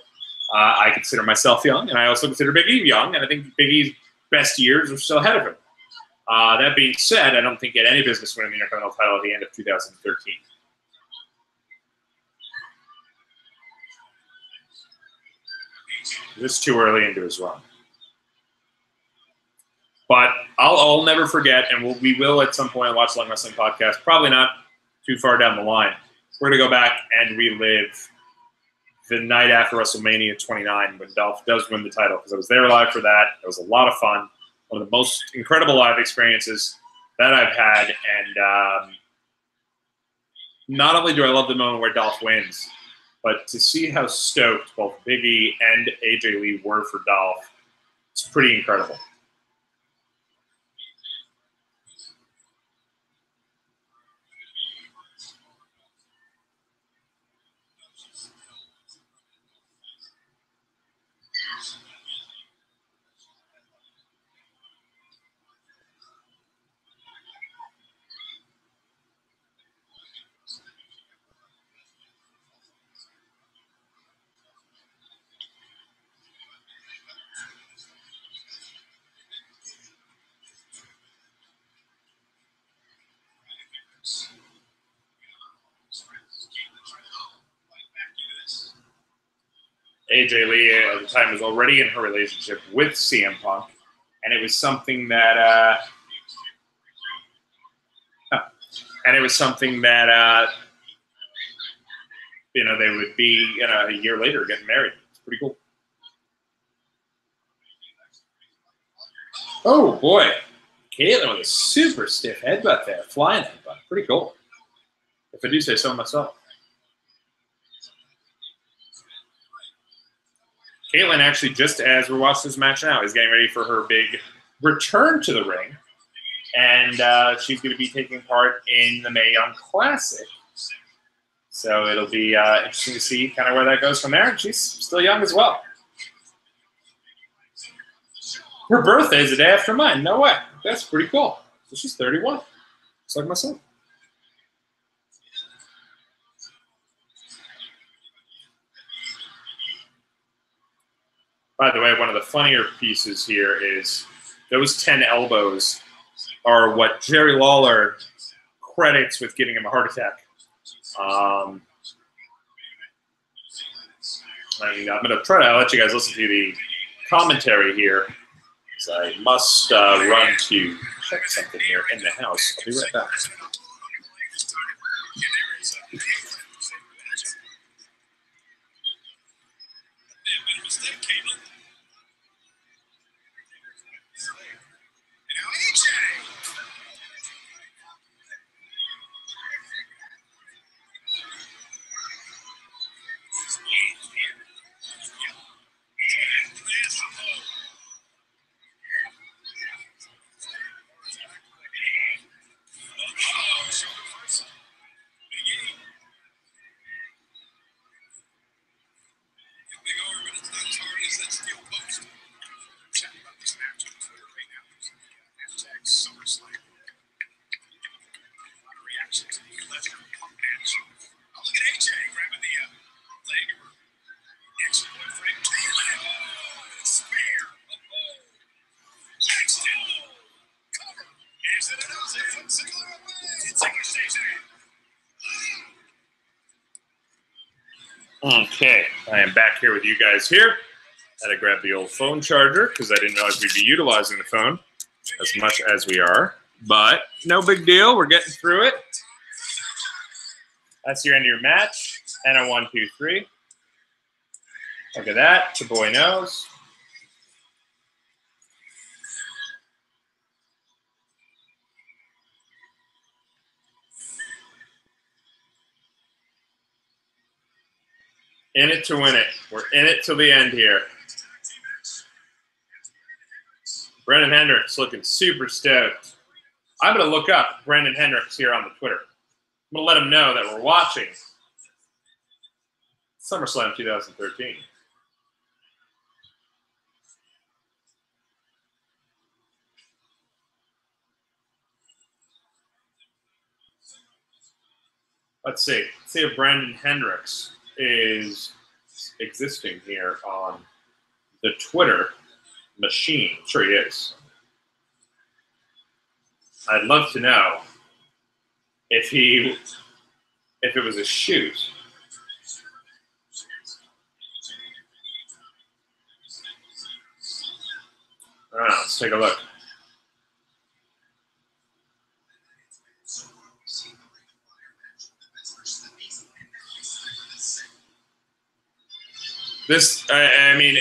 I consider myself young, and I also consider Big E young, and I think Big E's best years are still ahead of him. That being said, I don't think he had any business winning the Intercontinental title at the end of 2013. This is too early into his run. But I'll never forget, and we will at some point on Watchalong Wrestling Podcast, probably not too far down the line. We're going to go back and relive the night after WrestleMania 29 when Dolph does win the title, because I was there live for that. It was a lot of fun. One of the most incredible live experiences that I've had. And not only do I love the moment where Dolph wins, but to see how stoked both Big E and AJ Lee were for Dolph, it's pretty incredible. AJ Lee at the time was already in her relationship with CM Punk, and it was something that they would be a year later getting married. It's pretty cool. Oh boy, Caitlyn with a super stiff headbutt there, flying headbutt, pretty cool. If I do say so myself. Caitlyn actually, just as we're watching this match now, is getting ready for her big return to the ring. And she's going to be taking part in the Mae Young Classic So it'll be interesting to see kind of where that goes from there. She's still young as well. Her birthday is the day after mine. No way. That's pretty cool. So she's 31. Just like my son. By the way, one of the funnier pieces here is those 10 elbows are what Jerry Lawler credits with giving him a heart attack. And I'm going to try to let you guys listen to the commentary here, because I must run to check something here in the house. I'll be right back. Summerslam. A lot of reactions. Look at AJ grabbing the leg of her ex-boyfriend. Spear. Langston. Cover. Is it another from Ziggler away? Ziggler stays in. Okay, I am back here with you guys here. Had to grab the old phone charger because I didn't realize we'd be utilizing the phone as much as we are. But no big deal. We're getting through it. That's your end of your match. And a 1, 2, 3. Look at that. The boy knows. In it to win it. We're in it till the end here. Brendan Hendricks looking super stoked. I'm going to look up Brendan Hendricks here on the Twitter. I'm going to let him know that we're watching Summerslam 2013. Let's see. Let's see if Brendan Hendricks is existing here on the Twitter machine. I'm sure he is. I'd love to know if it was a shoot. All right, let's take a look. This, I mean,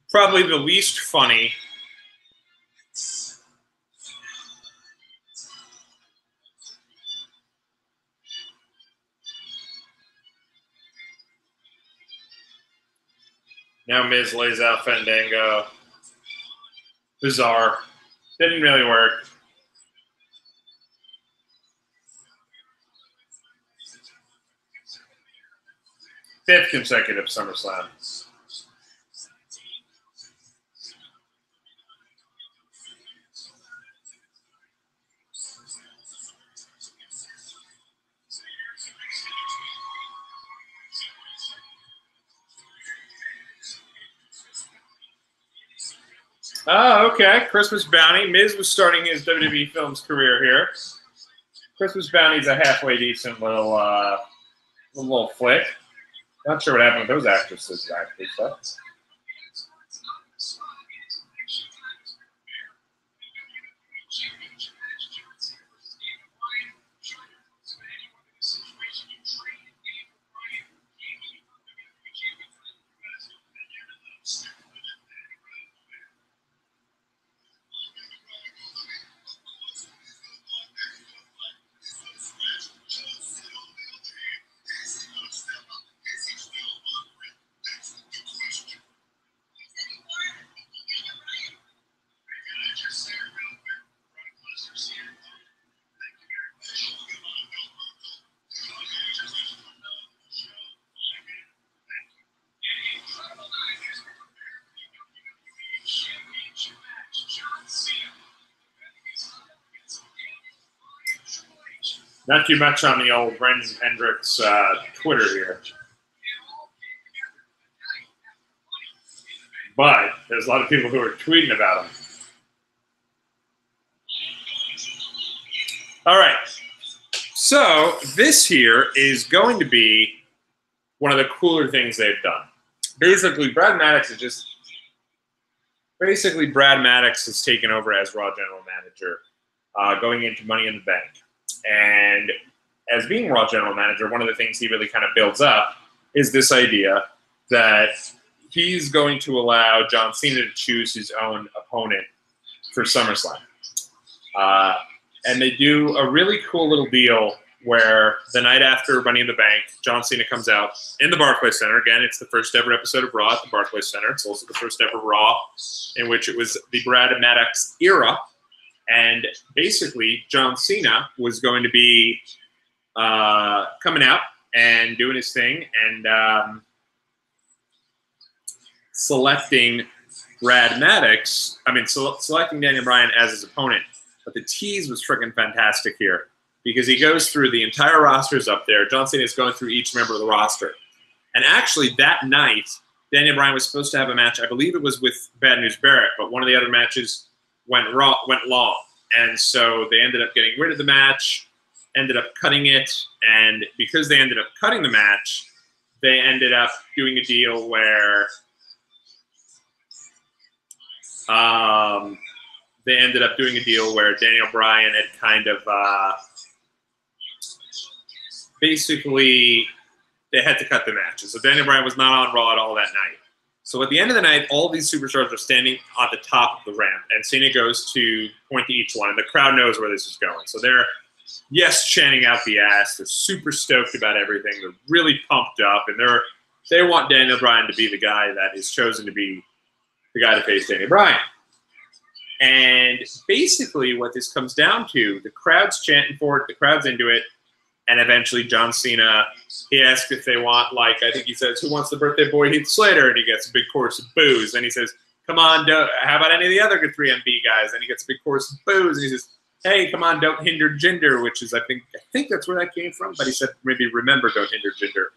probably the least funny. Now Miz lays out Fandango. Bizarre. Didn't really work. Fifth consecutive SummerSlam. Oh, okay. Christmas Bounty. Miz was starting his WWE Films career here. Christmas Bounty's a halfway decent little flick. Not sure what happened with those actresses actually. So. Not too much on the old Brendan Hendricks Twitter here. But there's a lot of people who are tweeting about him. All right. So this here is going to be one of the cooler things they've done. Basically, Brad Maddox has taken over as Raw General Manager going into Money in the Bank. And as being Raw General Manager, one of the things he really kind of builds up is this idea that he's going to allow John Cena to choose his own opponent for SummerSlam. And they do a really cool little deal where the night after Money in the Bank, John Cena comes out in the Barclays Center. Again, it's the first ever episode of Raw at the Barclays Center. It's also the first ever Raw in which it was the Brad Maddox era. And basically, John Cena was going to be coming out and doing his thing and selecting Brad Maddox. Selecting Daniel Bryan as his opponent. But the tease was freaking fantastic here because he goes through the entire rosters up there. John Cena is going through each member of the roster. And actually, that night, Daniel Bryan was supposed to have a match. I believe it was with Bad News Barrett, but one of the other matches went long. And so they ended up getting rid of the match, ended up cutting it. And because they ended up cutting the match, they ended up doing a deal where Daniel Bryan had kind of basically they had to cut the matches. So Daniel Bryan was not on Raw at all that night. So at the end of the night, all these superstars are standing at the top of the ramp, and Cena goes to point to each one, and the crowd knows where this is going. So they're, yes, chanting out the ass. They're super stoked about everything. They're really pumped up, and they want Daniel Bryan to be the guy that is chosen to be the guy to face Daniel Bryan. And basically what this comes down to, the crowd's chanting for it, the crowd's into it, and eventually John Cena, he asks if they want, I think he says, who wants the birthday boy Heath Slater? And he gets a big chorus of boos. And he says, come on, how about any of the other good 3MB guys? And he gets a big chorus of boos. And he says, hey, come on, don't hinder Jinder, which is, I think that's where that came from. But he said, maybe remember, don't hinder Jinder.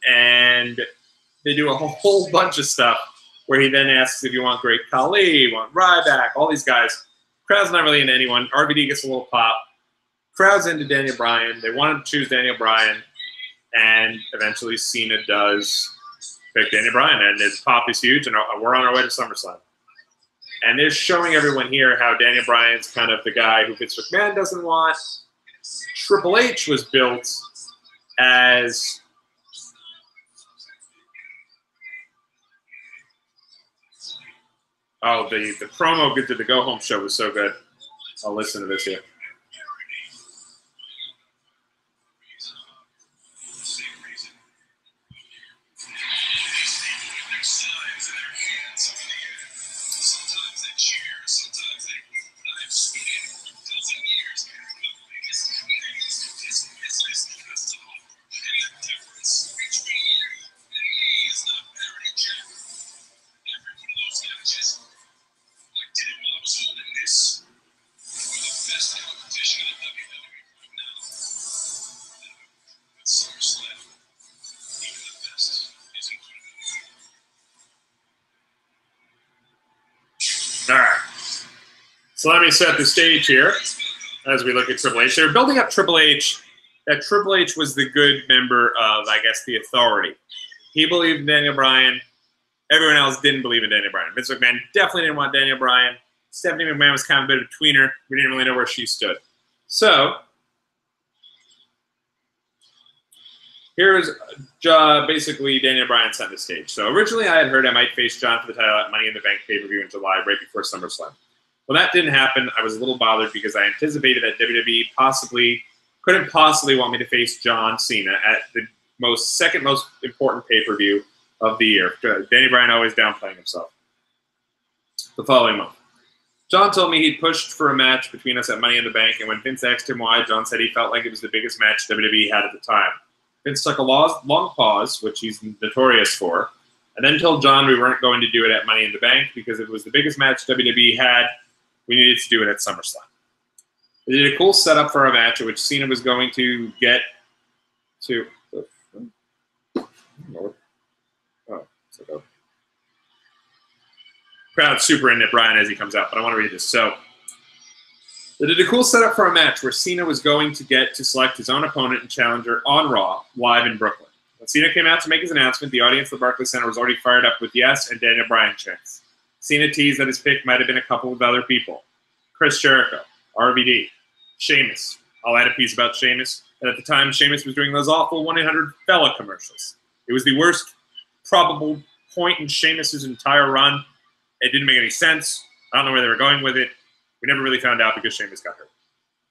And they do a whole bunch of stuff where he then asks if you want Great Khali, you want Ryback, all these guys. Crowd's not really into anyone. RVD gets a little pop. Crowd's into Daniel Bryan. They wanted to choose Daniel Bryan. And eventually Cena does pick Daniel Bryan. And his pop is huge, and we're on our way to SummerSlam. And they're showing everyone here how Daniel Bryan's kind of the guy who Vince McMahon doesn't want. Triple H was built as... Oh, the promo to the Go Home show was so good. I'll listen to this here. All right. So let me set the stage here as we look at Triple H. They're building up Triple H. That Triple H was the good member of, I guess, the authority. He believed in Daniel Bryan. Everyone else didn't believe in Daniel Bryan. Vince McMahon definitely didn't want Daniel Bryan. Stephanie McMahon was kind of a bit of a tweener. We didn't really know where she stood. So here's basically Daniel Bryan set the stage. So originally I had heard I might face John for the title at Money in the Bank pay-per-view in July, right before SummerSlam. Well, that didn't happen. I was a little bothered because I anticipated that WWE couldn't possibly want me to face John Cena at the second most important pay-per-view of the year. Daniel Bryan always downplaying himself. The following month, John told me he'd pushed for a match between us at Money in the Bank, and when Vince asked him why, John said he felt like it was the biggest match WWE had at the time. Vince took a long pause, which he's notorious for, and then told John we weren't going to do it at Money in the Bank because if it was the biggest match WWE had, we needed to do it at SummerSlam. They did a cool setup for our match, at which Cena was going to get to. Crowd super into Brian as he comes out, but I want to read this. So, they did a cool setup for a match where Cena was going to get to select his own opponent and challenger on Raw, live in Brooklyn. When Cena came out to make his announcement, the audience at the Barclays Center was already fired up with yes and Daniel Bryan chants. Cena teased that his pick might have been a couple of other people. Chris Jericho, RVD, Sheamus. I'll add a piece about Sheamus. And at the time, Sheamus was doing those awful 1-800-Fella commercials. It was the worst probable point in Sheamus' entire run. It didn't make any sense. I don't know where they were going with it. We never really found out because Sheamus got hurt.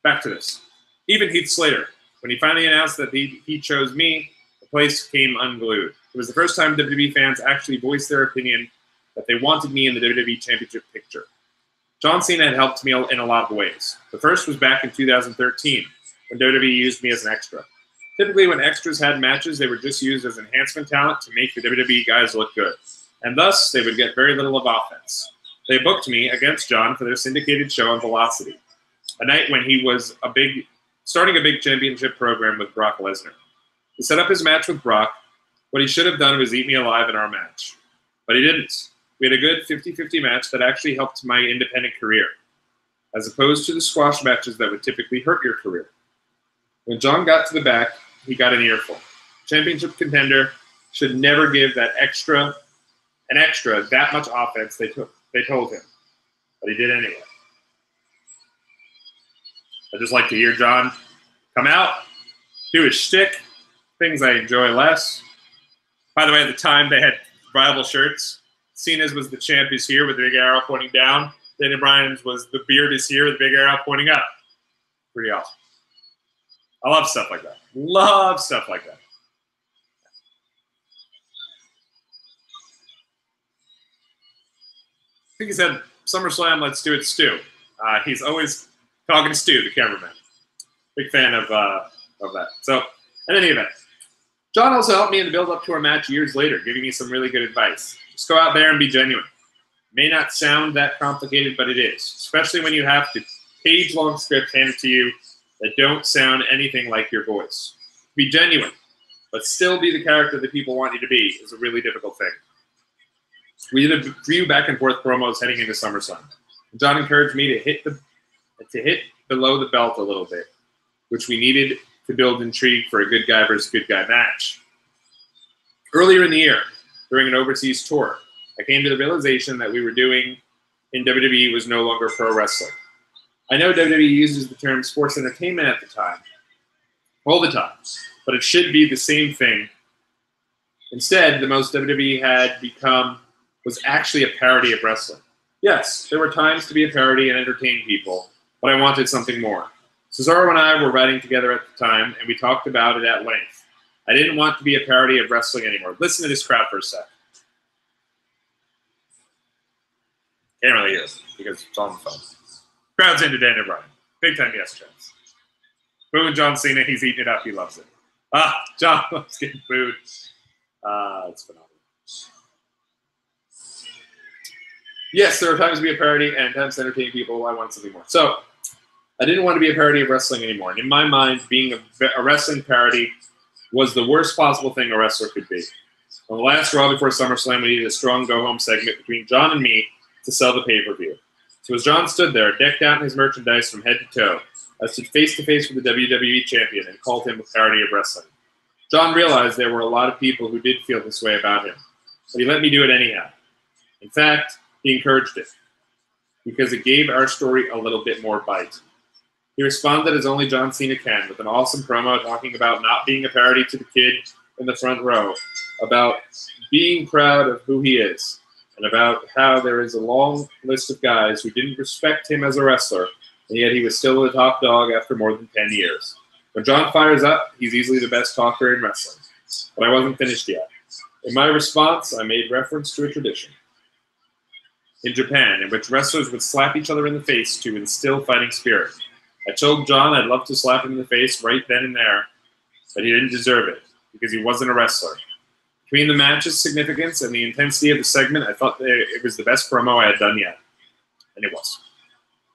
Back to this. Even Heath Slater, when he finally announced that he chose me, the place came unglued. It was the first time WWE fans actually voiced their opinion that they wanted me in the WWE Championship picture. John Cena had helped me in a lot of ways. The first was back in 2013, when WWE used me as an extra. Typically, when extras had matches, they were just used as enhancement talent to make the WWE guys look good. And thus, they would get very little of offense. They booked me against John for their syndicated show on Velocity, a night when he was starting a big championship program with Brock Lesnar. To set up his match with Brock, what he should have done was eat me alive in our match. But he didn't. We had a good 50-50 match that actually helped my independent career, as opposed to the squash matches that would typically hurt your career. When John got to the back, he got an earful. Championship contender should never give an extra that much offense, they told him. But he did anyway. I just like to hear John come out, do his shtick, things I enjoy less. By the way, at the time, they had rival shirts. Cena's was the champ is here with the big arrow pointing down. Daniel Bryan's was the beard is here with the big arrow pointing up. Pretty awesome. I love stuff like that. Love stuff like that. I think he said, SummerSlam, let's do it, Stu. He's always talking to Stu, the cameraman. Big fan of that. So, in any event, John also helped me in the build-up to our match years later, giving me some really good advice. Just go out there and be genuine. May not sound that complicated, but it is, especially when you have to page-long script handed to you that don't sound anything like your voice. Be genuine, but still be the character that people want you to be is a really difficult thing. We did a few back-and-forth promos heading into SummerSlam. John encouraged me to hit below the belt a little bit, which we needed to build intrigue for a good guy versus good guy match. Earlier in the year, during an overseas tour, I came to the realization that we were doing in WWE was no longer pro wrestling. I know WWE uses the term sports entertainment at the time, all the time, but it should be the same thing. Instead, the most WWE had become was actually a parody of wrestling. Yes, there were times to be a parody and entertain people, but I wanted something more. Cesaro and I were writing together at the time, and we talked about it at length. I didn't want to be a parody of wrestling anymore. Listen to this crowd for a sec. Can't really hear it because it's on the phone. Crowd's into Daniel Bryan. Big time yes chance. Booing John Cena, he's eating it up. He loves it. John loves getting booed. It's phenomenal. Yes, there are times to be a parody and times to entertain people. I want something more. So, I didn't want to be a parody of wrestling anymore. And in my mind, being a wrestling parody was the worst possible thing a wrestler could be. On the last Raw before SummerSlam, we needed a strong go-home segment between John and me to sell the pay-per-view. So as John stood there, decked out in his merchandise from head to toe, I stood face-to-face with the WWE champion and called him a parody of wrestling. John realized there were a lot of people who did feel this way about him, but he let me do it anyhow. In fact, he encouraged it, because it gave our story a little bit more bite. He responded as only John Cena can, with an awesome promo talking about not being a parody to the kid in the front row, about being proud of who he is, and about how there is a long list of guys who didn't respect him as a wrestler, and yet he was still the top dog after more than 10 years. When John fires up, he's easily the best talker in wrestling. But I wasn't finished yet. In my response, I made reference to a tradition in Japan in which wrestlers would slap each other in the face to instill fighting spirit. I told John I'd love to slap him in the face right then and there, but he didn't deserve it because he wasn't a wrestler. Between the match's significance and the intensity of the segment, I thought it was the best promo I had done yet. And it was.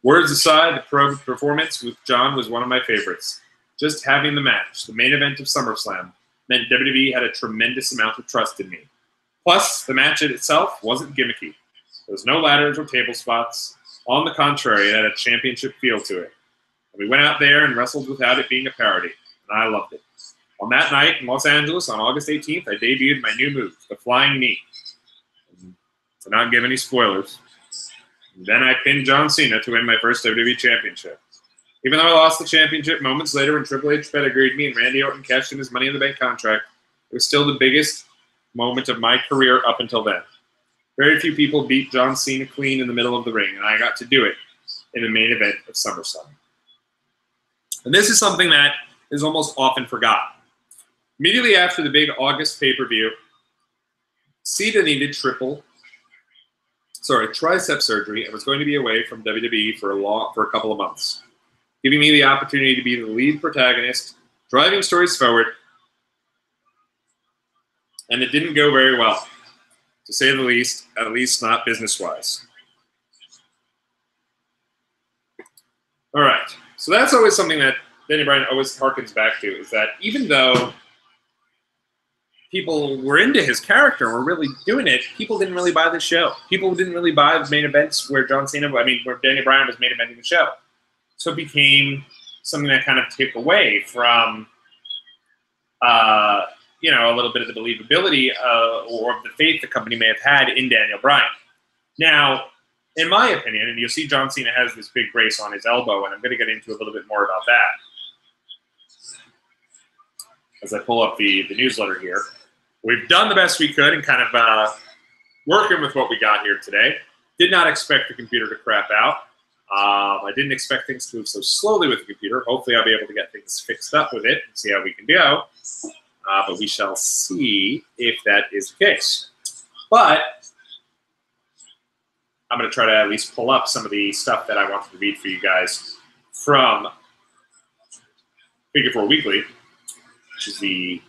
Words aside, the performance with John was one of my favorites. Just having the match, the main event of SummerSlam, meant WWE had a tremendous amount of trust in me. Plus, the match itself wasn't gimmicky. There was no ladders or table spots. On the contrary, it had a championship feel to it. And we went out there and wrestled without it being a parody, and I loved it. On that night in Los Angeles, on August 18th, I debuted my new move, the Flying Knee. And to not give any spoilers, then I pinned John Cena to win my first WWE Championship. Even though I lost the championship moments later when Triple H pedigreed me and Randy Orton cashed in his Money in the Bank contract, it was still the biggest moment of my career up until then. Very few people beat John Cena clean in the middle of the ring, and I got to do it in the main event of SummerSlam. And this is something that is almost often forgotten. Immediately after the big August pay-per-view, Cena needed tricep surgery and was going to be away from WWE for a couple of months, giving me the opportunity to be the lead protagonist, driving stories forward, and it didn't go very well, to say the least, at least not business-wise. All right, so that's always something that Daniel Bryan always harkens back to, is that even though people were into his character and were really doing it, people didn't really buy the show. People didn't really buy the main events where where Daniel Bryan was main eventing the show. So it became something that kind of took away from, a little bit of the believability or the faith the company may have had in Daniel Bryan. Now, in my opinion, and you'll see John Cena has this big brace on his elbow, and I'm going to get into a little bit more about that as I pull up the newsletter here. We've done the best we could and kind of working with what we got here today. Did not expect the computer to crap out. I didn't expect things to move so slowly with the computer. Hopefully I'll be able to get things fixed up with it and see how we can go. But we shall see if that is the case. But I'm going to try to at least pull up some of the stuff that I wanted to read for you guys from Figure 4 Weekly, which is the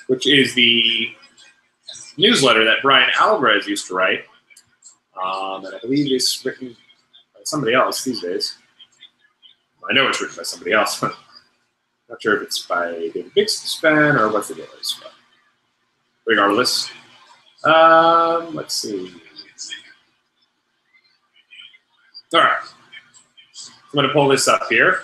which is the newsletter that Brian Alvarez used to write, and I believe it's written by somebody else these days. I know it's written by somebody else, but I'm not sure if it's by David Bixby or what it is. But regardless, let's see. All right, I'm going to pull this up here.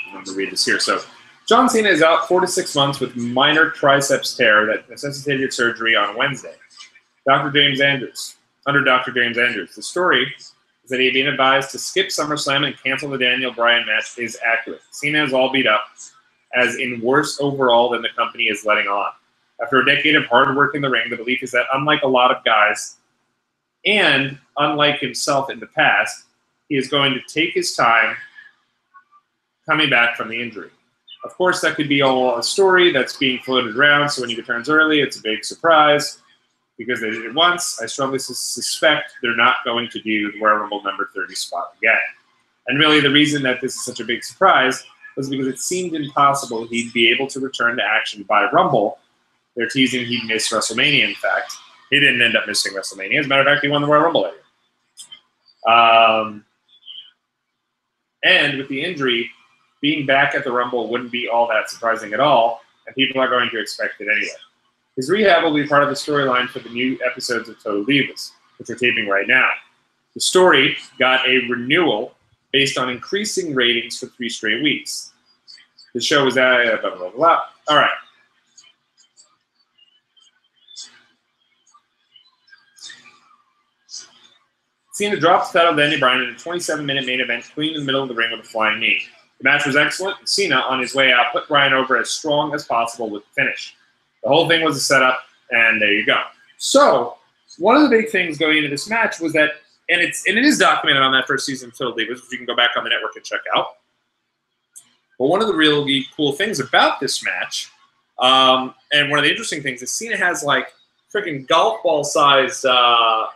I'm going to read this here. So, John Cena is out 4 to 6 months with minor triceps tear that necessitated surgery on Wednesday. Under Dr. James Andrews. The story is that he had been advised to skip SummerSlam and cancel the Daniel Bryan match is accurate. Cena is all beat up, as in worse overall than the company is letting on. After a decade of hard work in the ring, the belief is that unlike a lot of guys, and unlike himself in the past, he is going to take his time coming back from the injury. Of course, that could be all a story that's being floated around, so when he returns early, it's a big surprise. Because they did it once, I strongly suspect they're not going to do the Royal Rumble number 30 spot again. And really, the reason that this is such a big surprise was because it seemed impossible he'd be able to return to action by Rumble. They're teasing he'd miss WrestleMania, in fact. He didn't end up missing WrestleMania. As a matter of fact, he won the Royal Rumble that year. And with the injury, being back at the Rumble wouldn't be all that surprising at all, and people are going to expect it anyway. His rehab will be part of the storyline for the new episodes of Total Divas, which are taping right now. The story got a renewal based on increasing ratings for 3 straight weeks. The show was at blah, blah, blah. All right. Cena drops the title of Daniel Bryan in a 27-minute main event clean in the middle of the ring with a flying knee. The match was excellent, and Cena, on his way out, put Bryan over as strong as possible with the finish. The whole thing was a setup, and there you go. So, one of the big things going into this match was that, and it is documented on that first season of Total Divas, which you can go back on the network and check out. But one of the really cool things about this match, and one of the interesting things, is Cena has like freaking golf ball sized bump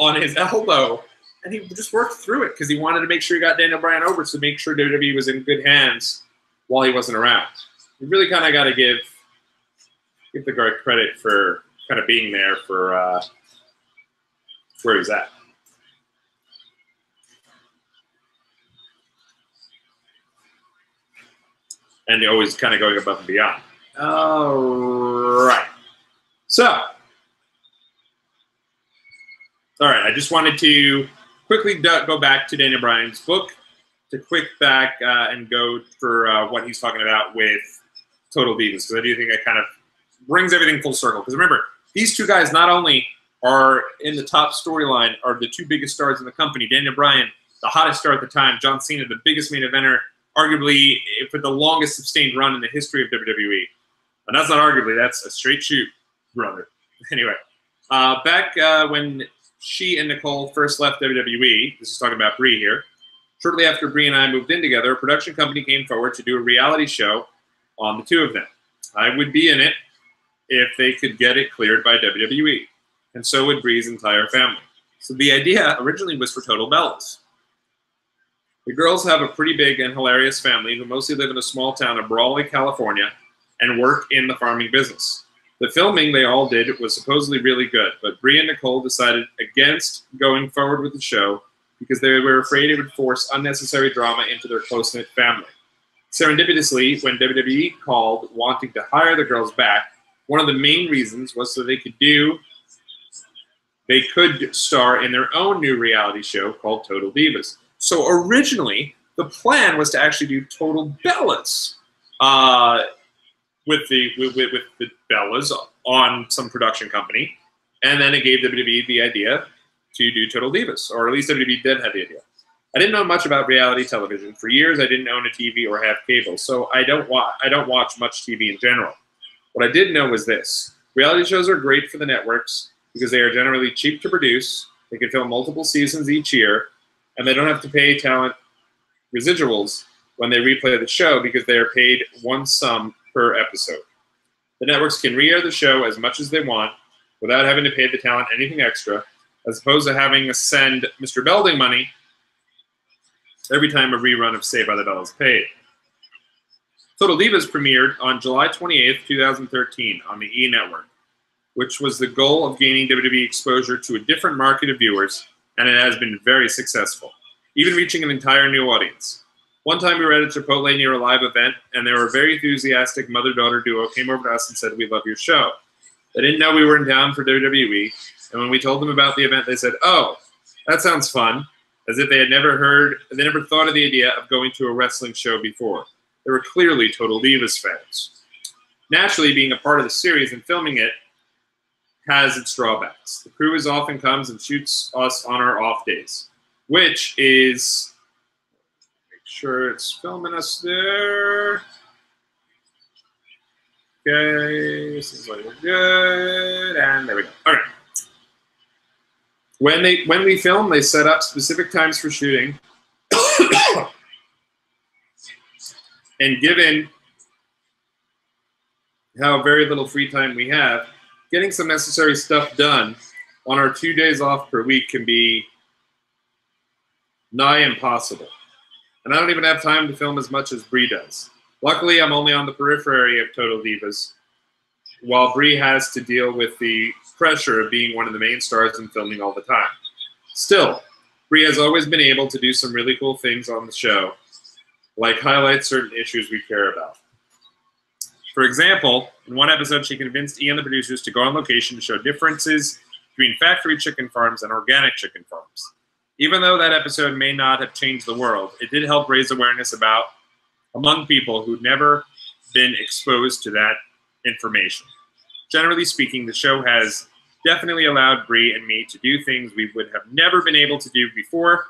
on his elbow, and he just worked through it because he wanted to make sure he got Daniel Bryan over to make sure WWE was in good hands while he wasn't around. You really kind of got to give give the guy credit for kind of being there for where he's at. And always kind of going above and beyond. All right. So, all right, I just wanted to quickly go back to Daniel Bryan's book, to quick back and go for what he's talking about with Total Divas, because I do think that kind of brings everything full circle. Because remember, these two guys not only are in the top storyline, are the two biggest stars in the company. Daniel Bryan, the hottest star at the time. John Cena, the biggest main eventer, arguably for the longest sustained run in the history of WWE. And that's not arguably, that's a straight shoot, brother. Anyway, back when she and Nicole first left WWE, this is talking about Brie here, shortly after Brie and I moved in together, a production company came forward to do a reality show on the two of them. I would be in it if they could get it cleared by WWE, and so would Brie's entire family. So the idea originally was for Total Bellas. The girls have a pretty big and hilarious family who mostly live in a small town of Brawley, California, and work in the farming business. The filming they all did was supposedly really good, but Brie and Nicole decided against going forward with the show because they were afraid it would force unnecessary drama into their close-knit family. Serendipitously, when WWE called wanting to hire the girls back, one of the main reasons was so they could star in their own new reality show called Total Divas. So originally, the plan was to actually do Total Bellas with the Bellas on some production company, and then it gave WWE the idea to do Total Divas, or at least WWE did have the idea. I didn't know much about reality television. For years, I didn't own a TV or have cable, so I don't watch much TV in general. What I did know was this. Reality shows are great for the networks because they are generally cheap to produce, they can film multiple seasons each year, and they don't have to pay talent residuals when they replay the show because they are paid one sum per episode. The networks can re-air the show as much as they want without having to pay the talent anything extra, as opposed to having to send Mr. Belding money every time a rerun of Saved by the Bell is paid. Total Divas premiered on July 28th, 2013 on the E! Network, which was the goal of gaining WWE exposure to a different market of viewers, and it has been very successful, even reaching an entire new audience. One time we were at a Chipotle near a live event, and there were a very enthusiastic mother-daughter duo came over to us and said, "We love your show." They didn't know we were in town for WWE, and when we told them about the event, they said, "Oh, that sounds fun," as if they never thought of the idea of going to a wrestling show before. They were clearly Total Divas fans. Naturally, being a part of the series and filming it has its drawbacks. The crew as often comes and shoots us on our off days, which is, make sure it's filming us there. Okay, seems like we're good, and there we go. All right. When we film, they set up specific times for shooting, and given how very little free time we have, getting some necessary stuff done on our 2 days off per week can be nigh impossible. And I don't even have time to film as much as Brie does. Luckily, I'm only on the periphery of Total Divas, while Brie has to deal with the pressure of being one of the main stars and filming all the time. Still, Brie has always been able to do some really cool things on the show, like highlight certain issues we care about. For example, in one episode, she convinced E! and the producers to go on location to show differences between factory chicken farms and organic chicken farms. Even though that episode may not have changed the world, it did help raise awareness among people who'd never been exposed to that information. Generally speaking, the show has definitely allowed Brie and me to do things we would have never been able to do before.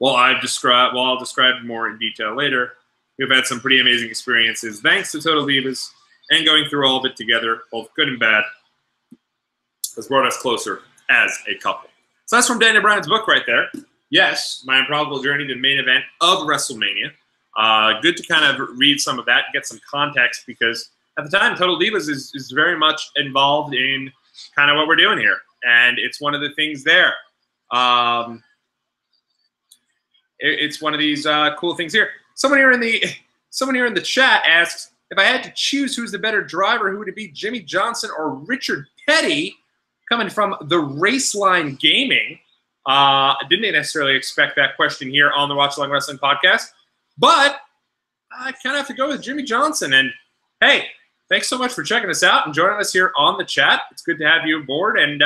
I'll describe more in detail later. We've had some pretty amazing experiences thanks to Total Divas, and going through all of it together, both good and bad, has brought us closer as a couple. So that's from Daniel Bryan's book right there. Yes, My Improbable Journey to the Main Event of WrestleMania. Good to kind of read some of that, get some context, because at the time, Total Divas is very much involved in kind of what we're doing here, and it's one of the things there. It's one of these cool things here. Someone here in the chat asks, If I had to choose who's the better driver, who would it be, Jimmy Johnson or Richard Petty? Coming from the Raceline Gaming. I didn't necessarily expect that question here on the Watchalong Wrestling Podcast, but I kind of have to go with Jimmy Johnson. And hey, thanks so much for checking us out and joining us here on the chat. It's good to have you aboard. And,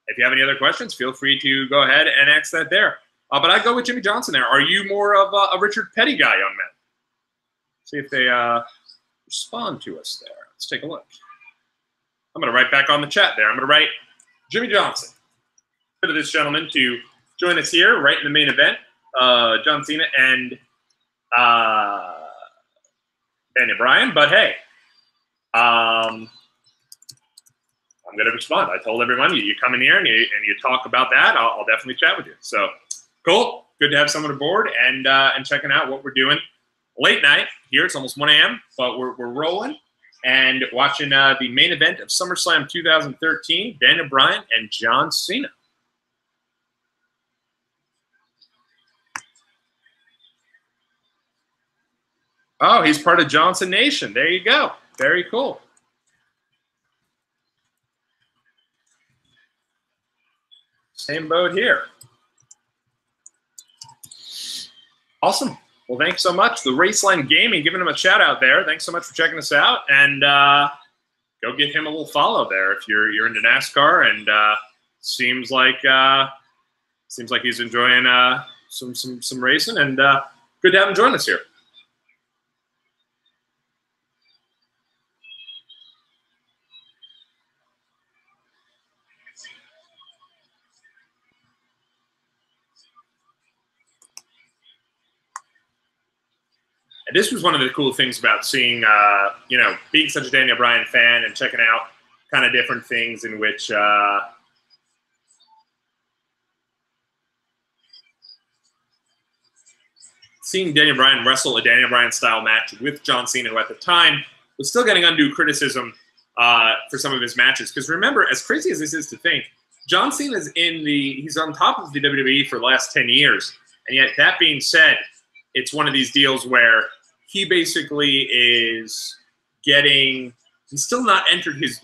if you have any other questions, feel free to go ahead and ask that there. But I'd go with Jimmy Johnson there. Are you more of a Richard Petty guy, young man? See if they respond to us there. Let's take a look. I'm going to write back on the chat there. I'm going to write Jimmy Johnson. To this gentleman to join us here right in the main event. John Cena and Daniel Bryan. But hey, I'm going to respond. I told everyone you come in here and you talk about that. I'll definitely chat with you. So cool. Good to have someone aboard and checking out what we're doing late night here. It's almost 1 a.m., but we're rolling and watching the main event of SummerSlam 2013, Daniel Bryan and John Cena. Oh, he's part of Johnson Nation. There you go. Very cool. Same boat here. Awesome. Well, thanks so much. The Raceline Gaming, giving him a shout out there. Thanks so much for checking us out. And go give him a little follow there if you're into NASCAR. And seems like he's enjoying some racing. And good to have him join us here. And this was one of the cool things about seeing, being such a Daniel Bryan fan and checking out kind of different things in which seeing Daniel Bryan wrestle a Daniel Bryan style match with John Cena, who at the time was still getting undue criticism for some of his matches. Because remember, as crazy as this is to think, John Cena's he's on top of the WWE for the last 10 years. And yet, that being said, it's one of these deals where he basically is he's still not entered his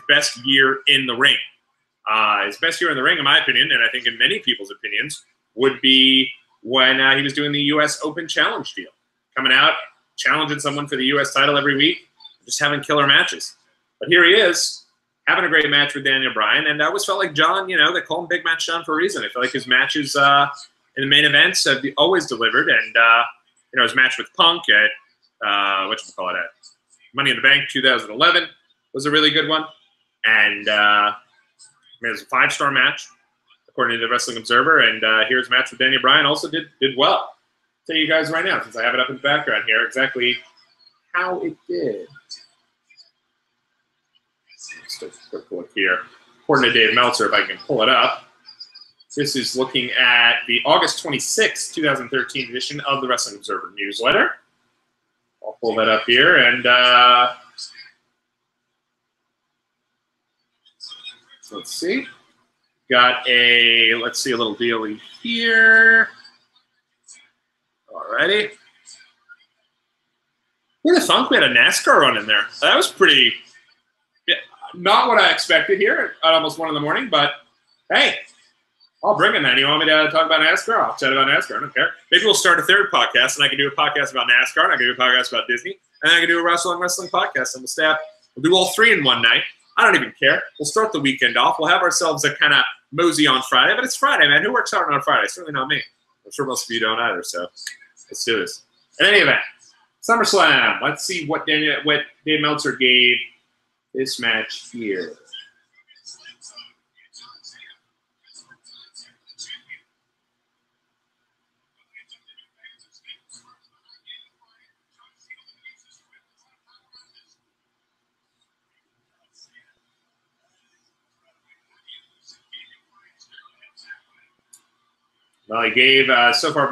best year in the ring. His best year in the ring, in my opinion, and I think in many people's opinions, would be when he was doing the U.S. Open Challenge deal. Coming out, challenging someone for the U.S. title every week, just having killer matches. But here he is, having a great match with Daniel Bryan, and I always felt like John, they call him Big Match John for a reason. I feel like his matches in the main events have always delivered, and his match with Punk at Money in the Bank 2011 was a really good one, and it was a 5-star match according to the Wrestling Observer. And here's a match with Daniel Bryan, also did well. I'll tell you guys right now, since I have it up in the background here, exactly how it did. Let's take a quick look here. According to Dave Meltzer, if I can pull it up. This is looking at the August 26, 2013 edition of the Wrestling Observer newsletter. I'll pull that up here, and let's see. Got a little dealie here. Alrighty. Who'd have thunk we had a NASCAR run in there? That was pretty, not what I expected here at almost 1 in the morning, but hey. I'll bring it, man. You want me to talk about NASCAR? I'll chat about NASCAR. I don't care. Maybe we'll start a third podcast, and I can do a podcast about NASCAR, and I can do a podcast about Disney, and then I can do a Watchalong Wrestling Podcast, and we'll do all 3 in one night. I don't even care. We'll start the weekend off. We'll have ourselves a kind of mosey on Friday, but it's Friday, man. Who works hard on Friday? Certainly not me. I'm sure most of you don't either, so let's do this. In any event, SummerSlam. Let's see what Dave Meltzer gave this match here. Well, he gave, so far,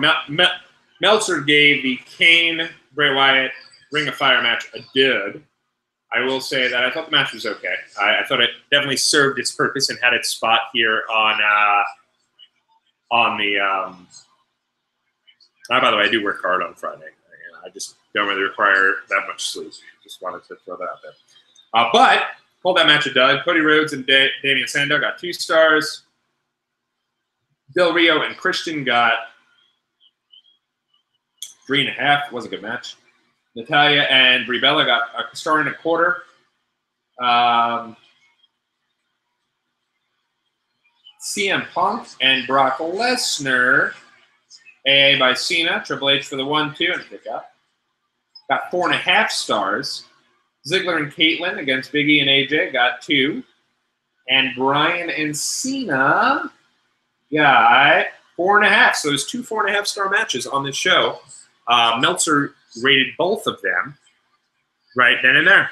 Meltzer gave the Kane, Bray Wyatt, Ring of Fire match a dud. I will say that I thought the match was okay. I thought it definitely served its purpose and had its spot here on the, by the way, I do work hard on Friday. I just don't really require that much sleep. Just wanted to throw that out there. But called that match a dud. Cody Rhodes and Damian Sandow got 2 stars. Del Rio and Christian got 3.5. Was a good match. Natalya and Brie Bella got a star and a quarter. CM Punk and Brock Lesnar, AA by Cena, Triple H for the 1-2 and pick up. Got 4.5 stars. Ziggler and Caitlyn against Big E and AJ got 2. And Bryan and Cena got 4.5. So there's 2 4.5-star matches on this show. Meltzer rated both of them right then and there.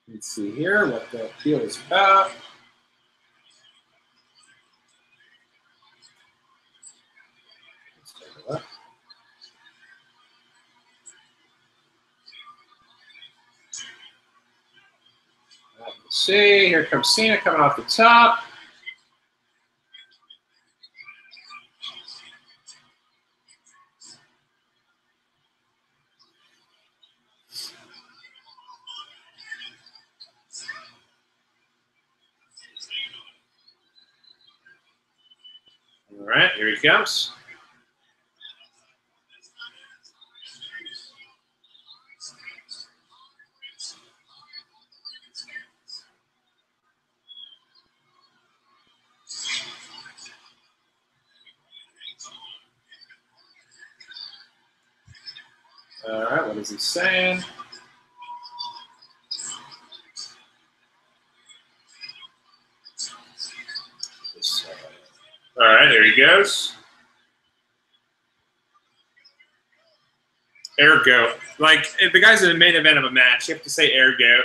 Let's see here what the deal is about. Let's take a look. Let's see. Here comes Cena coming off the top. All right, here he comes. All right, what is he saying? All right, there he goes. Ergo. Like, if the guy's in the main event of a match, you have to say ergo.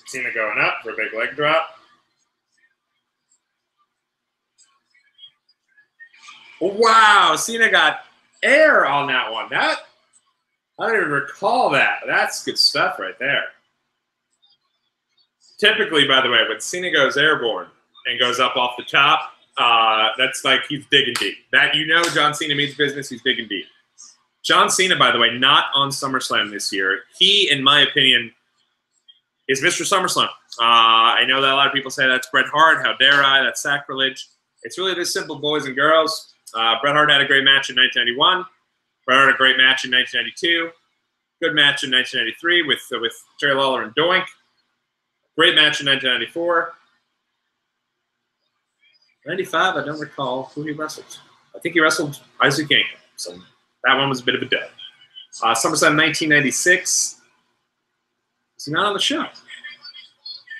Cena going up for a big leg drop. Wow, Cena got air on that one. I don't even recall that. That's good stuff right there. Typically, by the way, when Cena goes airborne and goes up off the top, that's like he's digging deep. That, you know, John Cena means business. He's digging deep. John Cena, by the way, not on SummerSlam this year. He, in my opinion, is Mr. SummerSlam. I know that a lot of people say that's Bret Hart. How dare I? That's sacrilege. It's really this simple, boys and girls. Bret Hart had a great match in 1991. Bret Hart had a great match in 1992. Good match in 1993 with Jerry Lawler and Doink. Great match in 1994. 95, I don't recall who he wrestled. I think he wrestled Isaac Yankem. So that one was a bit of a dud. SummerSlam 1996. Is he not on the show?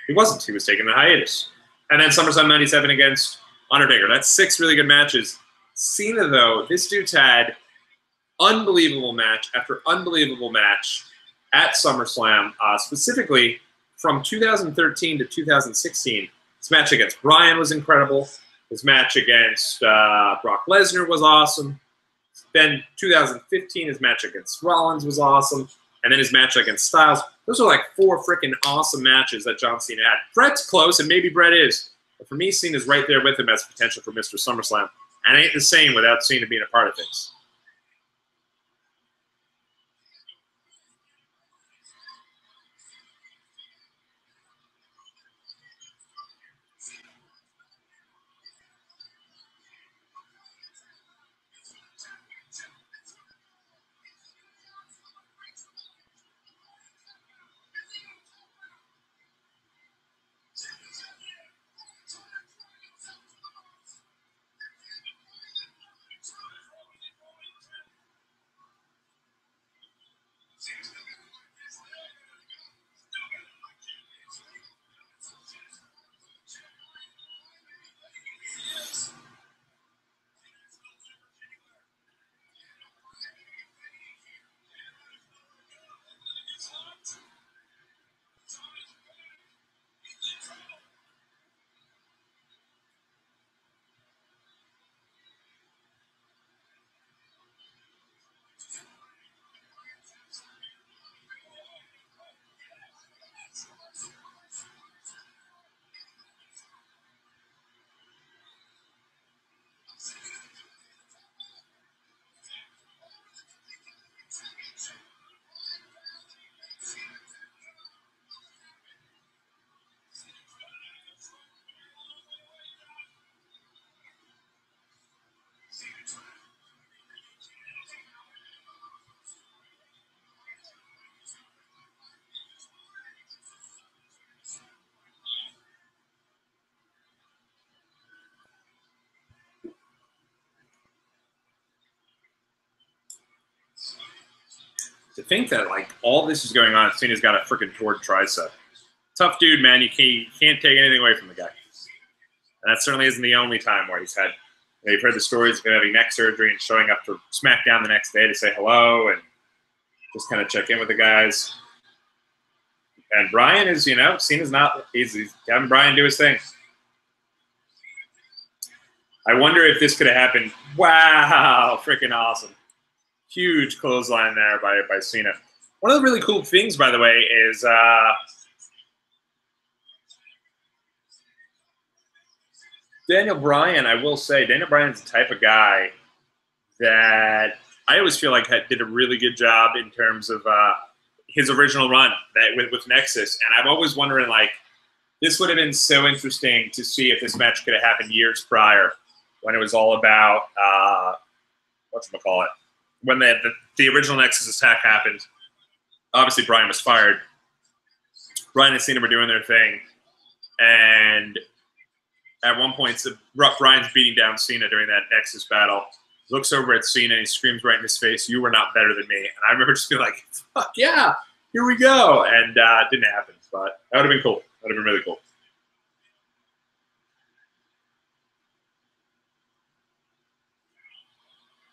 He wasn't. He was taking the hiatus. And then SummerSlam 97 against Undertaker. That's 6 really good matches. Cena, though, this dude's had unbelievable match after unbelievable match at SummerSlam, specifically from 2013 to 2016. His match against Bryan was incredible. His match against Brock Lesnar was awesome. Then 2015, his match against Rollins was awesome. And then his match against Styles. Those are like 4 freaking awesome matches that John Cena had. Bret's close, and maybe Bret is. But for me, Cena's right there with him as potential for Mr. SummerSlam. And it ain't the same without Cena being a part of things. to think that like all this is going on, Cena's got a freaking torn tricep. Tough dude, man. You can't take anything away from the guy. And that certainly isn't the only time where he's had. You've heard the stories of him having neck surgery and showing up to SmackDown the next day to say hello and just kind of check in with the guys. And Bryan is, Cena's not. He's having Bryan do his thing. I wonder if this could have happened. Wow, freaking awesome. Huge clothesline there by Cena. One of the really cool things, by the way, is Daniel Bryan. I will say, Daniel Bryan's the type of guy that I always feel like did a really good job in terms of his original run with Nexus. And I'm always wondering, like, this would have been so interesting to see if this match could have happened years prior when it was all about, whatchamacallit, when the original Nexus attack happened. Obviously, Bryan was fired. Bryan and Cena were doing their thing. And at one point, Bryan's beating down Cena during that Nexus battle. Looks over at Cena and he screams right in his face, "You were not better than me." And I remember just being like, fuck yeah, here we go. And it didn't happen. But that would have been cool. That would have been really cool.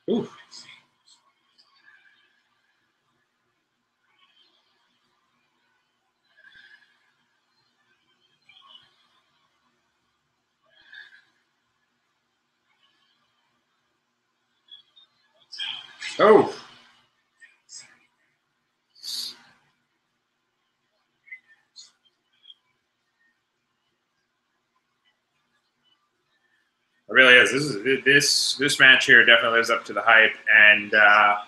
Ooh. Oh. It really is. This match here definitely lives up to the hype, and I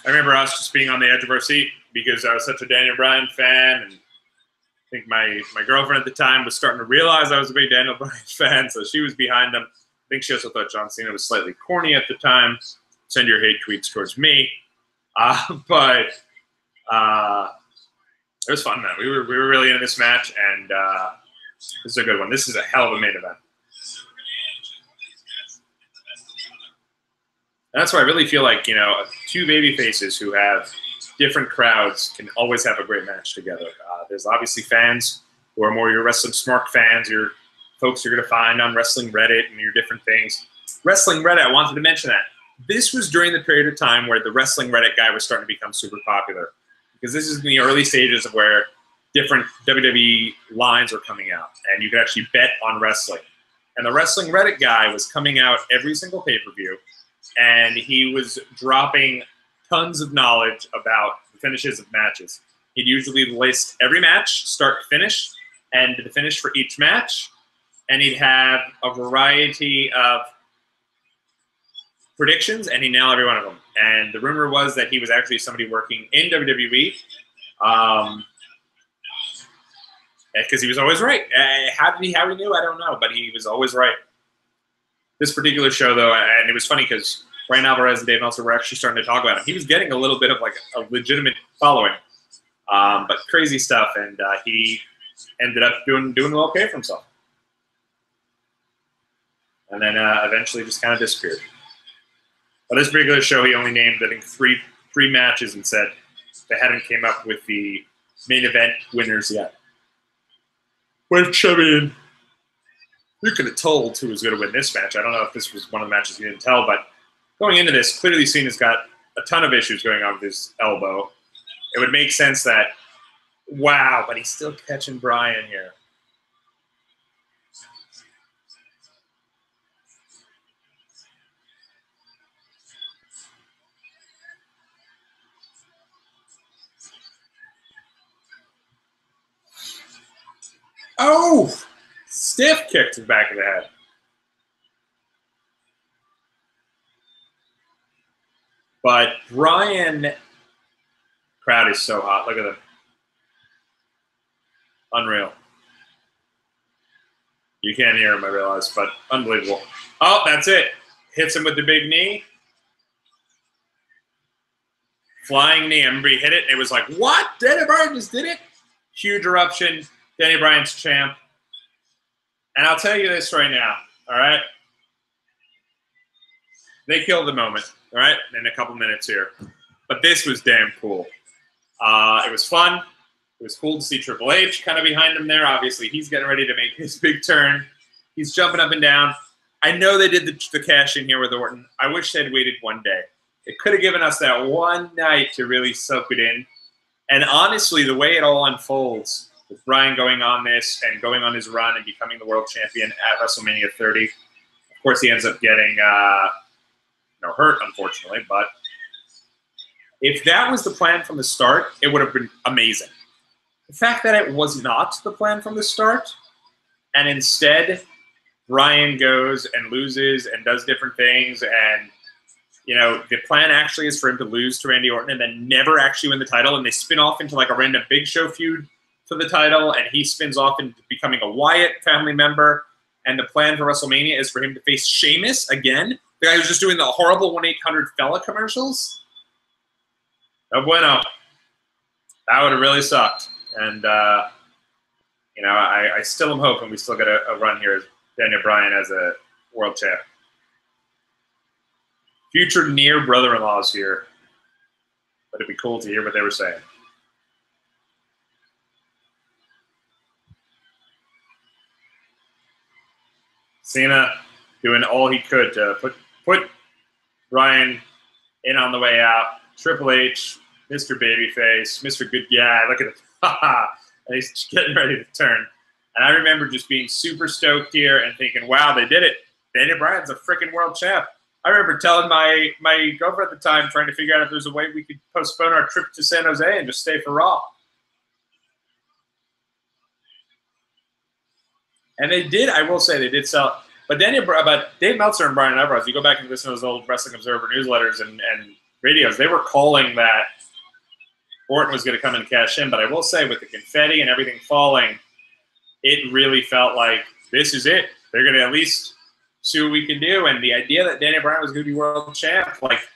remember us just being on the edge of our seat because I was such a Daniel Bryan fan, and I think my girlfriend at the time was starting to realize I was a big Daniel Bryan fan, so she was behind him. I think she also thought John Cena was slightly corny at the time. Send your hate tweets towards me, but it was fun, man. We were really into this match, and this is a good one. This is a hell of a main event. And that's why I really feel like, two baby faces who have different crowds can always have a great match together. There's obviously fans who are more your Wrestling Smart fans, your folks you're going to find on Wrestling Reddit and your different things. Wrestling Reddit, I wanted to mention that. This was during the period of time where the Wrestling Reddit guy was starting to become super popular. Because this is in the early stages of where different WWE lines are coming out. And you could actually bet on wrestling. And the Wrestling Reddit guy was coming out every single pay-per-view. And he was dropping tons of knowledge about the finishes of matches. He'd usually list every match, start to finish, and the finish for each match. And he'd have a variety of predictions, and he nailed every one of them. And the rumor was that he was actually somebody working in WWE, because he was always right. How he knew, I don't know, but he was always right. This particular show, though, and it was funny because Bryan Alvarez and Dave Meltzer were actually starting to talk about him. He was getting a little bit of like a legitimate following, but crazy stuff, and he ended up doing okay for himself. And then eventually just kind of disappeared. But this particular show, he only named, I think, three matches and said they hadn't came up with the main event winners yet. Which, I mean, you could have told who was going to win this match. I don't know if this was one of the matches you didn't tell, but going into this, clearly Cena's got a ton of issues going on with his elbow. It would make sense that, wow, but he's still catching Bryan here. Oh! Stiff kick to the back of the head. But Bryan, crowd is so hot. Look at them. Unreal. You can't hear him, I realize, but unbelievable. Oh, that's it. Hits him with the big knee. Flying knee. Everybody hit it. It was like, what? Daniel Bryan just did it? Huge eruption. Daniel Bryan's champ. And I'll tell you this right now, all right? They killed the moment, all right, in a couple minutes here. But this was damn cool. It was fun. It was cool to see Triple H kind of behind him there. Obviously, he's getting ready to make his big turn. He's jumping up and down. I know they did the cash in here with Orton. I wish they'd waited one day. It could have given us that one night to really soak it in. And honestly, the way it all unfolds, with Bryan going on this and going on his run and becoming the world champion at WrestleMania 30, of course, he ends up getting hurt, unfortunately. But if that was the plan from the start, it would have been amazing. The fact that it was not the plan from the start, and instead Bryan goes and loses and does different things, and the plan actually is for him to lose to Randy Orton and then never actually win the title, and they spin off into like a random Big Show feud for the title, and he spins off into becoming a Wyatt family member, and the plan for WrestleMania is for him to face Sheamus again, the guy who's just doing the horrible 1-800-FELLA commercials. No bueno. That would have really sucked. And, I still am hoping we still get a run here as Daniel Bryan as a world champ. Future near brother-in-laws here. But it'd be cool to hear what they were saying. Cena doing all he could to put Bryan in on the way out. Triple H, Mr. Babyface, Mr. Good Guy, look at it. And he's getting ready to turn. And I remember just being super stoked here and thinking, wow, they did it. Daniel Bryan's a freaking world champ. I remember telling my girlfriend at the time, trying to figure out if there's a way we could postpone our trip to San Jose and just stay for Raw. And they did, I will say, they did sell. But Dave Meltzer and Brian Alvarez, you go back and listen to those old Wrestling Observer newsletters and radios, they were calling that Orton was going to come and cash in. But I will say, with the confetti and everything falling, it really felt like this is it. They're going to at least see what we can do. And the idea that Daniel Bryan was going to be world champ, like,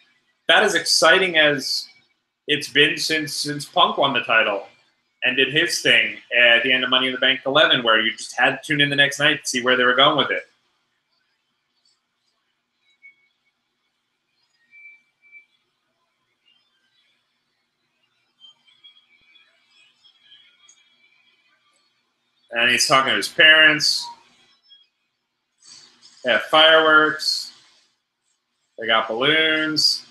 that is exciting as it's been since Punk won the title and did his thing at the end of Money in the Bank 11, where you just had to tune in the next night to see where they were going with it. And he's talking to his parents. They have fireworks. They got balloons.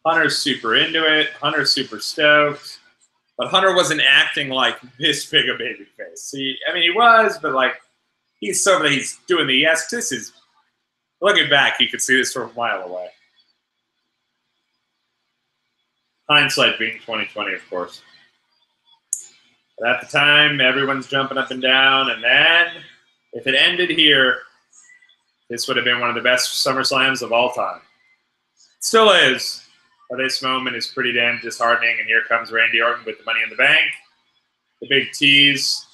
Hunter's super into it. Hunter's super stoked. But Hunter wasn't acting like this big a baby face. He was, but like, he's doing the yes. This is, looking back, you could see this from a mile away. Hindsight being 20/20, of course. But at the time, everyone's jumping up and down. And then, if it ended here, this would have been one of the best SummerSlams of all time. It still is. But this moment is pretty damn disheartening. And here comes Randy Orton with the Money in the Bank. The big tease.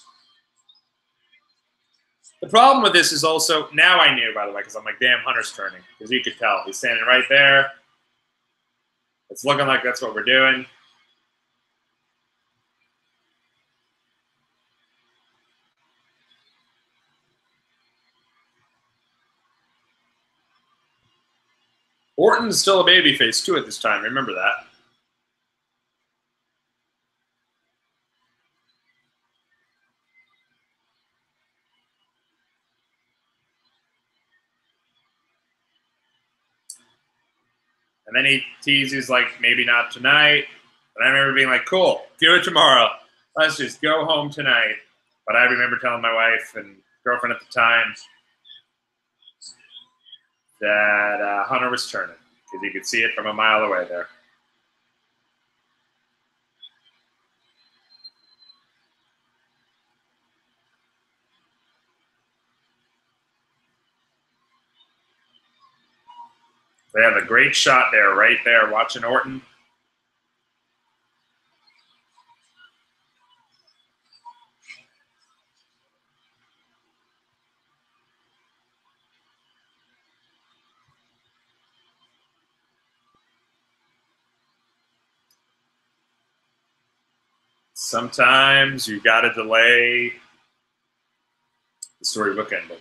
The problem with this is also, now I knew, by the way, because I'm like, damn, Hunter's turning. Because you could tell. He's standing right there. It's looking like that's what we're doing. Orton's still a babyface, too, at this time. Remember that. And then he teases, like, maybe not tonight. And I remember being like, cool, do it tomorrow. Let's just go home tonight. But I remember telling my wife and girlfriend at the time that Hunter was turning, because you could see it from a mile away there. They have a great shot there, right there, watching Orton. Sometimes you got to delay the storybook ending.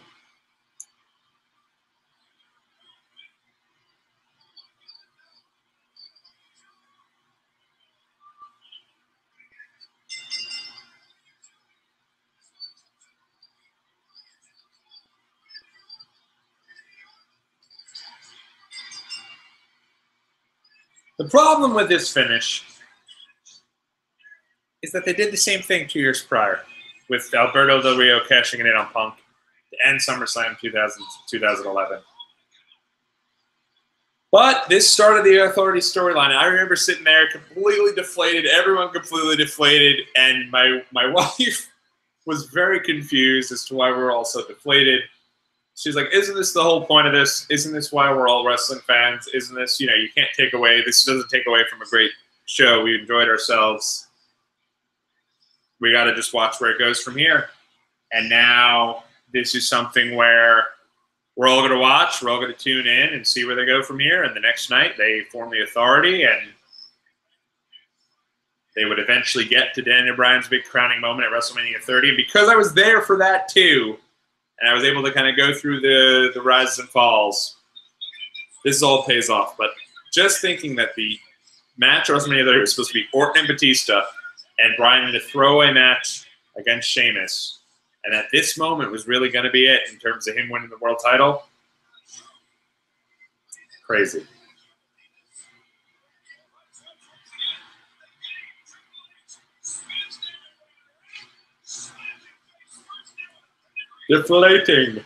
The problem with this finish is that they did the same thing 2 years prior with Alberto Del Rio cashing it in on Punk to end SummerSlam 2011. But this started the Authority storyline. I remember sitting there completely deflated, everyone completely deflated, and my wife was very confused as to why we're all so deflated. She's like, isn't this the whole point of this? Isn't this why we're all wrestling fans? Isn't this, you can't take away, this doesn't take away from a great show. We enjoyed ourselves. We got to just watch where it goes from here. And now this is something where we're all going to watch. We're all going to tune in and see where they go from here. And the next night, they form the Authority, and they would eventually get to Daniel Bryan's big crowning moment at WrestleMania 30. And because I was there for that too, and I was able to kind of go through the rises and falls, this all pays off. But just thinking that the match at WrestleMania 30 was supposed to be Orton and Batista, and Bryan in a throwaway match against Sheamus, and that this moment was really going to be it in terms of him winning the world title. Crazy. Deflating.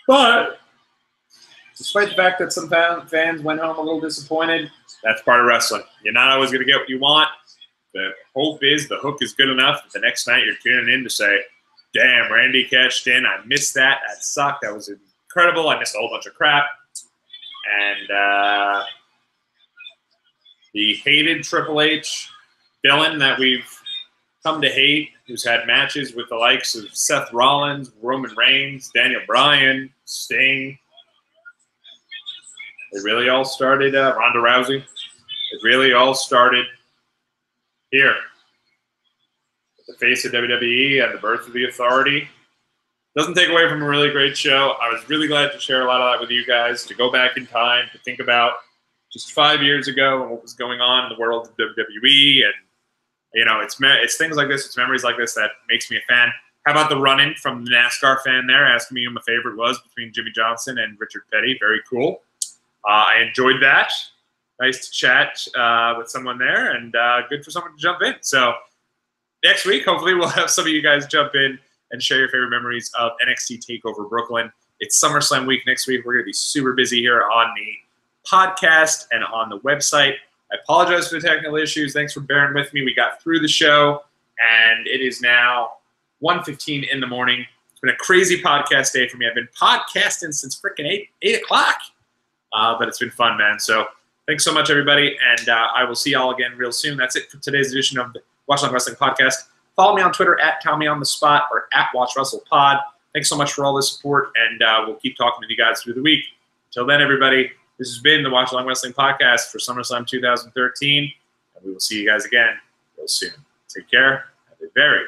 But despite the fact that some fans went home a little disappointed, that's part of wrestling. You're not always going to get what you want. The hope is the hook is good enough that the next night you're tuning in to say, damn, Randy cashed in. I missed that. That sucked. That was incredible. I missed a whole bunch of crap. And the hated Triple H villain that we've come to hate, who's had matches with the likes of Seth Rollins, Roman Reigns, Daniel Bryan, Sting. It really all started, Ronda Rousey. It really all started here. The face of WWE and the birth of the Authority. Doesn't take away from a really great show. I was really glad to share a lot of that with you guys, to go back in time, to think about just 5 years ago and what was going on in the world of WWE. And, it's things like this, it's memories like this that makes me a fan. How about the run-in from the NASCAR fan there, asking me who my favorite was between Jimmy Johnson and Richard Petty? Very cool. I enjoyed that. Nice to chat with someone there, and good for someone to jump in. So next week, hopefully, we'll have some of you guys jump in and share your favorite memories of NXT TakeOver Brooklyn. It's SummerSlam week next week. We're going to be super busy here on the podcast and on the website. I apologize for the technical issues. Thanks for bearing with me. We got through the show, and it is now 1:15 in the morning. It's been a crazy podcast day for me. I've been podcasting since freaking 8 o'clock, but it's been fun, man. So thanks so much, everybody, and I will see y'all again real soon. That's it for today's edition of the Watchalong Wrestling Podcast. Follow me on Twitter at TommyOnTheSpot or at WatchWrestlePod. Thanks so much for all the support, and we'll keep talking to you guys through the week. Until then, everybody, this has been the Watchalong Wrestling Podcast for SummerSlam 2013, and we will see you guys again real soon. Take care. Have a very